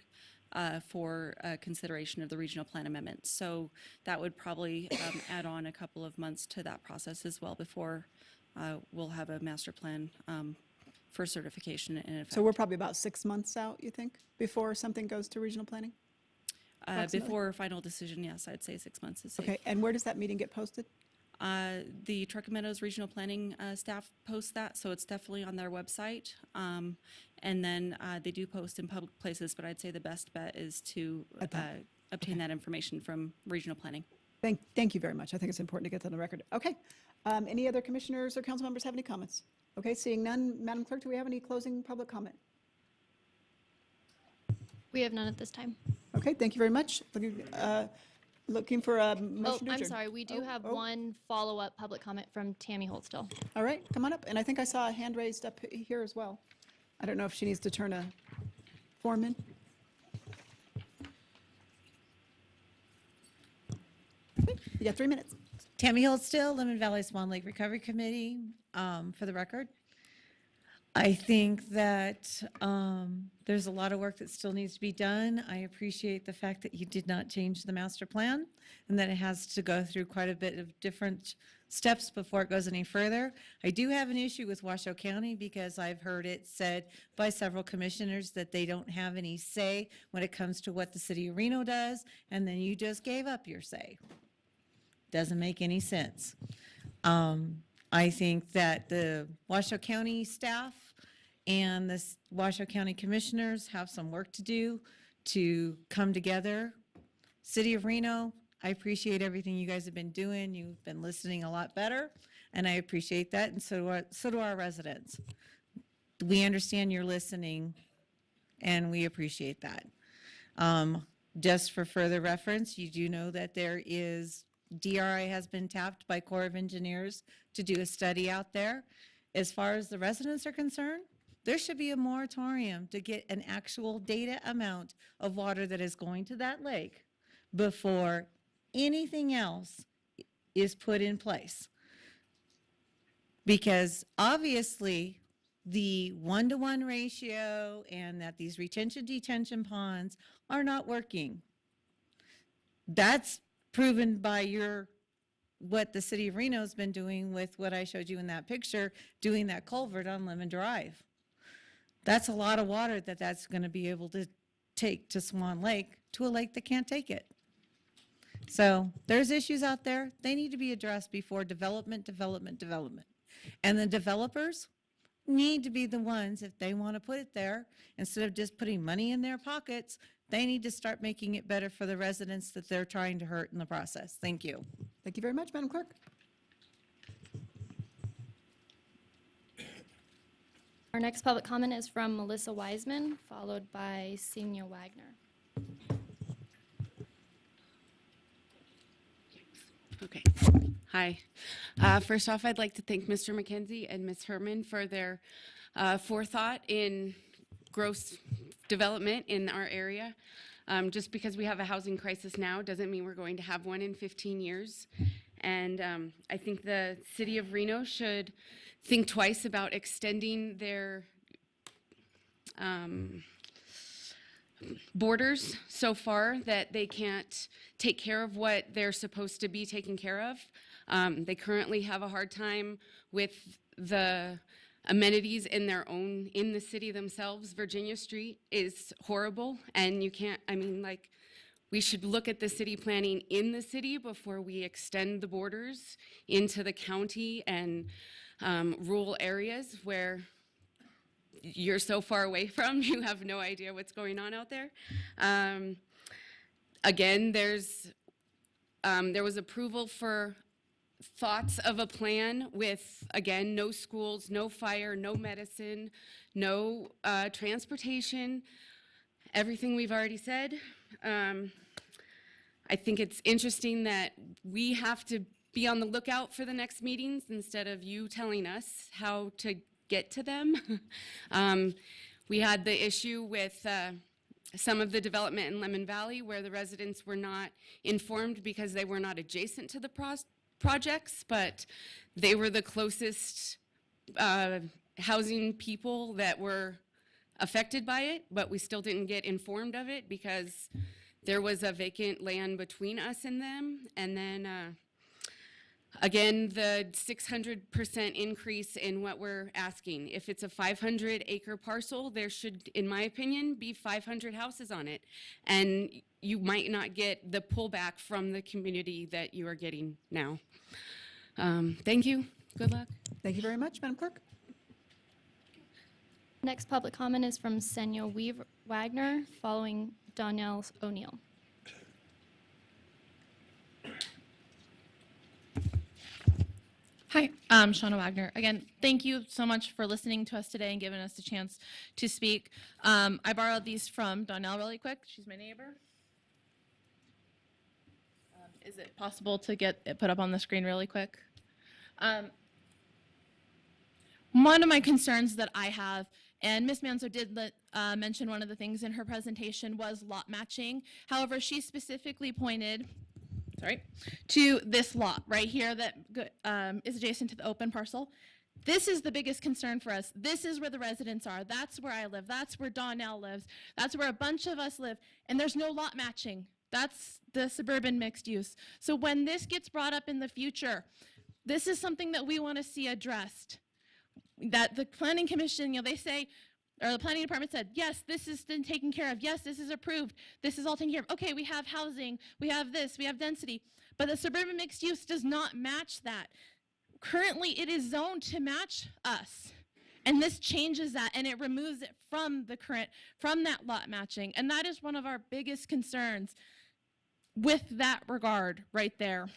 for consideration of the regional plan amendment. So that would probably add on a couple of months to that process as well before we'll have a master plan for certification in effect. So we're probably about 6 months out, you think, before something goes to regional planning? Before final decision, yes, I'd say 6 months is safe. Okay, and where does that meeting get posted? The Truckee Meadows Regional Planning staff posts that, so it's definitely on their website. And then they do post in public places, but I'd say the best bet is to obtain that information from regional planning. Thank you very much. I think it's important to get that on the record. Okay. Any other commissioners or council members have any comments? Okay, seeing none, Madam Clerk, do we have any closing public comment? We have none at this time. Okay, thank you very much. Looking for a Oh, motion to I'm adjourn. sorry. We do have one follow-up public comment from Tammy Holtstill. All right, come on up. And I think I saw a hand raised up here as well. I don't know if she needs to turn a form in. Okay, you got 3 minutes. Tammy Holtstill, Lemon Valley Swan Lake Recovery Committee, for the record. I think that there's a lot of work that still needs to be done. I appreciate the fact that you did not change the master plan and that it has to go through quite a bit of different steps before it goes any further. I do have an issue with Washoe County because I've heard it said by several commissioners that they don't have any say when it comes to what the city of Reno does, and then you just gave up your say. Doesn't make any sense. I think that the Washoe County staff and the Washoe County commissioners have some work to do to come together. City of Reno, I appreciate everything you guys have been doing. You've been listening a lot better, and I appreciate that, and so do our residents. We understand you're listening, and we appreciate that. Just for further reference, you do know that there is DRI has been tapped by Corps of Engineers to do a study out there. As far as the residents are concerned, there should be a moratorium to get an actual data amount of water that is going to that lake before anything else is put in place. Because obviously, the 1-to-1 ratio and that these retention-detention ponds are not working. That's proven by what the city of Reno has been doing with what I showed you in that picture, doing that culvert on Lemon Drive. That's a lot of water that's going to be able to take to Swan Lake, to a lake that can't take it. So there's issues out there. They need to be addressed before development. And the developers need to be the ones, if they want to put it there, instead of just putting money in their pockets, they need to start making it better for the residents that they're trying to hurt in the process. Thank you. Thank you very much, Madam Clerk. Our next public comment is from Melissa Wiseman, followed by Senior Wagner. Okay. Hi. First off, I'd like to thank Mr. McKenzie and Ms. Herman for their forethought in gross development in our area. Just because we have a housing crisis now doesn't mean we're going to have one in 15 years. And I think the city of Reno should think twice about extending their borders so far that they can't take care of what they're supposed to be taking care of. They currently have a hard time with the amenities in the city themselves. Virginia Street is horrible, and you can't, we should look at the city planning in the city before we extend the borders into the county and rural areas where you're so far away from, you have no idea what's going on out there. Again, there was approval for thoughts of a plan with, again, no schools, no fire, no medicine, no transportation, everything we've already said. I think it's interesting that we have to be on the lookout for the next meetings instead of you telling us how to get to them. We had the issue with some of the development in Lemon Valley where the residents were not informed because they were not adjacent to the projects, but they were the closest housing people that were affected by it, but we still didn't get informed of it because there was a vacant land between us and them. And then again, the 600% increase in what we're asking. If it's a 500-acre parcel, there should, in my opinion, be 500 houses on it. And you might not get the pullback from the community that you are getting now. Thank you. Good luck. Thank you very much, Madam Clerk. Next public comment is from Senya Wagner, following Donnell O'Neill. Hi, I'm Shauna Wagner. Again, thank you so much for listening to us today and giving us the chance to speak. I borrowed these from Donnell really quick. She's my neighbor. Is it possible to get it put up on the screen really quick? One of my concerns that I have, and Ms. Manzo did mention one of the things in her presentation, was lot matching. However, she specifically pointed to this lot right here that is adjacent to the open parcel. This is the biggest concern for us. This is where the residents are. That's where I live. That's where Donnell lives. That's where a bunch of us live. And there's no lot matching. That's the suburban mixed use. So when this gets brought up in the future, this is something that we want to see addressed. That the Planning Commission, they say, or the Planning Department said, yes, this has been taken care of. Yes, this is approved. This is all taken care of. Okay, we have housing. We have this. We have density. But the suburban mixed use does not match that. Currently, it is zoned to match us. And this changes that, and it removes it from that lot matching. And that is one of our biggest concerns with that regard right there.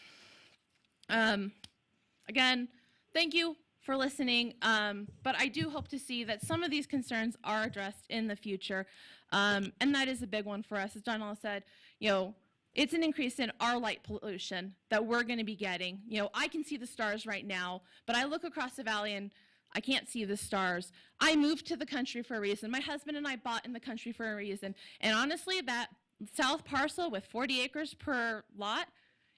Again, thank you for listening, but I do hope to see that some of these concerns are addressed in the future, and that is a big one for us. As Donald said, it's an increase in our light pollution that we're going to be getting. I can see the stars right now, but I look across the valley and I can't see the stars. I moved to the country for a reason. My husband and I bought in the country for a reason, and honestly, that south parcel with 40 acres per lot,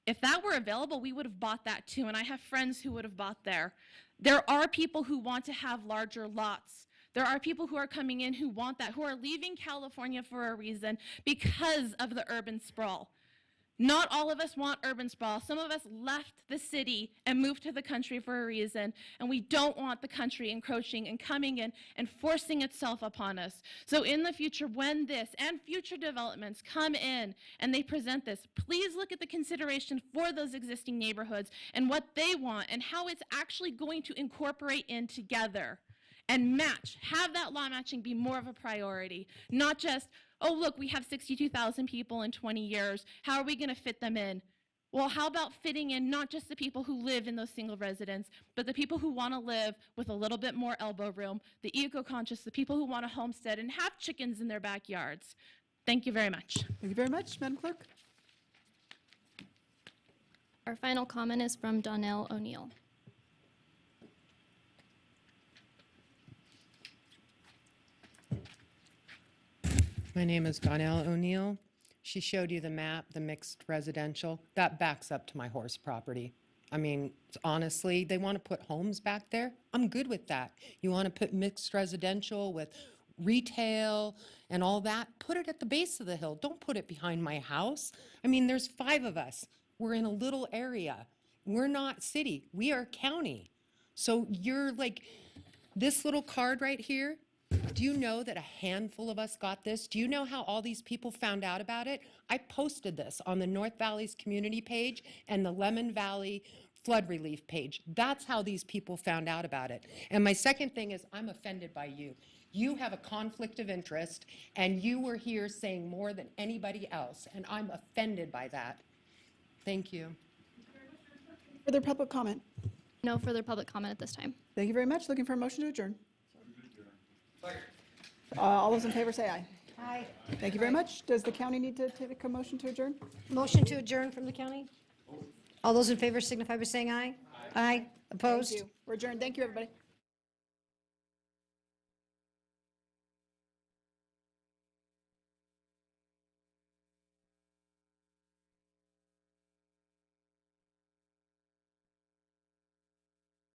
if that were available, we would have bought that too, and I have friends who would have bought there. There are people who want to have larger lots. There are people who are coming in who want that, who are leaving California for a reason because of the urban sprawl. Not all of us want urban sprawl. Some of us left the city and moved to the country for a reason, and we don't want the country encroaching and coming in and forcing itself upon us. So in the future, when this and future developments come in and they present this, please look at the consideration for those existing neighborhoods and what they want and how it's actually going to incorporate in together and match, have that law matching be more of a priority, not just, oh, look, we have 62,000 people in 20 years. How are we going to fit them in? Well, how about fitting in not just the people who live in those single residents, but the people who want to live with a little bit more elbow room, the eco-conscious, the people who want to homestead and have chickens in their backyards. Thank you very much. Thank you very much, Madam Clerk. Our final comment is from Donnell O'Neill. My name is Donnell O'Neill. She showed you the map, the mixed residential. That backs up to my horse property. I mean, honestly, they want to put homes back there. I'm good with that. You want to put mixed residential with retail and all that, put it at the base of the hill. Don't put it behind my house. I mean, there's 5 of us. We're in a little area. We're not city. We are county. So you're like, this little card right here, do you know that a handful of us got this? Do you know how all these people found out about it? I posted this on the North Valley's community page and the Lemon Valley flood relief page. That's how these people found out about it. And my second thing is, I'm offended by you. You have a conflict of interest, and you were here saying more than anybody else, and I'm offended by that. Thank you. Further public comment? No further public comment at this time. Thank you very much. Looking for a motion to adjourn. All those in favor say aye. Aye. Thank you very much. Does the county need to take a motion to adjourn? Motion to adjourn from the county? All those in favor signify by saying aye. Aye. Opposed? Thank you. We're adjourned. Thank you, everybody.